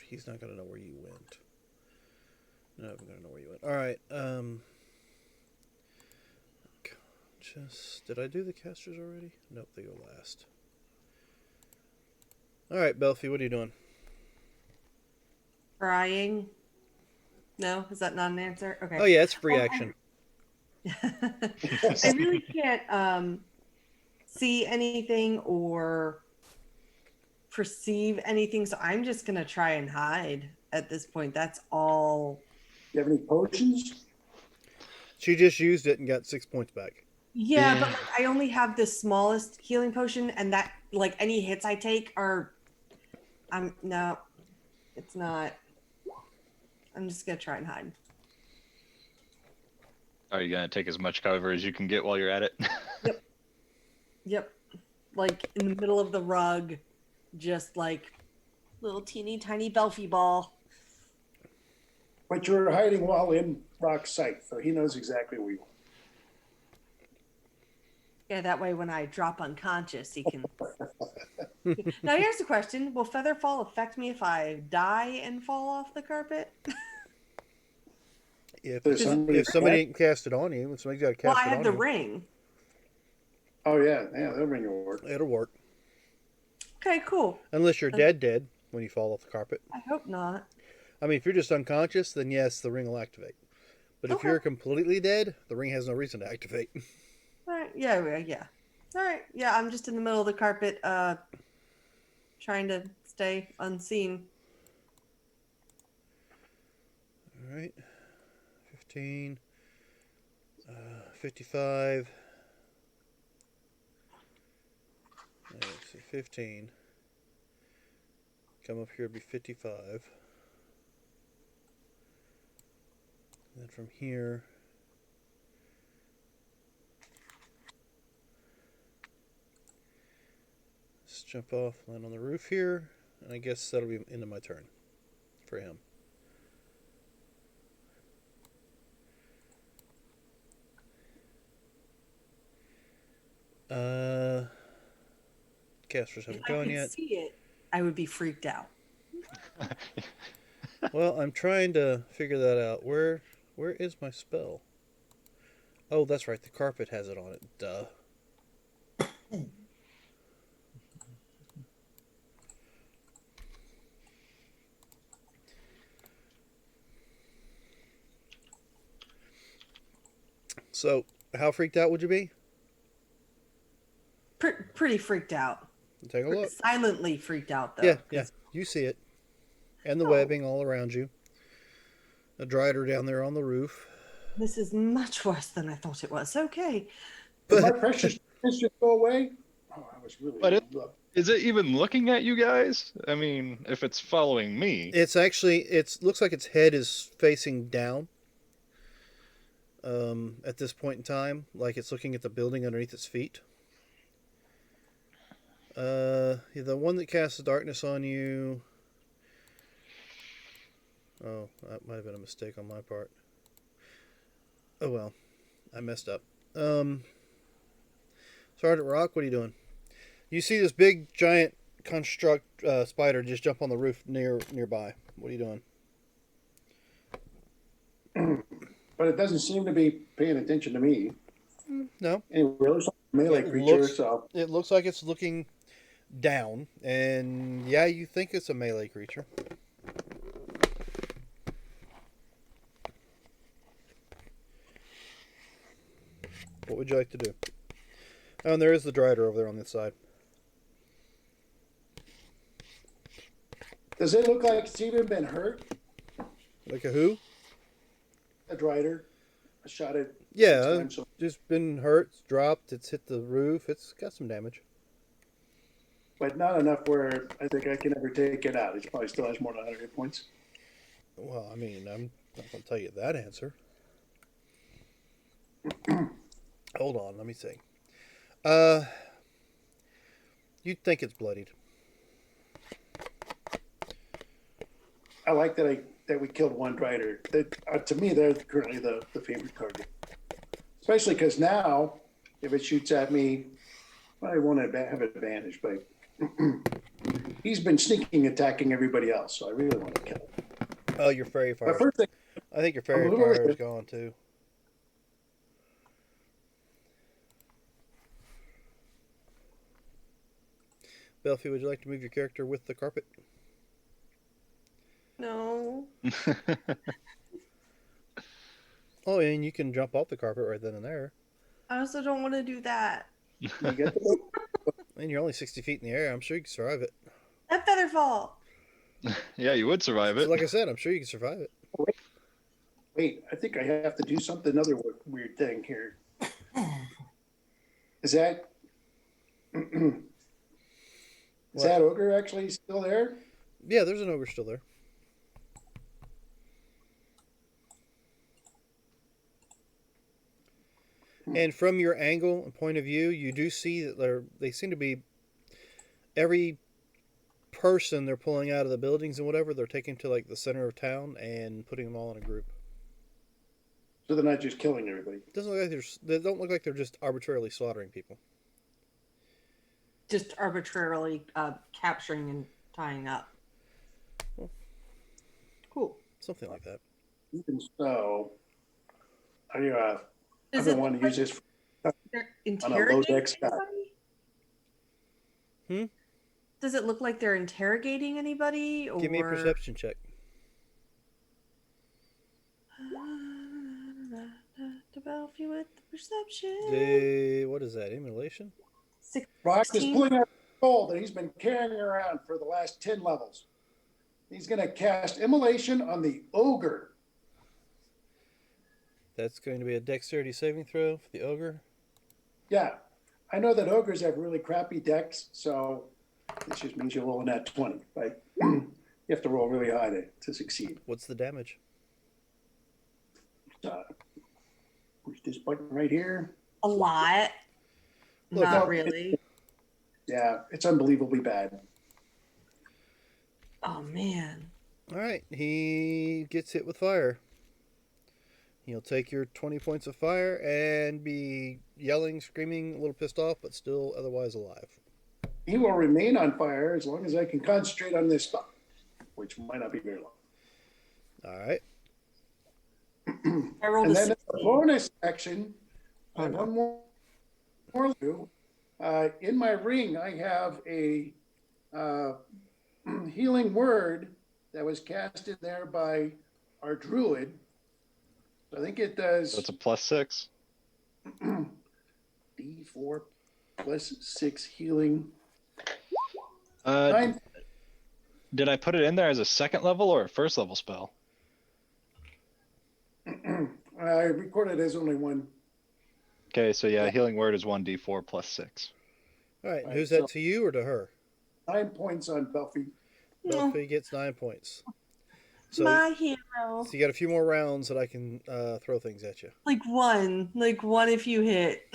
He's not gonna know where you went. No, I'm gonna know where you went. All right. Did I do the casters already? Nope, they go last. All right, Belfie, what are you doing?
Crying. No, is that not an answer? Okay.
Oh yeah, it's free action.
I really can't see anything or perceive anything, so I'm just gonna try and hide at this point. That's all.
You have any potions?
She just used it and got 6 points back.
Yeah, but like, I only have the smallest healing potion, and that like any hits I take are. No, it's not. I'm just gonna try and hide.
Are you gonna take as much cover as you can get while you're at it?
Yep. Like in the middle of the rug, just like little teeny tiny Belfie ball.
But you're hiding while in Rock's sight, so he knows exactly where you are.
Yeah, that way when I drop unconscious, he can. Now here's the question: will Featherfall affect me if I die and fall off the carpet?
If somebody didn't cast it on you, somebody's got to cast
Well, I
it on
have the
you.
ring.
Oh yeah, that ring will work.
It'll work.
Okay, cool.
Unless you're dead when you fall off the carpet.
I hope not.
I mean, if you're just unconscious, then yes, the ring will activate. But if you're completely dead, the ring has no reason to activate.
All right. Yeah. All right. Yeah, I'm just in the middle of the carpet, trying to stay unseen.
All right. 15. 55. Let's see, 15. Come up here, it'd be 55. And then from here, let's jump off, land on the roof here, and I guess that'll be into my turn for him. Casters haven't gone yet.
If I could see it, I would be freaked out.
Well, I'm trying to figure that out. Where is my spell? Oh, that's right. The carpet has it on it. Duh. So, how freaked out would you be?
Pretty freaked out.
Take a look.
Silently freaked out, though.
Yeah. You see it. And the webbing all around you. A drider down there on the roof.
This is much worse than I thought it was. Okay.
Did my precious just go away? Oh, I was really.
But is it even looking at you guys? I mean, if it's following me.
It's actually, looks like its head is facing down. At this point in time, like it's looking at the building underneath its feet. The one that casts the darkness on you. Oh, that might have been a mistake on my part. Oh well, I messed up. Sergeant Rock, what are you doing? You see this big giant construct spider just jump on the roof nearby. What are you doing?
But it doesn't seem to be paying attention to me.
No.
Anyway, it looks like a melee creature, so.
It looks like it's looking down, and yeah, you think it's a melee creature. What would you like to do? Oh, and there is the Drider over there on this side.
Does it look like it's even been hurt?
Like a who?
A Drider? I shot it 6
Yeah,
times. So,
just been hurt, it's dropped, it's hit the roof, it's got some damage.
but not enough where I think I can ever take it out. It probably still has more than 100 hit points.
Well, I mean, I'm not going to tell you that answer. Hold on, let me see. You'd think it's bloodied.
I like that we killed one Drider. To me, they're currently the favorite target. Especially because now, if it shoots at me, I won't have advantage, but he's been sneaking attacking everybody else, so I really want to kill him.
Oh, your fairy fire.
But first thing,
I think your fairy
I'm a little
fire is
late.
gone too. Belfie, would you like to move your character with the carpet?
No.
Oh, and you can jump off the carpet right then and there.
I also don't want to do that.
You get the
And you're only 60 feet in the air. I'm sure you can survive it.
That feather fall.
Yeah, you would survive it.
So like I said, I'm sure you can survive it.
Wait, I think I have to do something another weird thing here. Is that is that ogre actually still there?
Yeah, there's an ogre still there. And from your angle and point of view, you do see that they seem to be every person they're pulling out of the buildings and whatever, they're taking to like the center of town and putting them all in a group.
So they're not just killing everybody.
Doesn't look like they don't look like they're just arbitrarily slaughtering people.
Just arbitrarily capturing and tying up. Cool.
Something like that.
Even so, I I've
Does
been
it
wanting to use this
they're
on a low deck
interrogating
spot.
anybody? Does it look like they're interrogating anybody? Or...
Give me a perception check.
Belfie with the perception.
What is that? Immolation?
Rock is
16.
pulling out gold that he's been carrying around for the last 10 levels. He's going to cast Immolation on the ogre.
That's going to be a dexterity saving throw for the ogre.
Yeah, I know that ogres have really crappy decks, so this just means you're rolling at 20. But you have to roll really high to succeed.
What's the damage?
Push this button right here.
A lot.
Look,
Not
no,
really.
Yeah, it's unbelievably bad.
Oh, man.
All right, he gets hit with fire. He'll take your 20 points of fire and be yelling, screaming, a little pissed off, but still otherwise alive.
He will remain on fire as long as I can concentrate on this spot, which might not be very long.
All right.
I rolled
And
a
then
16.
the bonus action,
Oh, no.
one more. In my ring, I have a healing word that was casted there by our druid. I think it does
That's a +6.
D4 plus 6 healing.
Uh, did I put it in there as a second level or a first level spell?
I recorded as only one.
Okay, so yeah, healing word is 1d4 +6.
All right, and
Right,
who's that
so-
to you or to her?
9 points on Buffy.
Belfie gets 9 points. So,
My hero.
so you got a few more rounds that I can throw things at you.
Like one if you hit.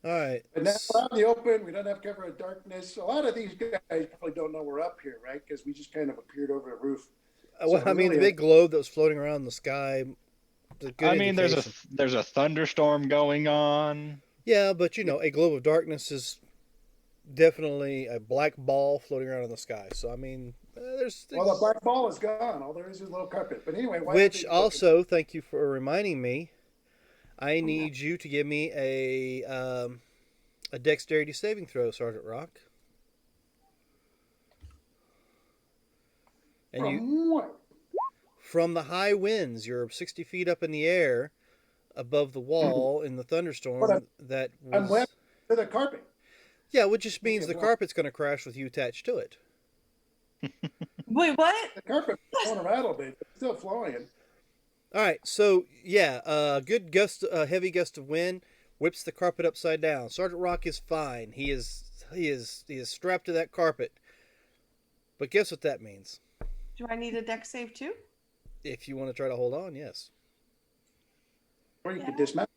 All right.
And now we're out in the open. We don't have cover of darkness. A lot of these guys probably don't know we're up here, right? Because we just kind of appeared over the roof.
Well,
So
I mean,
really
the big globe that was floating around in the sky. is a good
I mean,
indication.
there's a thunderstorm going on.
Yeah, but you know, a globe of darkness is definitely a black ball floating around in the sky. So I mean, there's
Well, the black ball is gone. All there is a little carpet. But anyway, why
which
don't we-
also, thank you for reminding me. I need you to give me a dexterity saving throw, Sergeant Rock. And you
From what?
from the high winds, you're 60 feet up in the air. above the wall in the
But
thunderstorm that
I'm wet
was.
to the carpet.
Yeah, which just means
Okay,
the
well,
carpet's going to crash with you attached to it.
Wait, what?
the carpet was going to rattle, bit. It's still flying.
All right, so yeah, good gust, heavy gust of wind whips the carpet upside down. Sergeant Rock is fine. He is strapped to that carpet. But guess what that means?
Do I need a deck save too?
If you want to try to hold on, yes.
Or you
Yeah.
could dismount.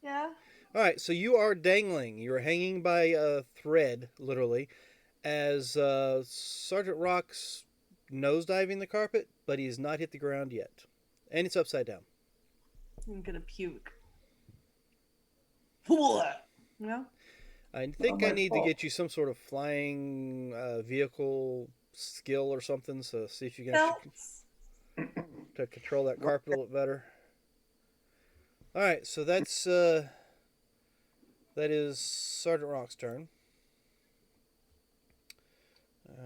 Yeah.
All right, so you are dangling. You're hanging by a thread, literally, as Sergeant Rock's nosediving the carpet, but he's not hit the ground yet, and it's upside down.
I'm gonna puke. No?
I think
Not
I
my
need to
fault.
get you some sort of flying vehicle skill or something, so see if you can actually
Belts.
to control that carpet a little bit better. All right, so that is Sergeant Rock's turn.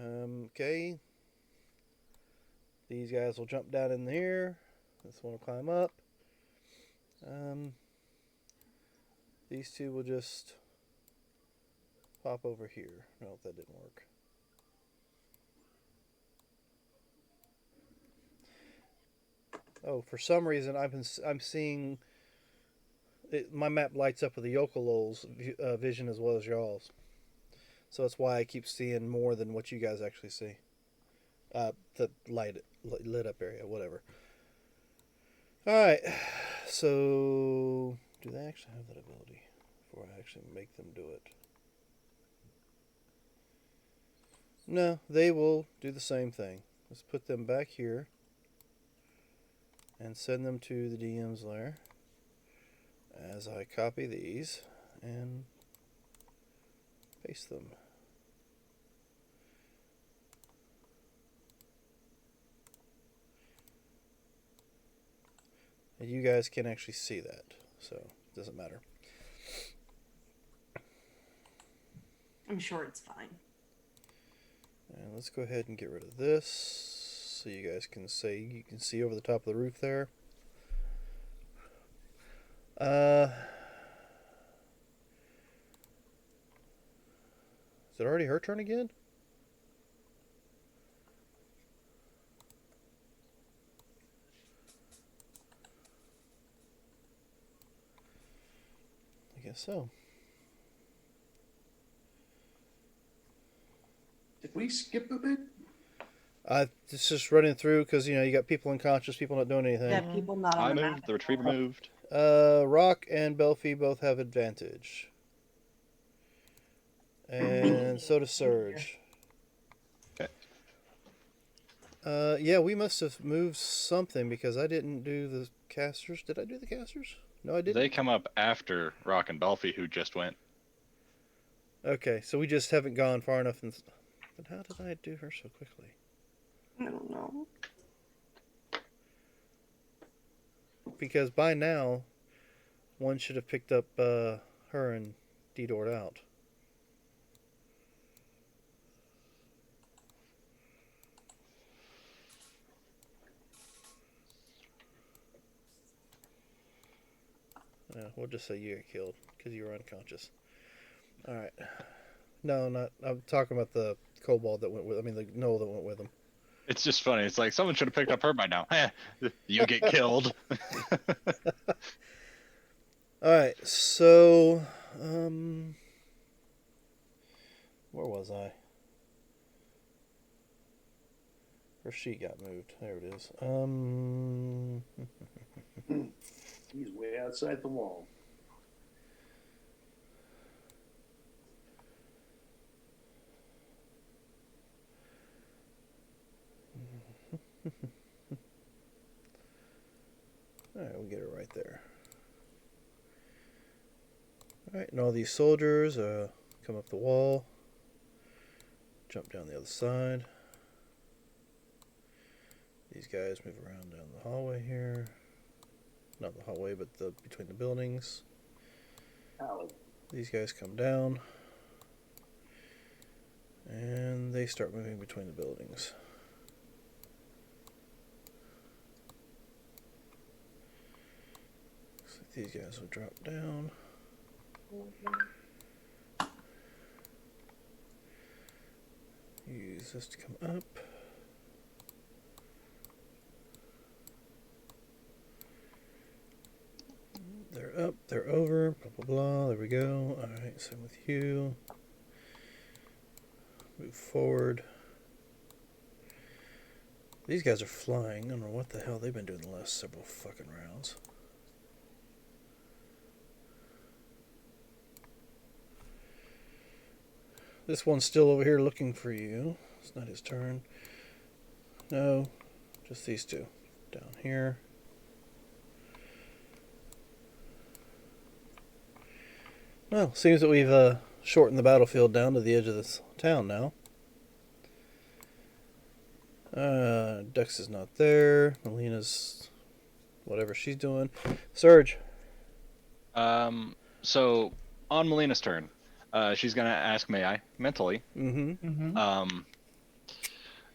Okay, these guys will jump down in here. This one will climb up. These two will just pop over here. No, that didn't work. Oh, for some reason I'm seeing my map lights up with the Yokolol's vision as well as y'all's. So that's why I keep seeing more than what you guys actually see. The lit up area, whatever. All right. So do they actually have that ability before I actually make them do it? No, they will do the same thing. Let's put them back here and send them to the DM's lair as I copy these and paste them. And you guys can actually see that, so it doesn't matter.
I'm sure it's fine.
And let's go ahead and get rid of this so you guys can see over the top of the roof there. Is it already her turn again? I guess so.
Did we skip a bit?
It's just running through because you got people unconscious, people not doing anything.
Yeah, people not on
I
the
moved.
map.
The retriever moved.
Rock and Belfie both have advantage, and so does Surge.
Okay.
Yeah, we must have moved something because I didn't do the casters. Did I do the casters? No, I didn't.
They come up after Rock and Belfie, who just went.
Okay, so we just haven't gone far enough. But how did I do her so quickly?
I don't know.
Because by now, one should have picked up her and Dedored out. We'll just say you got killed because you were unconscious. All right. No, not. I'm talking about the kobold that went with. I mean, the gnoll that went with him.
It's just funny. It's like someone should have picked up her by now. You get killed.
All right. So, where was I? Her sheet got moved. There it is.
He's way outside the wall.
All right, we'll get it right there. All right, and all these soldiers come up the wall, jump down the other side. These guys move around down the hallway here. Not the hallway, but between the buildings.
Alley.
These guys come down. And they start moving between the buildings. these guys will drop down. Use this to come up. They're up, they're over, blah, blah, blah. There we go. Alright, same with you. Move forward. These guys are flying. I don't know what the hell they've been doing the last several fucking rounds. This one's still over here looking for you. It's not his turn. No, just these two. Down here. Well, seems that we've shortened the battlefield down to the edge of this town now. Dex is not there. Melina's whatever she's doing. Surge.
So on Melina's turn, she's gonna ask, "May I?" mentally.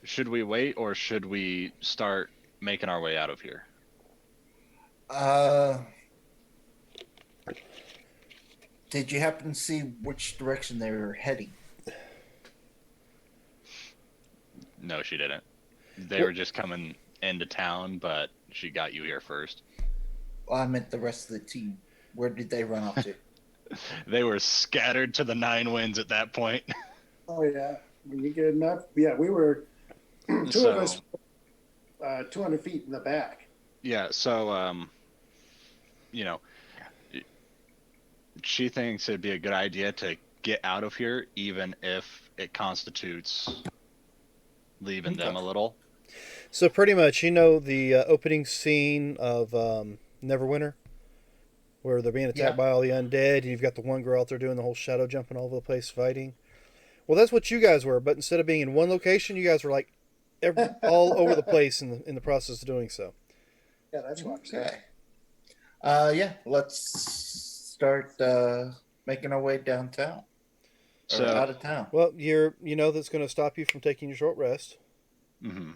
Should we wait or should we start making our way out of here?
Did you happen to see which direction they were heading?
No, she didn't. They were just coming into town, but she got you here first.
Well, I meant the rest of the team. Where did they run off to?
They were scattered to the nine winds at that point.
Oh yeah, when you get enough. Yeah, we were two of us, 200 feet in the back.
Yeah, so she thinks it'd be a good idea to get out of here, even if it constitutes leaving them a little.
So pretty much, the opening scene of Neverwinter, where they're being attacked by all the undead, and you've got the one girl out there doing the whole shadow jumping all over the place fighting. Well, that's what you guys were, but instead of being in one location, you guys were like all over the place in the process of doing so.
Yeah, that's what I'm saying.
Yeah, let's start making our way downtown. Or out of town.
Well, that's going to stop you from taking your short rest.
Mm-hmm.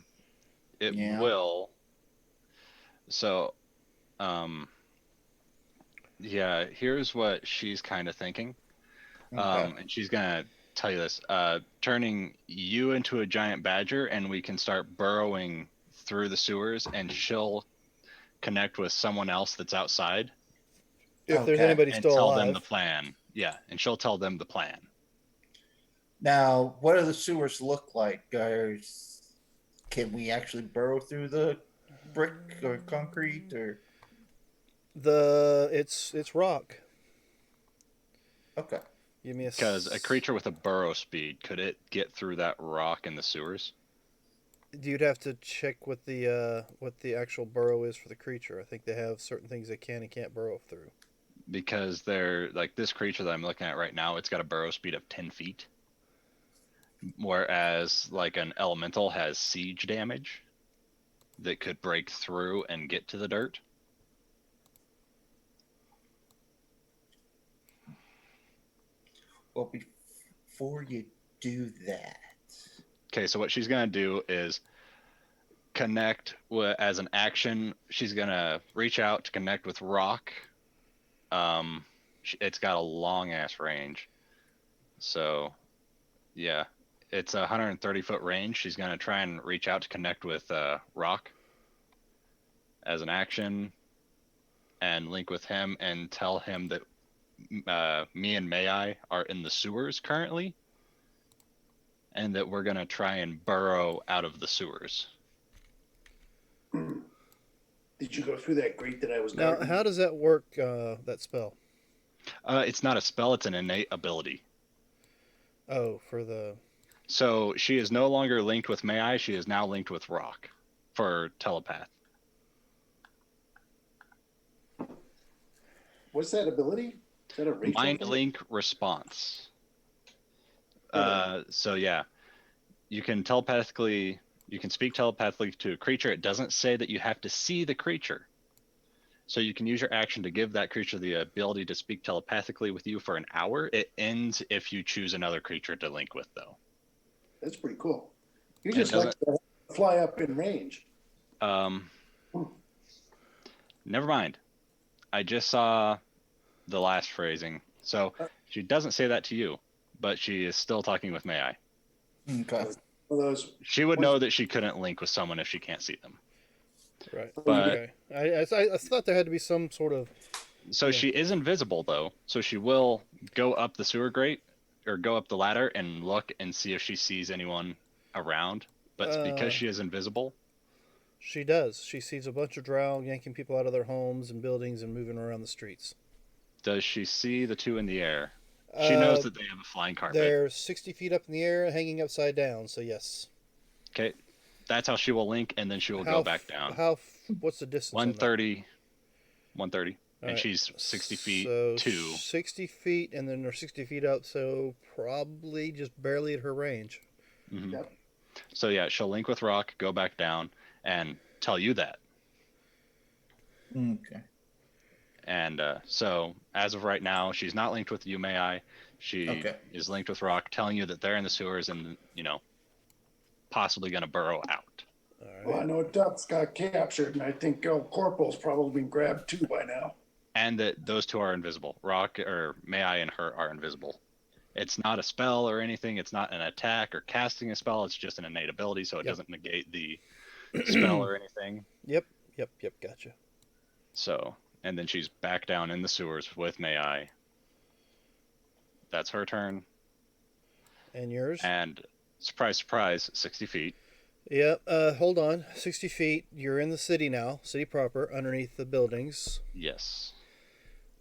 It will. So, here's what she's kind of thinking.
Okay.
And she's gonna tell you this. Turning you into a giant badger, and we can start burrowing through the sewers, and she'll connect with someone else that's outside.
If there's anybody
and
still
tell
alive.
them the plan. Yeah, and she'll tell them the plan.
Now, what do the sewers look like, guys? Can we actually burrow through the brick or concrete or?
It's rock.
Okay.
Give me
Because a creature with a burrow speed, could it get through that rock in the sewers?
You'd have to check what the actual burrow is for the creature. I think they have certain things they can and can't burrow through.
Because they're like this creature that I'm looking at right now, it's got a burrow speed of 10 feet. Whereas like an elemental has siege damage that could break through and get to the dirt.
Well, before you do that.
Okay, so what she's going to do is connect as an action. She's going to reach out to connect with rock. It's got a long ass range. So, yeah, it's a 130-foot range. She's going to try and reach out to connect with rock as an action and link with him and tell him that me and May are in the sewers currently, and that we're gonna try and burrow out of the sewers.
Did you go through that grate that I was
Now,
guarding?
how does that work? That spell?
It's not a spell; it's an innate ability.
Oh, for the.
So she is no longer linked with May. She is now linked with Rock for telepath.
What's that ability? Is that a Rachel
Mind
thing?
link response. So yeah, you can speak telepathically to a creature. It doesn't say that you have to see the creature. So you can use your action to give that creature the ability to speak telepathically with you for an hour. It ends if you choose another creature to link with, though.
That's pretty cool. You just like to fly up in range.
Never mind. I just saw the last phrasing. So
Uh,
she doesn't say that to you, but she is still talking with May I.
Okay.
One of those.
She would know that she couldn't link with someone if she can't see them.
Right.
But
Okay. I thought there had to be some sort of.
so
Yeah.
she is invisible though. So she will go up the sewer grate or go up the ladder and look and see if she sees anyone around. But because she is invisible,
She does. She sees a bunch of drow yanking people out of their homes and buildings and moving around the streets.
does she see the two in the air? She knows that they have a flying carpet.
They're 60 feet up in the air, hanging upside down. So yes.
Okay, that's how she will link, and then she will go back down.
What's the distance?
130, 130, and
Alright,
she's 60 feet
so
too.
60 feet, and then they're 60 feet up, so probably just barely at her range.
Mm-hmm.
Yep.
So yeah, she'll link with Rock, go back down, and tell you that.
Okay.
And so as of right now, she's not linked with you, May I. She is linked with Rock, telling you that they're in the sewers and possibly going to burrow out.
All right.
Well, I know Duck's got captured, and I think Corporal's probably been grabbed too by now.
And that those two are invisible. Rock or May I and her are invisible. It's not a spell or anything. It's not an attack or casting a spell. It's just an innate ability, so it doesn't negate the spell or anything.
Yep. Gotcha.
So, and then she's back down in the sewers with May I. That's her turn.
And yours?
And surprise, surprise, 60 feet.
Yep. Hold on. 60 feet. You're in the city now, city proper, underneath the buildings.
Yes.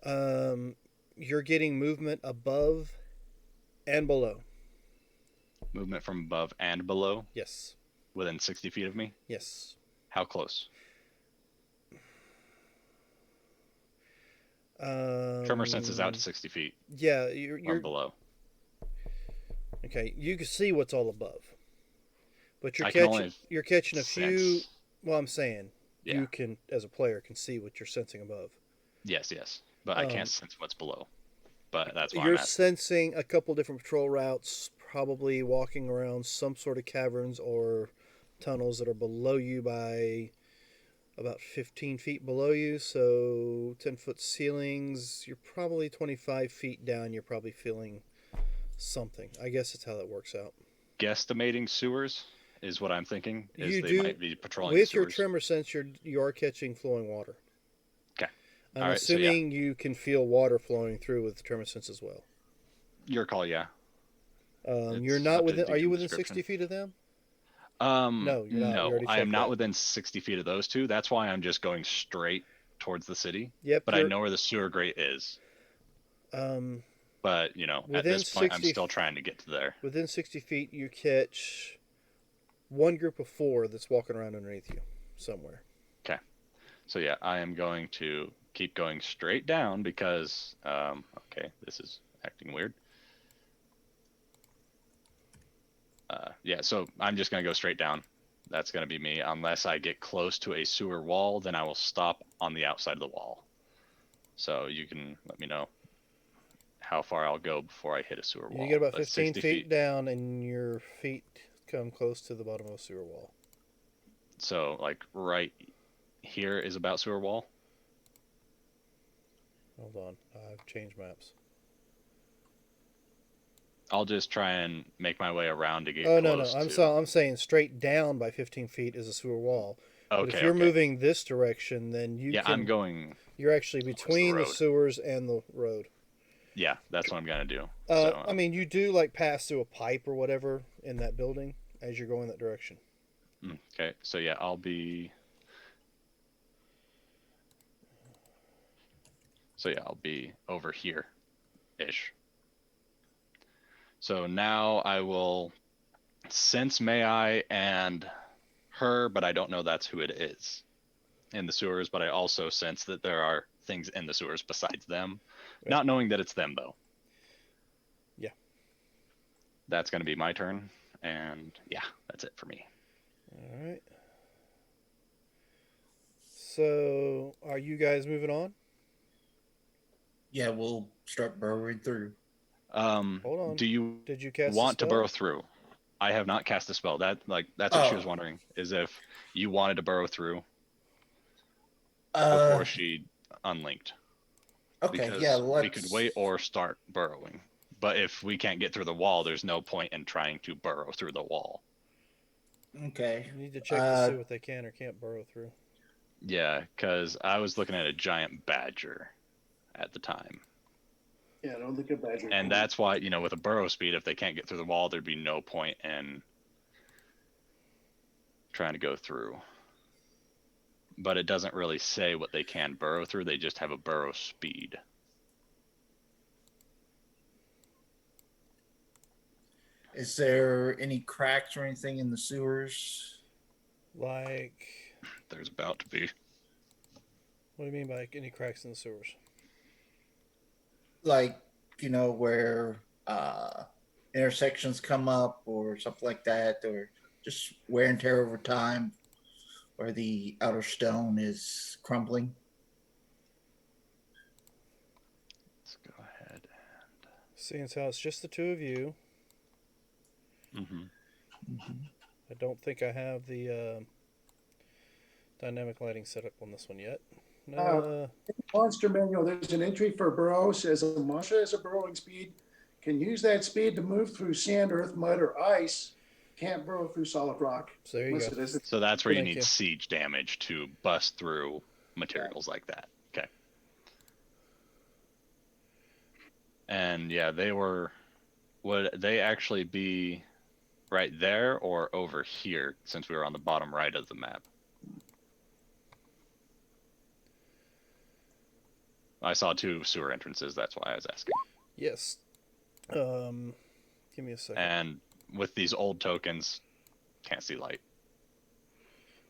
You're getting movement above and below.
Movement from above and below?
Yes.
Within 60 feet of me?
Yes.
How close? Tremor sense is out to 60 feet.
Yeah, you're
below.
Okay, you can see what's all above, but you're catching a few. Well, I'm saying you can, as a player, can see what you're sensing above.
Yes, but I can't sense what's below. But that's why
you're sensing a couple different patrol routes, probably walking around some sort of caverns or tunnels that are below you by about 15 feet below you, so 10-foot ceilings. You're probably 25 feet down. You're probably feeling something. I guess that's how that works out.
Guesstimating sewers is what I'm thinking. Might be patrolling
with
sewers.
Your tremor sense. You are catching flowing water.
Okay.
I'm assuming you can feel water flowing through with the tremor sense as well.
Your call, yeah.
You're not within. Are you within 60 feet of them?
No,
you're not.
No, I am not within 60 feet of those two. That's why I'm just going straight towards the city.
Yep.
But I know where the sewer grate is. But at this point, I'm still trying to get to there.
Within 60 feet, you catch one group of 4 that's walking around underneath you somewhere.
Okay. So yeah, I am going to keep going straight down because okay, this is acting weird. So I'm just going to go straight down. That's going to be me. Unless I get close to a sewer wall, then I will stop on the outside of the wall. So you can let me know how far I'll go before I hit a sewer wall.
You get about 15 feet down, and your feet come close to the bottom of a sewer wall.
So, like, right here is about sewer wall?
Hold on. I've changed maps.
I'll just try and make my way around to get
close.
No.
I'm saying straight down by 15 feet is a sewer wall.
Okay.
But if you're moving this direction, then you can...
I'm going...
You're actually between the sewers and the road.
Yeah, that's what I'm going to do.
I mean, you do, like, pass through a pipe or whatever in that building as you're going that direction.
Okay, so yeah, I'll be... So yeah, I'll be over here-ish. So now I will sense May I and her, but I don't know that's who it is in the sewers, but I also sense that there are things in the sewers besides them. Right. Not knowing that it's them, though.
Yeah.
That's going to be my turn, and yeah, that's it for me.
All right. So, are you guys moving on?
Yeah, we'll start burrowing through.
Hold on.
Did you
cast
want to burrow through? I have not cast a spell. That's what she was wondering, is if you wanted to burrow through before she unlinked.
Okay, yeah,
because we could
let's.
wait or start burrowing. But if we can't get through the wall, there's no point in trying to burrow through the wall.
Okay.
You need to check to see what they can or can't burrow through.
Yeah, because I was looking at a giant badger at the time.
Yeah, I don't think a badger.
And that's why, with a burrow speed, if they can't get through the wall, there'd be no point in trying to go through. But it doesn't really say what they can burrow through. They just have a burrow speed.
Is there any cracks or anything in the sewers?
Like,
There's about to be.
what do you mean by any cracks in the sewers?
Like, where intersections come up or something like that, or just wear and tear over time where the outer stone is crumbling?
Let's go ahead and.
Seeing as how it's just the two of you, I don't think I have the dynamic lighting set up on this one yet.
Monster manual, there's an entry for burrow, says a monster has a burrowing speed, can use that speed to move through sand, earth, mud, or ice, can't burrow through solid rock.
So there you
Unless
go.
it is-
So that's where you
Thank
need
you.
siege damage to bust through materials like that. Okay. And yeah, would they actually be right there or over here since we were on the bottom right of the map? I saw 2 sewer entrances, that's why I was asking.
Yes. Give me a second.
And with these old tokens, can't see light.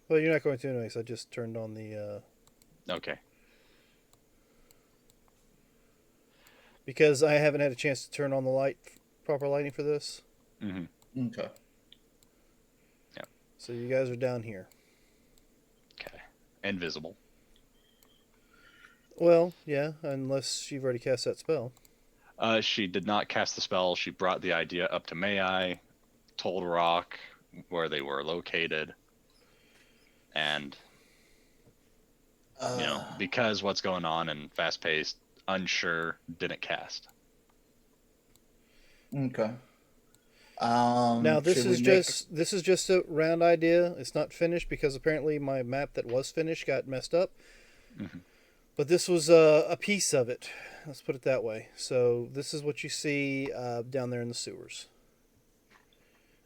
Well, you're not going to anyways. I just turned on the
Okay.
because I haven't had a chance to turn on the proper lighting for this.
Mm-hmm.
Okay.
So you guys are down here.
Okay. Invisible.
Well, yeah, unless you've already cast that spell.
She did not cast the spell. She brought the idea up to Mai, told Rock where they were located, and because what's going on and fast paced, unsure, didn't cast.
Okay.
Now this
should
is
we
this is just a round idea. It's not finished because apparently my map that was finished got messed up.
Mhm.
But this was a piece of it. Let's put it that way. So this is what you see down there in the sewers.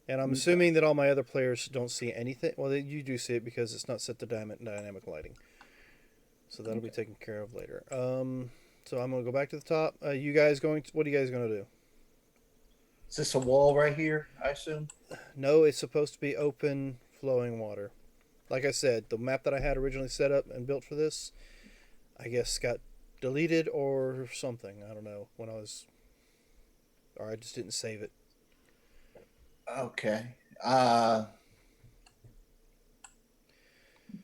And I'm assuming that all my other players don't see anything. Well, you do see it because it's not set to dynamic lighting. So that'll be taken care of later. So I'm going to go back to the top. What are you guys going to do?
Is this a wall right here, I assume?
No, it's supposed to be open, flowing water. Like I said, the map that I had originally set up and built for this, I guess got deleted or something. I don't know or I just didn't save it.
Okay.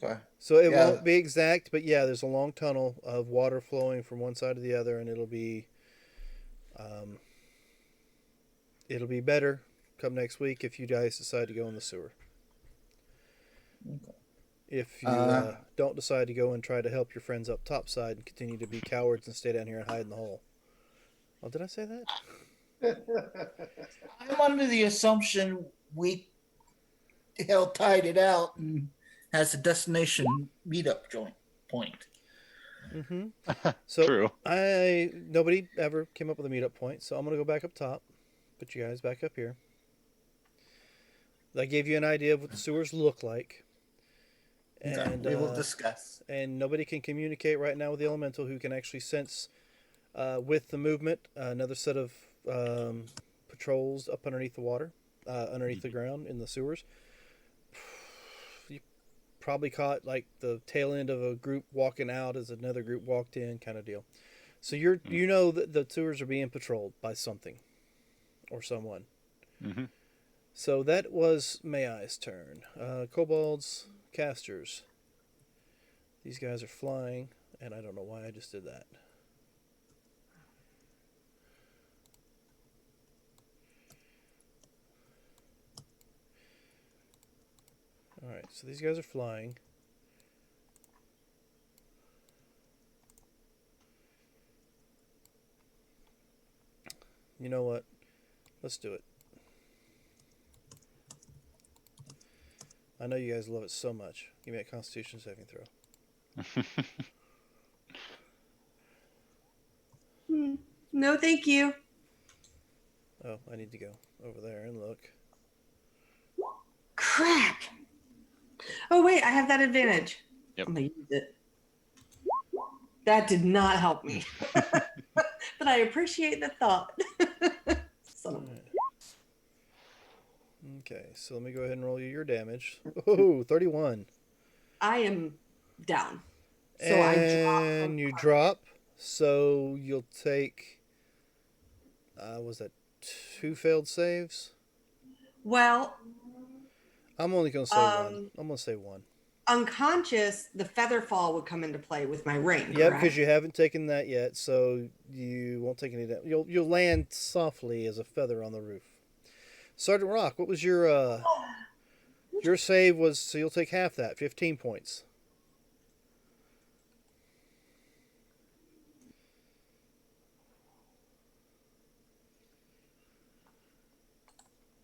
Okay.
So it won't be exact, but yeah, there's a long tunnel of water flowing from one side to the other, and it'll be better come next week if you guys decide to go in the sewer.
Okay.
If you don't decide to go and try to help your friends up topside and continue to be cowards and stay down here and hide in the hole. Oh, did I say that?
I'm under the assumption we tied it out and has a destination meetup point.
Mm-hmm. So
True.
nobody ever came up with a meetup point, so I'm gonna go back up top. Put you guys back up here. I gave you an idea of what the sewers look like. And
we will discuss.
And nobody can communicate right now with the elemental who can actually sense with the movement another set of patrols up underneath the water, underneath the ground in the sewers. You probably caught like the tail end of a group walking out as another group walked in, kind of deal. So you know that the sewers are being patrolled by something or someone.
Mm-hmm.
So that was Mai's turn. Kobolds, casters. These guys are flying, and I don't know why I just did that. Alright, so these guys are flying. You know what? Let's do it. I know you guys love it so much. Give me a Constitution saving throw.
No, thank you.
Oh, I need to go over there and look.
Crap. Oh, wait, I have that advantage.
Yep.
I'm going to use it. That did not help me. But I appreciate the thought. Son of a-
Alright. Okay, so let me go ahead and roll you your damage. Oh, 31.
I am down. So I drop.
And you drop. So you'll take. Was that 2 failed saves?
Well,
I'm only going to say 1. I'm going to say 1.
unconscious, the feather fall would come into play with my ring.
Yeah,
correct?
because you haven't taken that yet, so you won't take any damage. You'll land softly as a feather on the roof. Sergeant Rock, what was your save was, so you'll take half that, 15 points.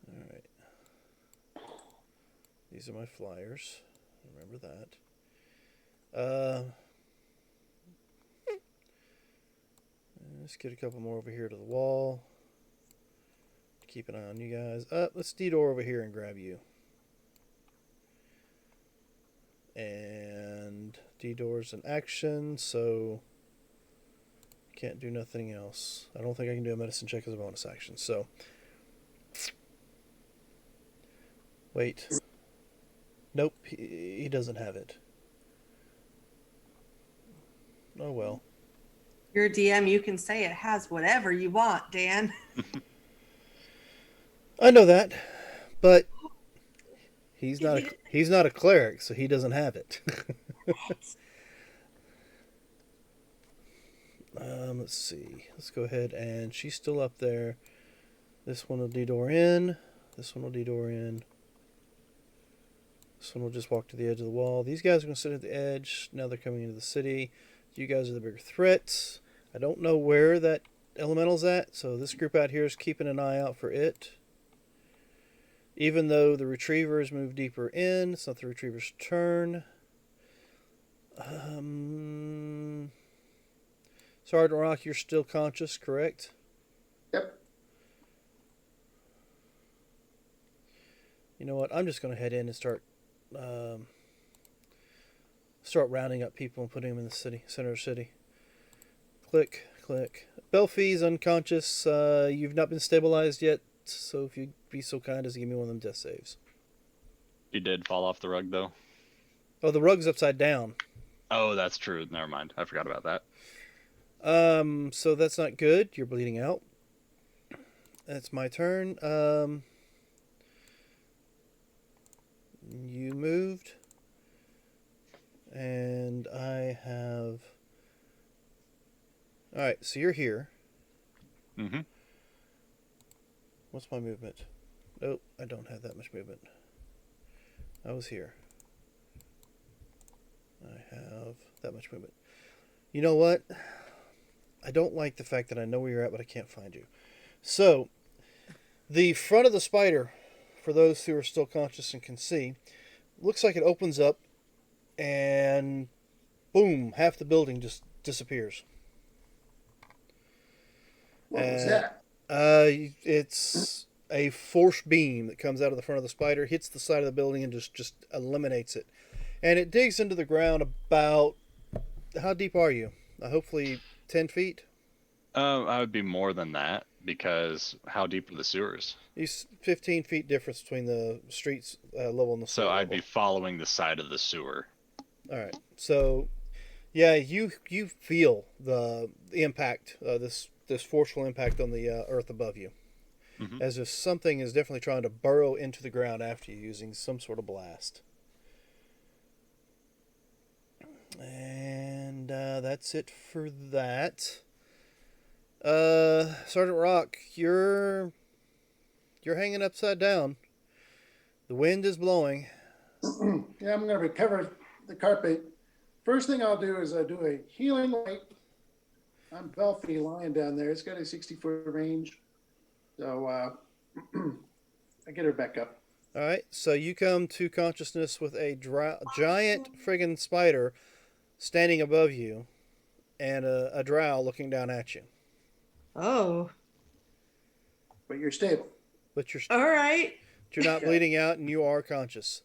All right. These are my flyers. Remember that. Let's get a couple more over here to the wall. Keep an eye on you guys. Let's D-door over here and grab you. And D-door's an action, so can't do nothing else. I don't think I can do a medicine check as a bonus action, so. Wait. Nope, he doesn't have it. Oh well.
Your DM, you can say it has whatever you want, Dan.
I know that, but he's not a cleric, so he doesn't have it. Let's see. Let's go ahead, and she's still up there. This one will D-door in. This one will D-door in. This one will just walk to the edge of the wall. These guys are going to sit at the edge. Now they're coming into the city. You guys are the bigger threats. I don't know where that elemental's at, so this group out here is keeping an eye out for it. Even though the retrievers move deeper in, it's not the retriever's turn. Sergeant Rock, you're still conscious, correct?
Yep.
You know what? I'm just going to head in and start rounding up people and putting them in the center of the city. Click, click. Belfie's unconscious. You've not been stabilized yet, so if you'd be so kind as to give me one of them death saves.
He did fall off the rug, though.
Oh, the rug's upside down.
Oh, that's true. Never mind. I forgot about that.
So that's not good. You're bleeding out. That's my turn. You moved. And I have... Alright, so you're here.
Mm-hmm.
What's my movement? Nope, I don't have that much movement. I was here. I have that much movement. You know what? I don't like the fact that I know where you're at, but I can't find you. So, the front of the spider, for those who are still conscious and can see, looks like it opens up and boom, half the building just disappears.
What was that?
It's a force beam that comes out of the front of the spider, hits the side of the building, and just eliminates it. And it digs into the ground about... How deep are you? Hopefully 10 feet?
I would be more than that, because how deep are the sewers?
It's 15 feet difference between the streets level and the
So
sewer
I'd
level.
be following the side of the sewer.
All right. So, yeah, you feel the impact, this forceful impact on the earth above you, as if something is definitely trying to burrow into the ground after you using some sort of blast. And that's it for that. Sergeant Rock, you're hanging upside down. The wind is blowing.
Yeah, I'm going to recover the carpet. First thing I'll do is I do a healing light on Belfie lying down there. It's got a 60-foot range. So I get her back up.
All right, so you come to consciousness with a giant friggin' spider standing above you and a drow looking down at you.
Oh,
But you're stable.
But you're
all right.
not
Okay.
bleeding out and you are conscious.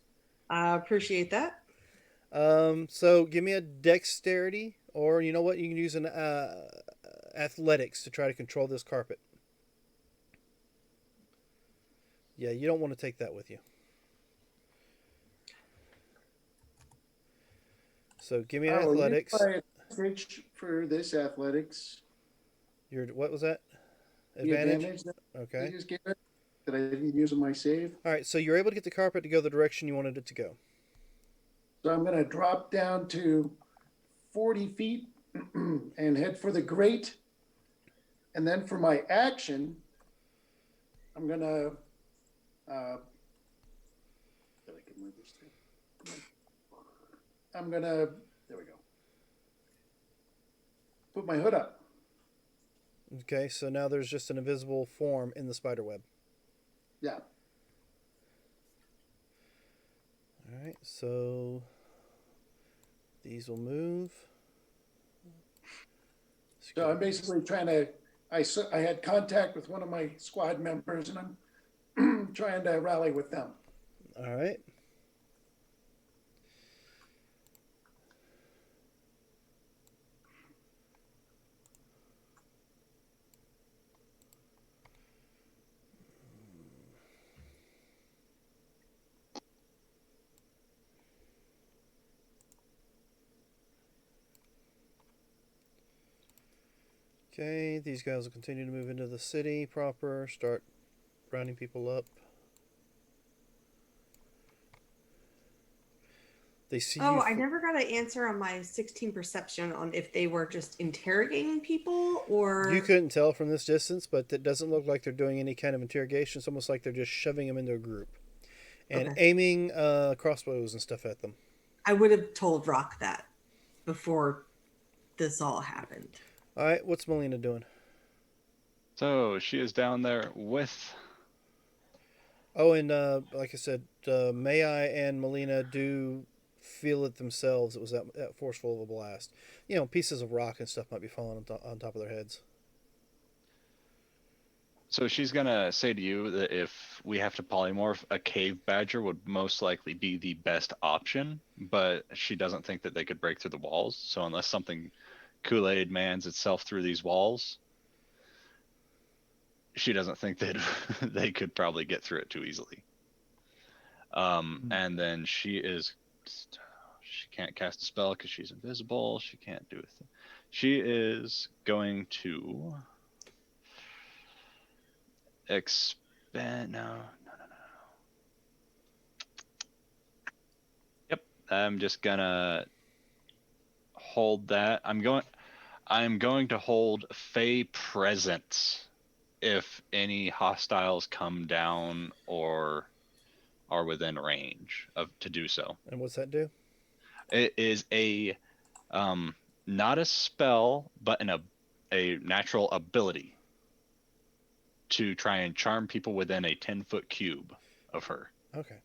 I appreciate that.
So give me a dexterity, or you know what, you can use an athletics to try to control this carpet. Yeah, you don't want to take that with you. So give me an
I will use
athletics.
my advantage for this athletics.
Your what was that?
The
Advantage.
advantage that I
Okay.
just gave it that I didn't use in my save.
All right. So you're able to get the carpet to go the direction you wanted it to go.
So I'm going to drop down to 40 feet and head for the grate. And then for my action, I'm going to. I'm going to. There we go. Put my hood up.
Okay. So now there's just an invisible form in the spider web.
Yeah.
All right. So these will move.
So I'm basically trying to. I had contact with one of my squad members, and I'm trying to rally with them.
All right. Okay, these guys will continue to move into the city proper, start rounding people up. They see
Oh,
you.
I never got an answer on my 16 perception on if they were just interrogating people or.
You couldn't tell from this distance, but it doesn't look like they're doing any kind of interrogation. It's almost like they're just shoving them into a group and
Okay.
aiming crossbows and stuff at them.
I would have told Rock that before this all happened.
All right, what's Melina doing?
So she is down there with.
Oh, and like I said, Mai and Melina do feel it themselves. It was that forceful of a blast. You know, pieces of rock and stuff might be falling on top of their heads.
So she's gonna say to you that if we have to polymorph, a cave badger would most likely be the best option, but she doesn't think that they could break through the walls. So unless something Kool-Aid mans itself through these walls, she doesn't think that they could probably get through it too easily. And then she can't cast a spell because she's invisible. She can't do a thing. She is going to expand. No. Yep. I'm just gonna hold that. I'm going to hold Fey presence if any hostiles come down or are within range of to do so.
And what's that do?
It is a not a spell, but a natural ability to try and charm people within a 10-foot cube of her.
Okay.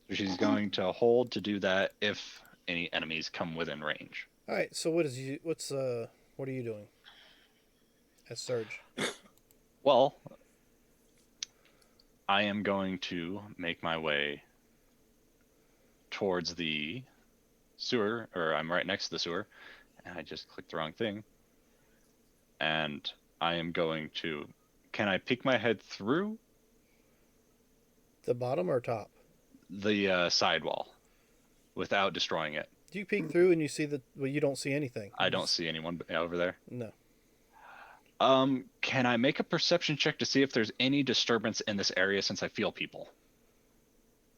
So she's going to hold to do that if any enemies come within range.
All right. So what are you doing as Surge?
Well, I am going to make my way towards the sewer, or I'm right next to the sewer, and I just clicked the wrong thing. And I am going to. Can I peek my head through
The bottom or top?
the sidewall without destroying it?
Do you peek through and you see well, you don't see anything.
I don't see anyone over there.
No.
Can I make a perception check to see if there's any disturbance in this area since I feel people?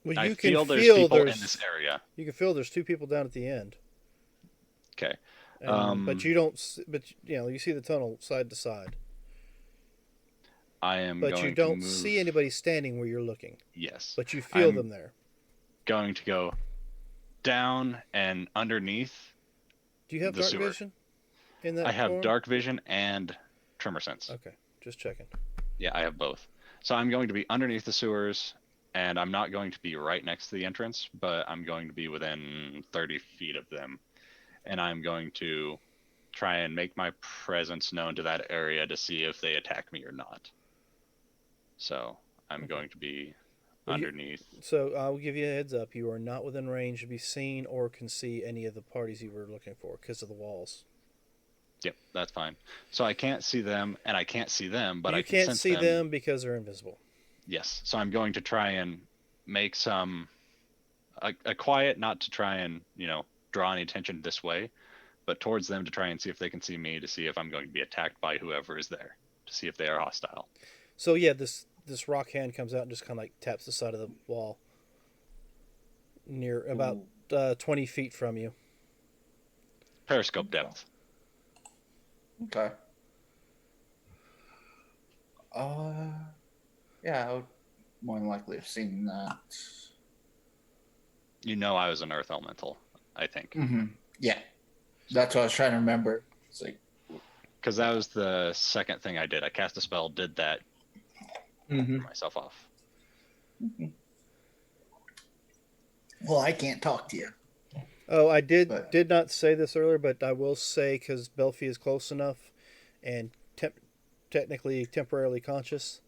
Well,
I
you
feel
can
there's
feel
people
there's
in this area.
You can feel there's two people down at the end.
Okay.
But you don't. But you know, you see the tunnel side to side.
I am
But
going
you don't
to move.
see anybody standing where you're looking.
Yes.
But you feel
I'm
them there.
Going to go down and underneath.
Do you have
the
dark
sewer.
vision? In that
I have
form?
dark vision and tremor sense.
Okay. Just checking.
Yeah, I have both. So I'm going to be underneath the sewers, and I'm not going to be right next to the entrance, but I'm going to be within 30 feet of them. And I'm going to try and make my presence known to that area to see if they attack me or not. So I'm
Okay.
going to be
Well,
underneath.
So I'll give you a heads up. You are not within range to be seen or can see any of the parties you were looking for because of the walls.
Yep, that's fine. So I can't see them, and I can't see them, but
you
I can
can't
sense
see them because they're invisible.
Yes. So I'm going to try and make a quiet, not to try and draw any attention this way, but towards them to try and see if they can see me, to see if I'm going to be attacked by whoever is there, to see if they are hostile.
So yeah, this rock hand comes out and just kind of like taps the side of the wall near about 20 feet from you.
Periscope depth.
Okay. Yeah, I would more than likely have seen that.
You know I was an earth elemental, I think.
Mm-hmm. Yeah, that's what I was trying to remember. It's like,
Because that was the second thing I did. I cast a spell, did that,
mm-hmm.
myself off.
Mm-hmm. Well, I can't talk to you.
Oh, I did not say this earlier, but I will say because Belfi is close enough and technically temporarily conscious.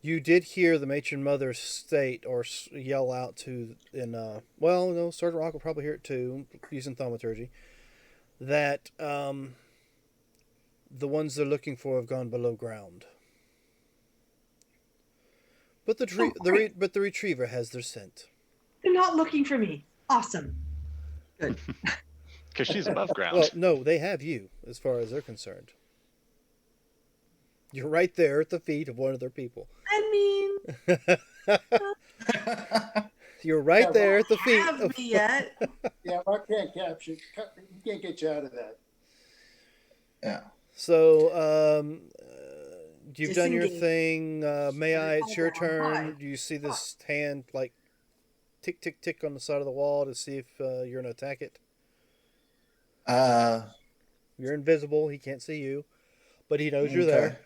You did hear the matron mother state or yell out to well, no, Sergeant Rock will probably hear it too, using thaumaturgy, that the ones they're looking for have gone below ground. But but the retriever has their scent.
They're not looking for me. Awesome. Good.
Because she's above ground.
Well, no, they have you as far as they're concerned. You're right there at the feet of one of their people.
I mean,
You're right there at the feet.
have me yet.
Yeah, Rock can't capture. He can't get you out of that.
Yeah.
So, you've done your
Disengage.
thing. May I? It's your
Hi.
turn. Do you see this hand like tick, tick, tick on the side of the wall to see if you're going to attack it? You're invisible. He can't see you, but he knows you're there.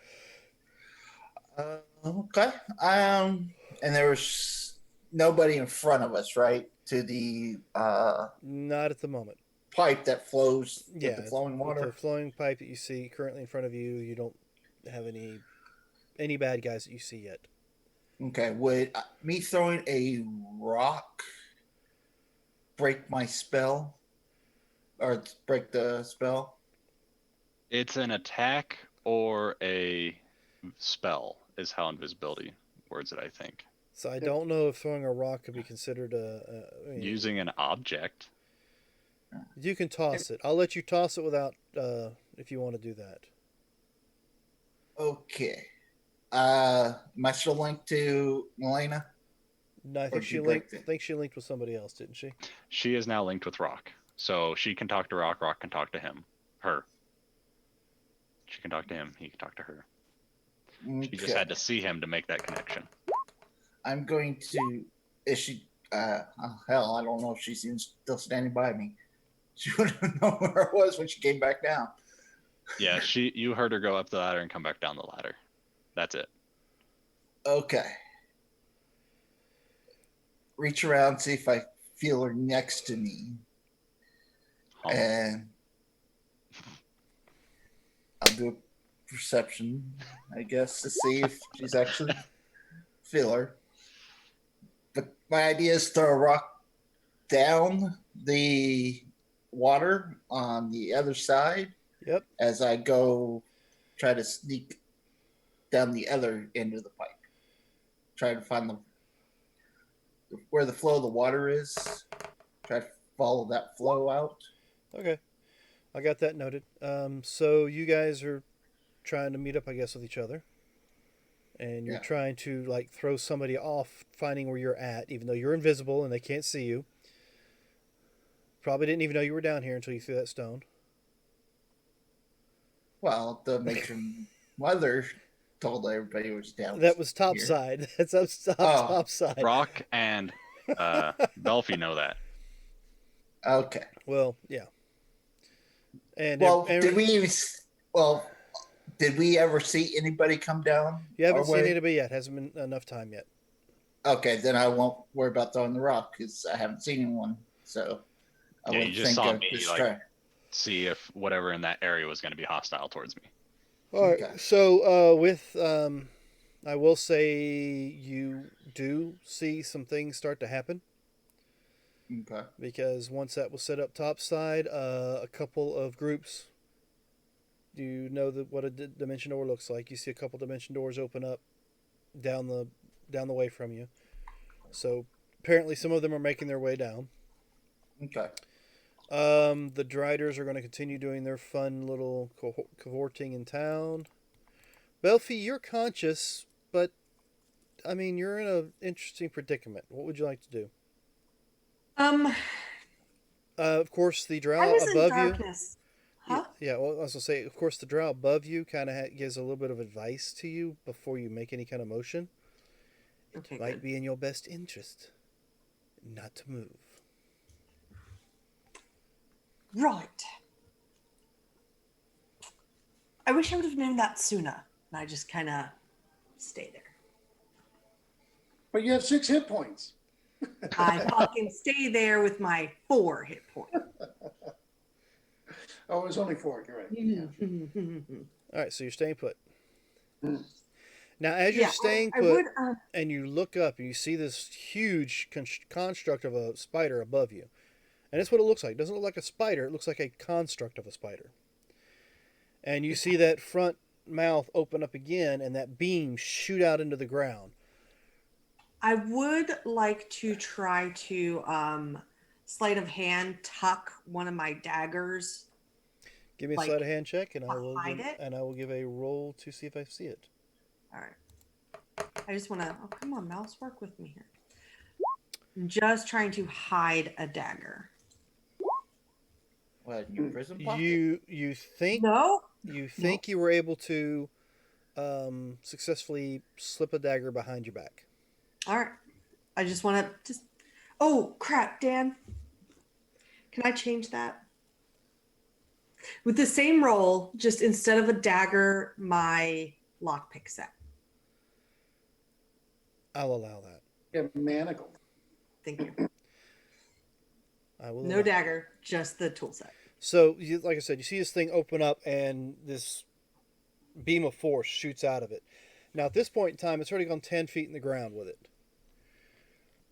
Okay. And there was nobody in front of us, right? To the
Not at the moment.
pipe that flows
Yeah,
with the flowing water.
The flowing pipe that you see currently in front of you. You don't have any bad guys that you see yet.
Okay. Would me throwing a rock break my spell? Or break the spell?
It's an attack or a spell, is how invisibility words it, I think.
So I don't know if throwing a rock could be considered
Using an object.
You can toss it. I'll let you toss it without if you want to do that.
Okay. Am I still linked to Milena?
No, I think she linked with somebody else, didn't she?
She is now linked with Rock. So she can talk to Rock, Rock can talk to him. Her. She can talk to him, he can talk to her.
Okay.
She just had to see him to make that connection.
I'm going to. Is she? Hell, I don't know if she's even still standing by me. She wouldn't know where I was when she came back down.
Yeah, you heard her go up the ladder and come back down the ladder. That's it.
Okay. Reach around, see if I feel her next to me.
Oh.
And I'll do a perception, I guess, to see if she's actually feel her. But my idea is throw a rock down the water on the other side.
Yep.
As I go try to sneak down the other end of the pipe. Try to find where the flow of the water is. Try to follow that flow out.
Okay. I got that noted. So you guys are trying to meet up, I guess, with each other. And you're trying to like throw somebody off finding where you're at, even though you're invisible and they can't see you. Probably didn't even know you were down here until you threw that stone.
Well, the matron mother told everybody it was down.
That was top side. That's top side.
Rock and Belfi know that.
Okay.
Well, yeah. And
did we even? Well, Did we ever see anybody come down?
You haven't
our
seen
way?
anybody yet. Hasn't been enough time yet.
Okay, then I won't worry about throwing the rock because I haven't seen anyone. So I
Yeah, you
would
just
think
saw
of
me
distract.
see if whatever in that area was going to be hostile towards me.
All right.
Okay.
So I will say you do see some things start to happen
Okay.
because once that was set up topside, a couple of groups. You know what a dimension door looks like. You see a couple dimension doors open up down the way from you. So apparently, some of them are making their way down.
Okay.
The Driders are going to continue doing their fun little cavorting in town. Belfi, you're conscious, but I mean, you're in an interesting predicament. What would you like to do?
Um,
Of course, the drow
I was in
above you.
darkness. Huh?
Yeah, well, I was going to say, of course, the drow above you kind of gives a little bit of advice to you before you make any kind of motion.
Okay,
Might
good.
be in your best interest not to move.
Right. I wish I would have known that sooner. And I just kind of stay there.
But you have 6 hit points.
I fucking stay there with my 4 hit points.
Oh, it was only 4. You're right. Yeah.
All right, so you're staying put.
Mm.
Now, as you're staying
I
put
would.
and you look up and you see this huge construct of a spider above you, and that's what it looks like. It doesn't look like a spider. It looks like a construct of a spider. And you see that front mouth open up again and that beam shoot out into the ground.
I would like to try to sleight of hand tuck one of my daggers.
Give me a
Like,
sleight of hand check, and I
hide it?
will give a roll to see if I see it.
All right. I just want to. Oh, come on, mouse, work with me here. I'm just trying to hide a dagger.
What, in your prison pocket?
You think
No.
you were able to successfully slip a dagger behind your back.
All right. I just want to just. Oh crap, Dan. Can I change that? With the same roll, just instead of a dagger, my lockpick set.
I'll allow that.
Yeah, manacle.
Thank you.
I will.
No
allow
dagger, just the tool set.
So, like I said, you see this thing open up, and this beam of force shoots out of it. Now, at this point in time, it's already gone 10 feet in the ground with it.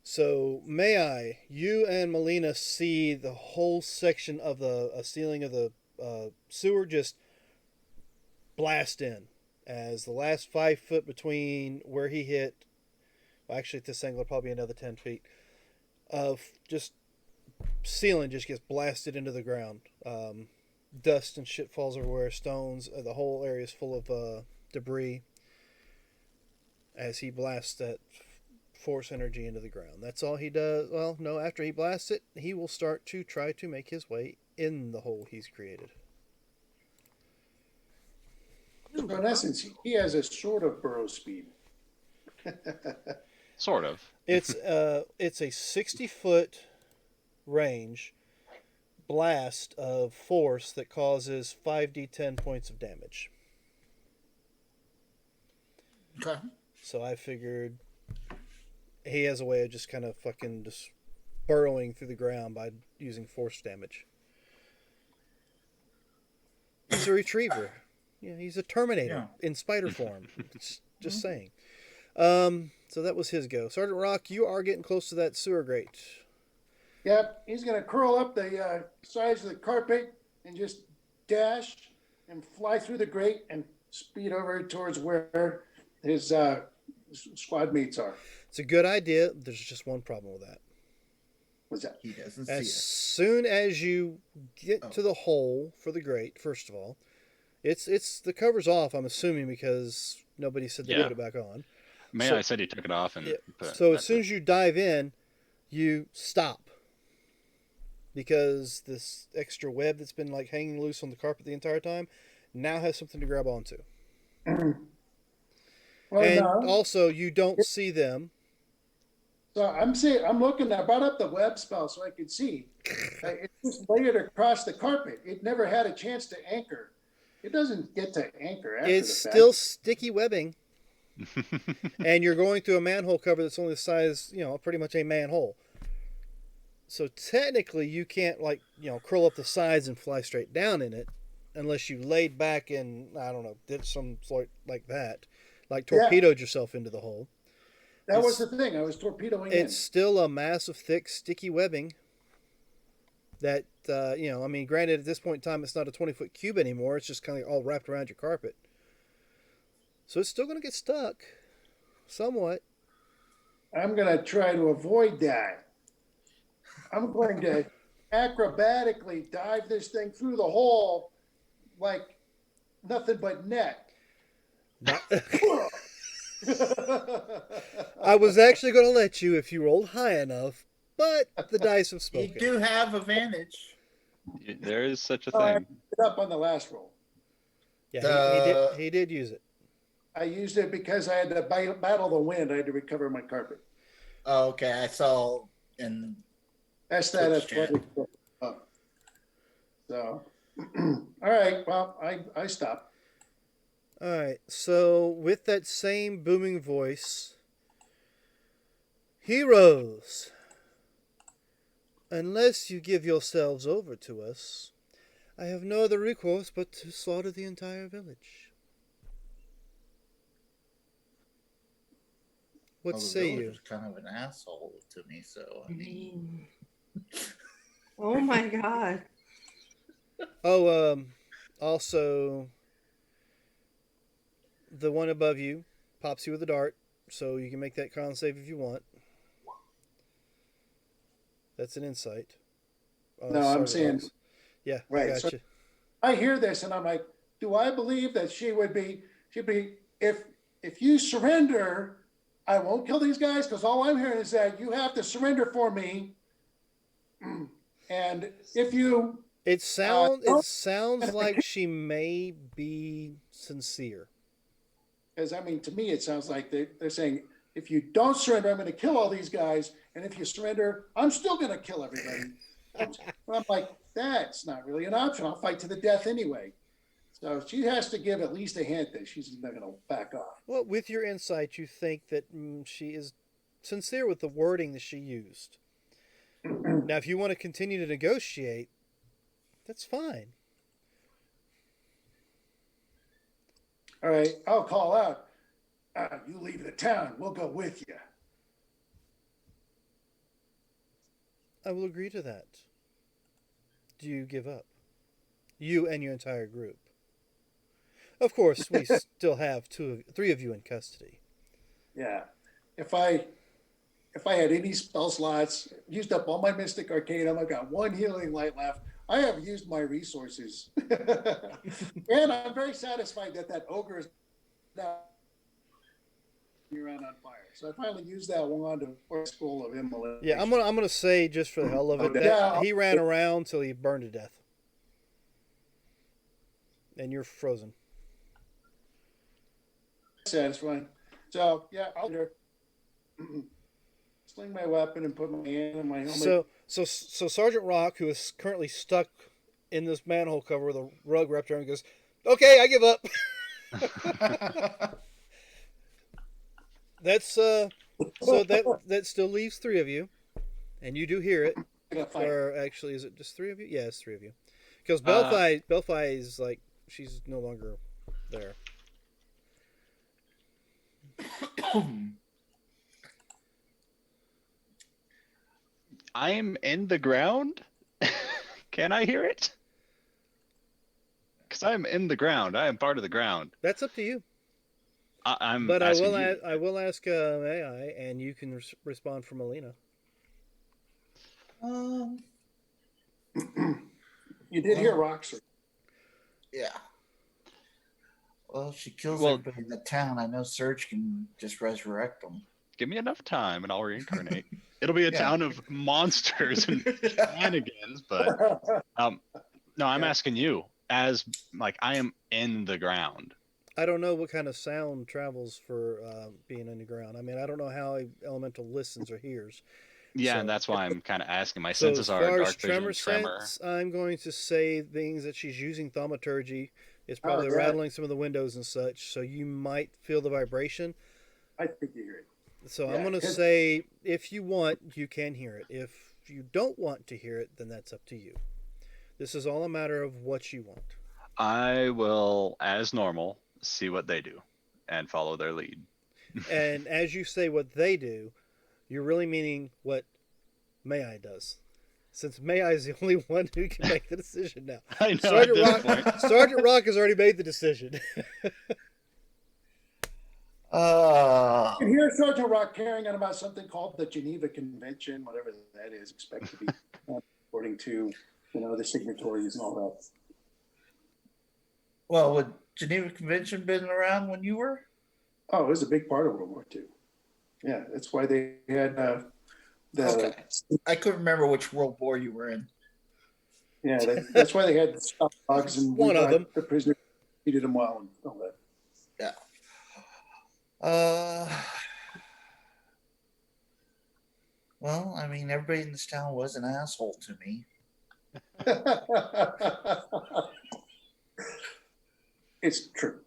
So, you and Melina see the whole section of the ceiling of the sewer just blast in as the last 5 foot between where he hit, well, actually, at this angle, probably another 10 feet, of just ceiling just gets blasted into the ground. Dust and shit falls everywhere, stones, the whole area is full of debris as he blasts that force energy into the ground. That's all he does. Well, no, after he blasts it, he will start to try to make his way in the hole he's created.
So in essence, he has a sort of burrow speed.
Sort of.
It's a 60-foot range blast of force that causes 5d10 points of damage.
Okay.
So I figured he has a way of just kind of fucking just burrowing through the ground by using force damage. He's a retriever. Yeah, he's a Terminator in spider form. Just saying. So that was his go. Sergeant Rock, you are getting close to that sewer grate.
Yep, he's going to curl up the sides of the carpet and just dash and fly through the grate and speed over towards where his squad mates are.
It's a good idea. There's just one problem with that.
What's that?
He doesn't
As
see
soon as you get to the hole for the grate, first of all, it's the cover's off. I'm assuming because nobody said they put it back on.
I said he took it off, and
so as soon as you dive in, you stop because this extra web that's been like hanging loose on the carpet the entire time now has something to grab onto.
Well,
and
no.
also, you don't see them.
So I'm looking. I brought up the web spell so I could see. It's just layered across the carpet. It never had a chance to anchor. It doesn't get to anchor after
It's
the
still
fact.
sticky webbing, and you're going through a manhole cover that's only the size, pretty much a manhole. So technically, you can't curl up the sides and fly straight down in it, unless you laid back and I don't know, did some sort like that, like
Yeah,
torpedoed yourself into the hole.
that was
It's
the thing. I was torpedoing
it's
in.
still a mass of thick, sticky webbing. That I mean, granted, at this point in time, it's not a 20-foot cube anymore. It's just kind of all wrapped around your carpet. So it's still going to get stuck, somewhat.
I'm going to try to avoid that. I'm going to acrobatically dive this thing through the hole like nothing but net.
Not, I was actually going to let you if you rolled high enough, but the dice have
You
spoken.
do have advantage.
There is such a
Oh, I
thing.
put up on the last roll.
Yeah, he did use it.
I used it because I had to battle the wind. I had to recover my carpet.
Oh, okay, I saw in
That's that
Twitch chat.
athletic. So, all right. Well, I stopped.
All right. So with that same booming voice, heroes, unless you give yourselves over to us, I have no other recourse but to slaughter the entire village. What
the
say
village
you?
was kind of an asshole to me, so I mean,
Oh my god.
Oh, also, the one above you pops you with a dart, so you can make that con save if you want. That's an insight.
No, I'm saying
Rocks. Yeah,
right.
I got
So
you.
I hear this and I'm like, do I believe that she'd be if you surrender, I won't kill these guys? Because all I'm hearing is that you have to surrender for me. And if you
It
don't,
sounds like she may be sincere.
because I mean, to me, it sounds like they're saying, if you don't surrender, I'm going to kill all these guys. And if you surrender, I'm still going to kill everybody. I'm like, that's not really an option. I'll fight to the death anyway. So she has to give at least a hint that she's not going to back off.
Well, with your insight, you think that she is sincere with the wording that she used. Now, if you want to continue to negotiate, that's fine.
All right, I'll call out. You leave the town. We'll go with you.
I will agree to that. Do you give up? You and your entire group. Of course, we still have three of you in custody.
Yeah. If I had any spell slots, used up all my Mystic Arcanum, I've got one healing light left. I have used my resources. And I'm very satisfied that ogre is now around on fire. So I finally used that wand to force school of immolation.
Yeah, I'm gonna say just for the hell of it that
Yeah.
he ran around till he burned to death, and you're frozen.
Satisfying. So yeah, I'll sling my weapon and put my hand in my helmet.
So Sergeant Rock, who is currently stuck in this manhole cover with a rug wrapped around him, goes, "Okay, I give up." That's so that still leaves three of you, and you do hear it. Or actually, is it just three of you? Yeah, it's three of you. Because Belphi is like she's no longer there.
I am in the ground. Can I hear it? Because I am in the ground. I am part of the ground.
That's up to you.
I'm
But
asking
I will ask AI, and you can respond for Melina.
You did hear rocks.
yeah. Well, if she kills everybody in the town, I know Surge can just resurrect them.
Give me enough time and I'll reincarnate. It'll be a town of monsters and shenanigans, but no, I'm asking you as like I am in the ground.
I don't know what kind of sound travels for being underground. I mean, I don't know how elemental listens or hears.
Yeah,
So-
and that's why I'm kind of asking. My
So
senses
as
are
far
dark
as
vision,
tremor
tremor.
sense, I'm going to say things that she's using thaumaturgy It's probably
that.
rattling some of the windows and such, so you might feel the vibration.
I think you hear it.
So
Yeah,
I'm going to
'cause-
say if you want, you can hear it. If you don't want to hear it, then that's up to you. This is all a matter of what you want.
I will, as normal, see what they do and follow their lead.
And as you say what they do, you're really meaning what May I does. Since May I is the only one who can make the decision now.
I know
Sergeant
at
Rock,
this point.
Sergeant Rock has already made the decision.
You can hear Sergeant Rock carrying on about something called the Geneva Convention, whatever that is, expect to be according to the signatories and all that.
Well, would Geneva Convention been around when you were?
Oh, it was a big part of World War II. Yeah, that's why they had the
Okay. I couldn't remember which World War you were in.
yeah. That's why they had the stop dogs and
One of them.
The prisoners treated them well and all that.
Well, I mean, everybody in this town was an asshole to me.
It's true.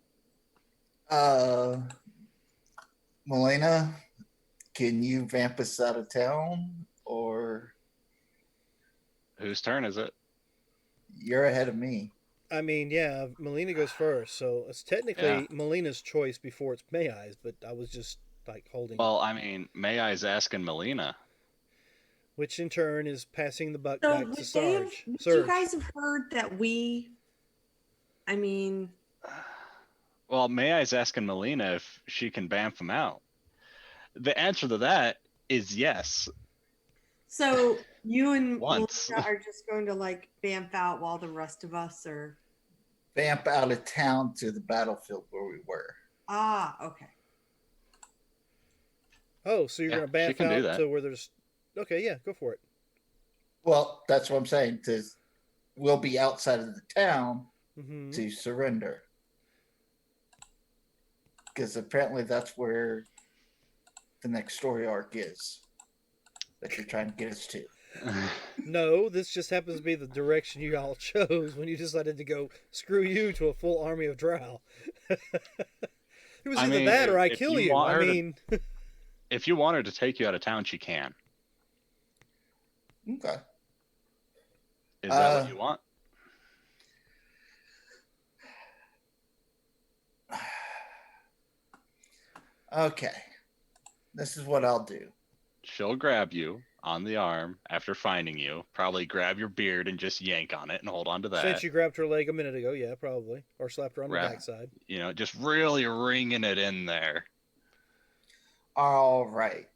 Melina, can you vamp us out of town, or
Whose turn is it?
you're ahead of me?
I mean, yeah, Melina goes first, so it's technically Melina's choice before it's May I's, but I was just like holding.
Well, I mean, May I's asking Melina.
Which in turn is passing the buck
So
back
would
to
they have,
Sarge.
would
Surge.
you guys have heard that I mean,
Well, May I's asking Melina if she can bamf him out. The answer to that is yes.
so you and
Once.
Melissa are just going to like bamf out while the rest of us are.
Vamp out of town to the battlefield where we were.
Okay.
Oh, so you're
Yeah,
going to
she
baff
can do
out
that.
to where there's. Okay, yeah, go for it.
Well, that's what I'm saying. We'll be outside of the town
Mm-hmm.
to surrender. Because apparently that's where the next story arc is that you're trying to get us to.
No, this just happens to be the direction you all chose when you decided to go screw you to a full army of drow. It was
I
either
mean,
that or I
if
kill
you
you.
want
I
her to-
mean,
If you want her to take you out of town, she can.
Okay.
Is that what you want?
Okay. This is what I'll do.
She'll grab you on the arm after finding you, probably grab your beard and just yank on it and hold on to that.
since you grabbed her leg a minute ago, yeah, probably. Or slapped her on the
Right.
backside.
You know, just really wringing it in there.
All right.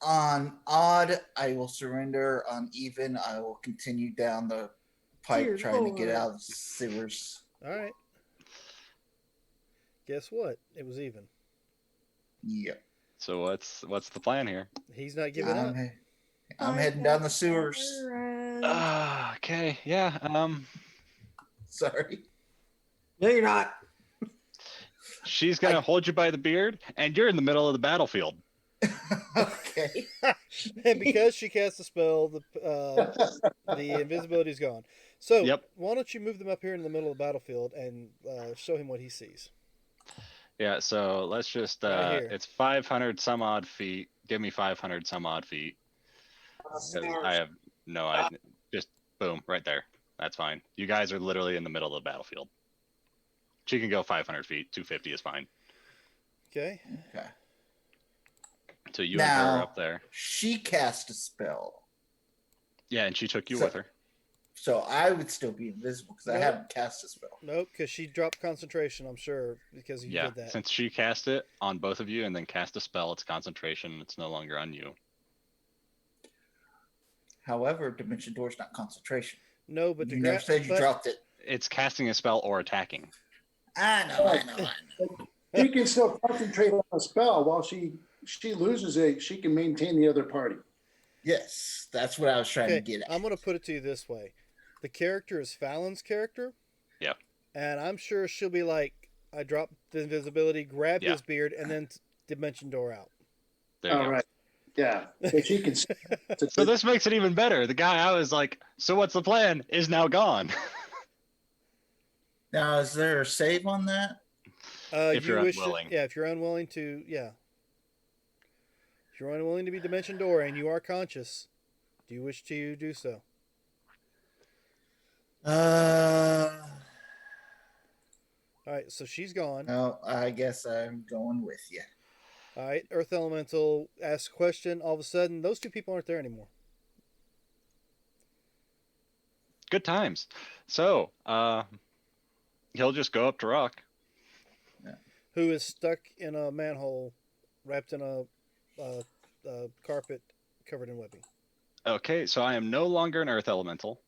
On odd, I will surrender. On even, I will continue down the pipe
Dear
trying to get
Lord.
out of the sewers.
All right. Guess what? It was even.
Yep.
So what's the plan here?
He's not giving up.
I'm heading down the sewers.
Okay, yeah.
Sorry.
No, you're not.
She's gonna hold you by the beard, and you're in the middle of the battlefield.
Okay.
And because she cast a spell, the invisibility's gone. So,
Yep.
why don't you move them up here in the middle of the battlefield and show him what he sees?
Yeah, so let's just
Right here.
it's 500 some odd feet. Give me 500 some odd feet. 'Cause I have no idea. Just boom, right there. That's fine. You guys are literally in the middle of the battlefield. She can go 500 feet. 250 is fine.
Okay.
Okay.
So you and her are
Now-
up there.
She cast a spell.
Yeah, and she took you
So-
with her.
So I would still be invisible because I
No.
haven't cast a spell.
Nope, because she dropped concentration, I'm sure, because you
Yeah,
did that.
since she cast it on both of you and then cast a spell, it's concentration. It's no longer on you.
However, Dimension Door is not concentration.
No, but
You never said you dropped it.
It's casting a spell or attacking.
I know.
She can still concentrate on a spell while she loses it. She can maintain the other party.
Yes, that's what I was trying to
Okay,
get at.
I'm going to put it to you this way. The character is Fallon's character.
Yeah.
And I'm sure she'll be like, I dropped the invisibility, grabbed
Yeah.
his beard, and then Dimension Door out.
There you
All
go.
right. Yeah. So she can.
So this makes it even better. The guy I was like, so what's the plan, is now gone.
Now, is there a save on that?
If
You
you're
wish
unwilling.
to, yeah, if you're unwilling to, yeah. If you're unwilling to be Dimension Door and you are conscious, do you wish to do so?
Uh,
All right, so she's gone.
well, I guess I'm going with you.
All right, Earth Elemental asks a question. All of a sudden, those two people aren't there anymore.
Good times. So, he'll just go up to Rock.
Who is stuck in a manhole, wrapped in a carpet covered in webbing.
Okay, so I am no longer an Earth Elemental,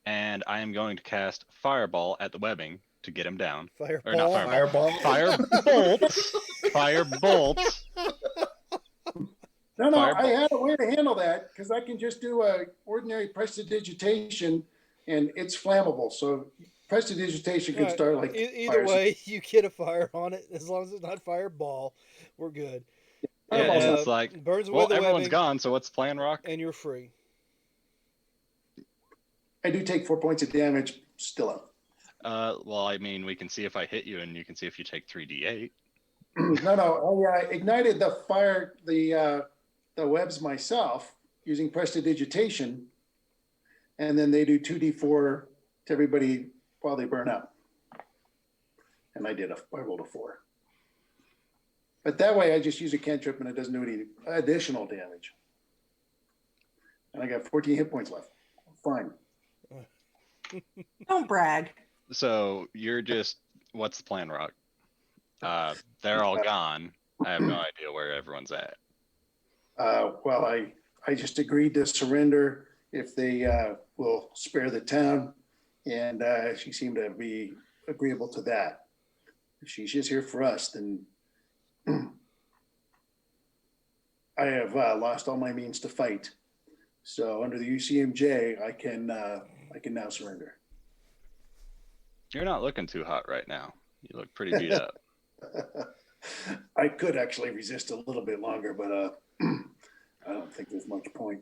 and I am going to cast Fireball at the webbing to get him down.
Fireball.
Or not Fireball. Firebolt. Firebolt.
No,
Fireball.
I had a way to handle that because I can just do a ordinary prestidigitation, and it's flammable. So prestidigitation could
All right,
start like
either way, you get a fire on it. As long as it's not fireball, we're good.
Yeah,
Fireball's
and
not-
it's like,
burns away
well,
the
everyone's
webbing,
gone, so what's the plan, Rock?
and you're free.
I do take 4 points of damage still up.
Well, I mean, we can see if I hit you, and you can see if you take 3d8.
No, I ignited the fire, the webs myself using prestidigitation, and then they do 2d4 to everybody while they burn up. And I rolled a 4. But that way I just use a cantrip and it doesn't do any additional damage. And I got 14 hit points left. Fine.
Don't brag.
So you're just, what's the plan, Rock? They're all gone. I have no idea where everyone's at.
Well, I just agreed to surrender if they will spare the town. And she seemed to be agreeable to that. If she's just here for us, then I have lost all my means to fight. So under the UCMJ, I can now surrender.
You're not looking too hot right now. You look pretty beat up.
I could actually resist a little bit longer, but I don't think there's much point.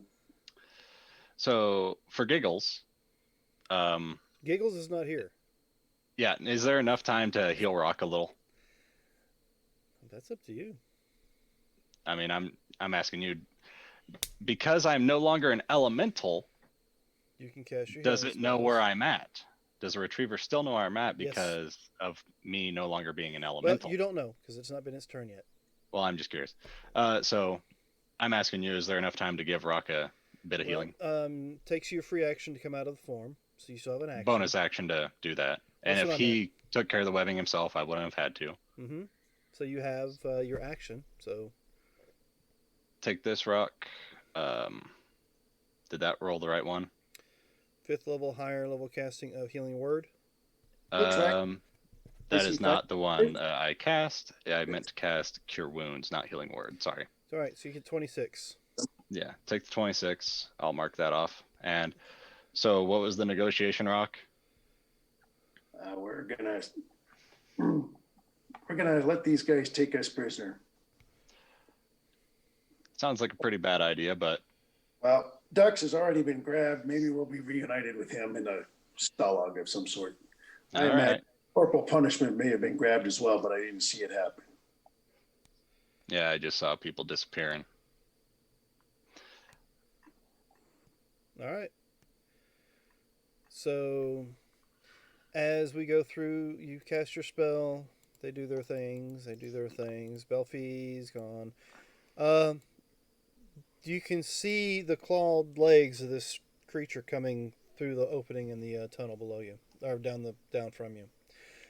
So for giggles,
Giggles is not here.
yeah, is there enough time to heal Rock a little?
That's up to you.
I mean, I'm asking you because I'm no longer an elemental.
You can cast your.
Does
healing
it know
spells.
where I'm at? Does a retriever still know where I'm at
Yes.
because of me no longer being an
Well,
elemental?
you don't know because it's not been its turn yet.
Well, I'm just curious. So I'm asking you, is there enough time to give Rock a bit of healing?
Takes you a free action to come out of the form, so you still have an action.
Bonus action to do that. And
That's
if
what I
he took care of the webbing himself, I wouldn't have had to.
Mm-hmm. So you have your action. So
Take this, Rock. Did that roll the right one?
5th level, higher level casting of healing word.
Looks like-
That
Is
is
he
not the one I cast. I meant to cast Cure Wounds, not Healing Word. Sorry.
All right, so you get 26.
Yeah, take the 26. I'll mark that off. And so, what was the negotiation, Rock?
We're gonna let these guys take us prisoner.
Sounds like a pretty bad idea, but
Well, Dux has already been grabbed. Maybe we'll be reunited with him in a stalag of some sort. I
all
imagine
right.
Corporal Punishment may have been grabbed as well, but I didn't see it happen.
Yeah, I just saw people disappearing.
All right. So, as we go through, you cast your spell. They do their things. They do their things. Belfie's gone. You can see the clawed legs of this creature coming through the opening in the tunnel below you, or down from you.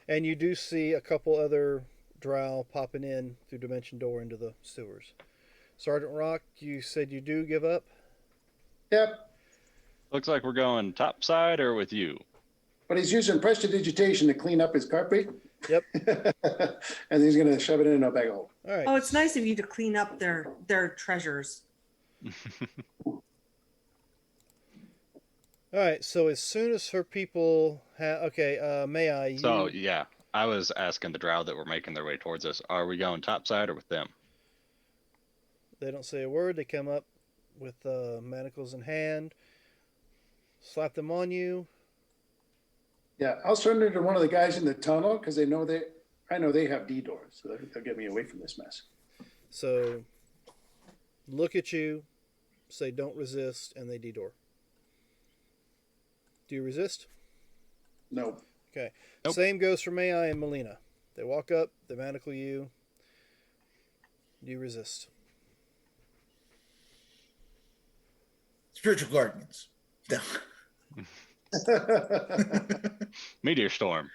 And you do see a couple other drow popping in through Dimension Door into the sewers. Sergeant Rock, you said you do give up?
Yep,
Looks like we're going top side or with you.
but he's using prestidigitation to clean up his carpet.
Yep.
And he's gonna shove it in a bag hole.
All right.
Oh, it's nice of you to clean up their treasures.
All right. So as soon as her people may I?
So, yeah, I was asking the drow that were making their way towards us, are we going top side or with them?
They don't say a word. They come up with manacles in hand, slap them on you.
Yeah, I'll surrender to one of the guys in the tunnel because I know they have D doors, so they'll get me away from this mess.
So look at you, say don't resist, and they D-door. Do you resist?
No.
Okay.
Nope.
Same goes for Mai and Melina. They walk up, they manacle you. You resist.
Spiritual guardians. No.
Meteor storm.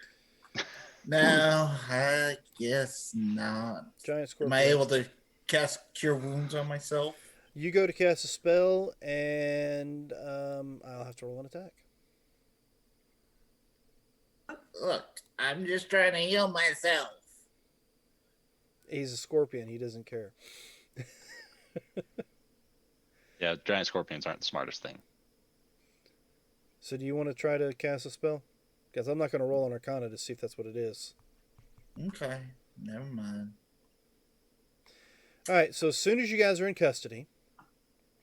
No, I guess not.
Giant
Am
scorpion.
I able to cast Cure Wounds on myself?
You go to cast a spell, and I'll have to roll an attack.
Look, I'm just trying to heal myself.
He's a scorpion. He doesn't care.
Yeah, giant scorpions aren't the smartest thing.
So do you want to try to cast a spell? Because I'm not going to roll on Arcana to see if that's what it is.
Okay, never mind.
All right, so as soon as you guys are in custody,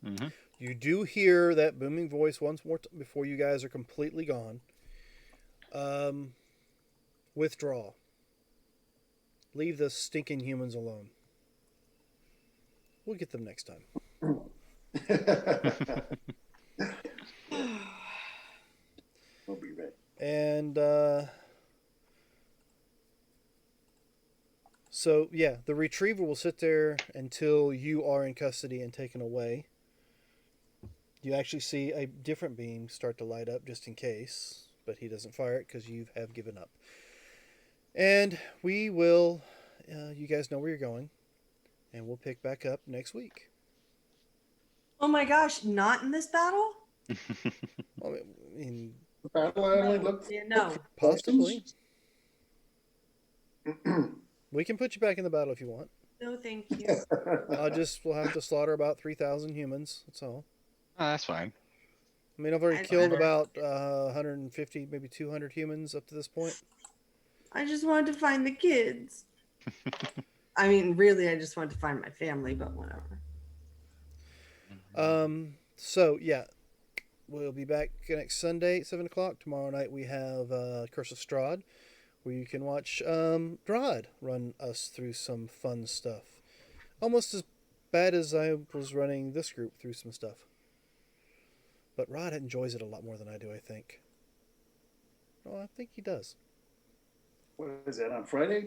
Mm-hmm.
you do hear that booming voice once more before you guys are completely gone. Withdraw. Leave the stinking humans alone. We'll get them next time.
We'll be ready.
And so, yeah, the retriever will sit there until you are in custody and taken away. You actually see a different beam start to light up just in case, but he doesn't fire it because you have given up. And we will, you guys know where you're going, and we'll pick back up next week.
Oh my gosh, not in this battle?
I mean,
The battle I only looked
Yeah, no.
for
possibly.
questions.
We can put you back in the battle if you want.
No, thank you.
We'll have to slaughter about 3,000 humans. That's all.
Oh, that's fine.
I mean, I've already
I'd
killed
rather-
about 150, maybe 200 humans up to this point.
I just wanted to find the kids. I mean, really, I just wanted to find my family, but whatever.
So yeah, we'll be back next Sunday at 7 o'clock. Tomorrow night we have Curse of Strahd, where you can watch Drod run us through some fun stuff. Almost as bad as I was running this group through some stuff. But Rod enjoys it a lot more than I do, I think. Oh, I think he does.
What is that, on Friday?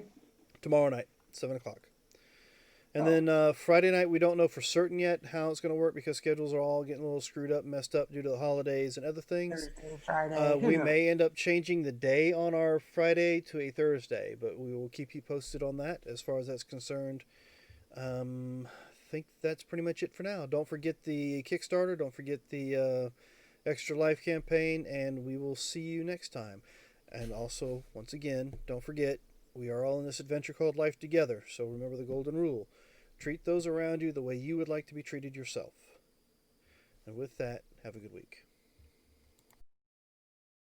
Tomorrow night, 7 o'clock. And then Friday night, we don't know for certain yet how it's going to work because schedules are all getting a little screwed up, messed up due to the holidays and other things.
Thursday, Friday.
We may end up changing the day on our Friday to a Thursday, but we will keep you posted on that as far as that's concerned. I think that's pretty much it for now. Don't forget the Kickstarter. Don't forget the Extra Life campaign, and we will see you next time. And also, once again, don't forget, we are all in this adventure called life together, so remember the golden rule. Treat those around you the way you would like to be treated yourself. And with that, have a good week.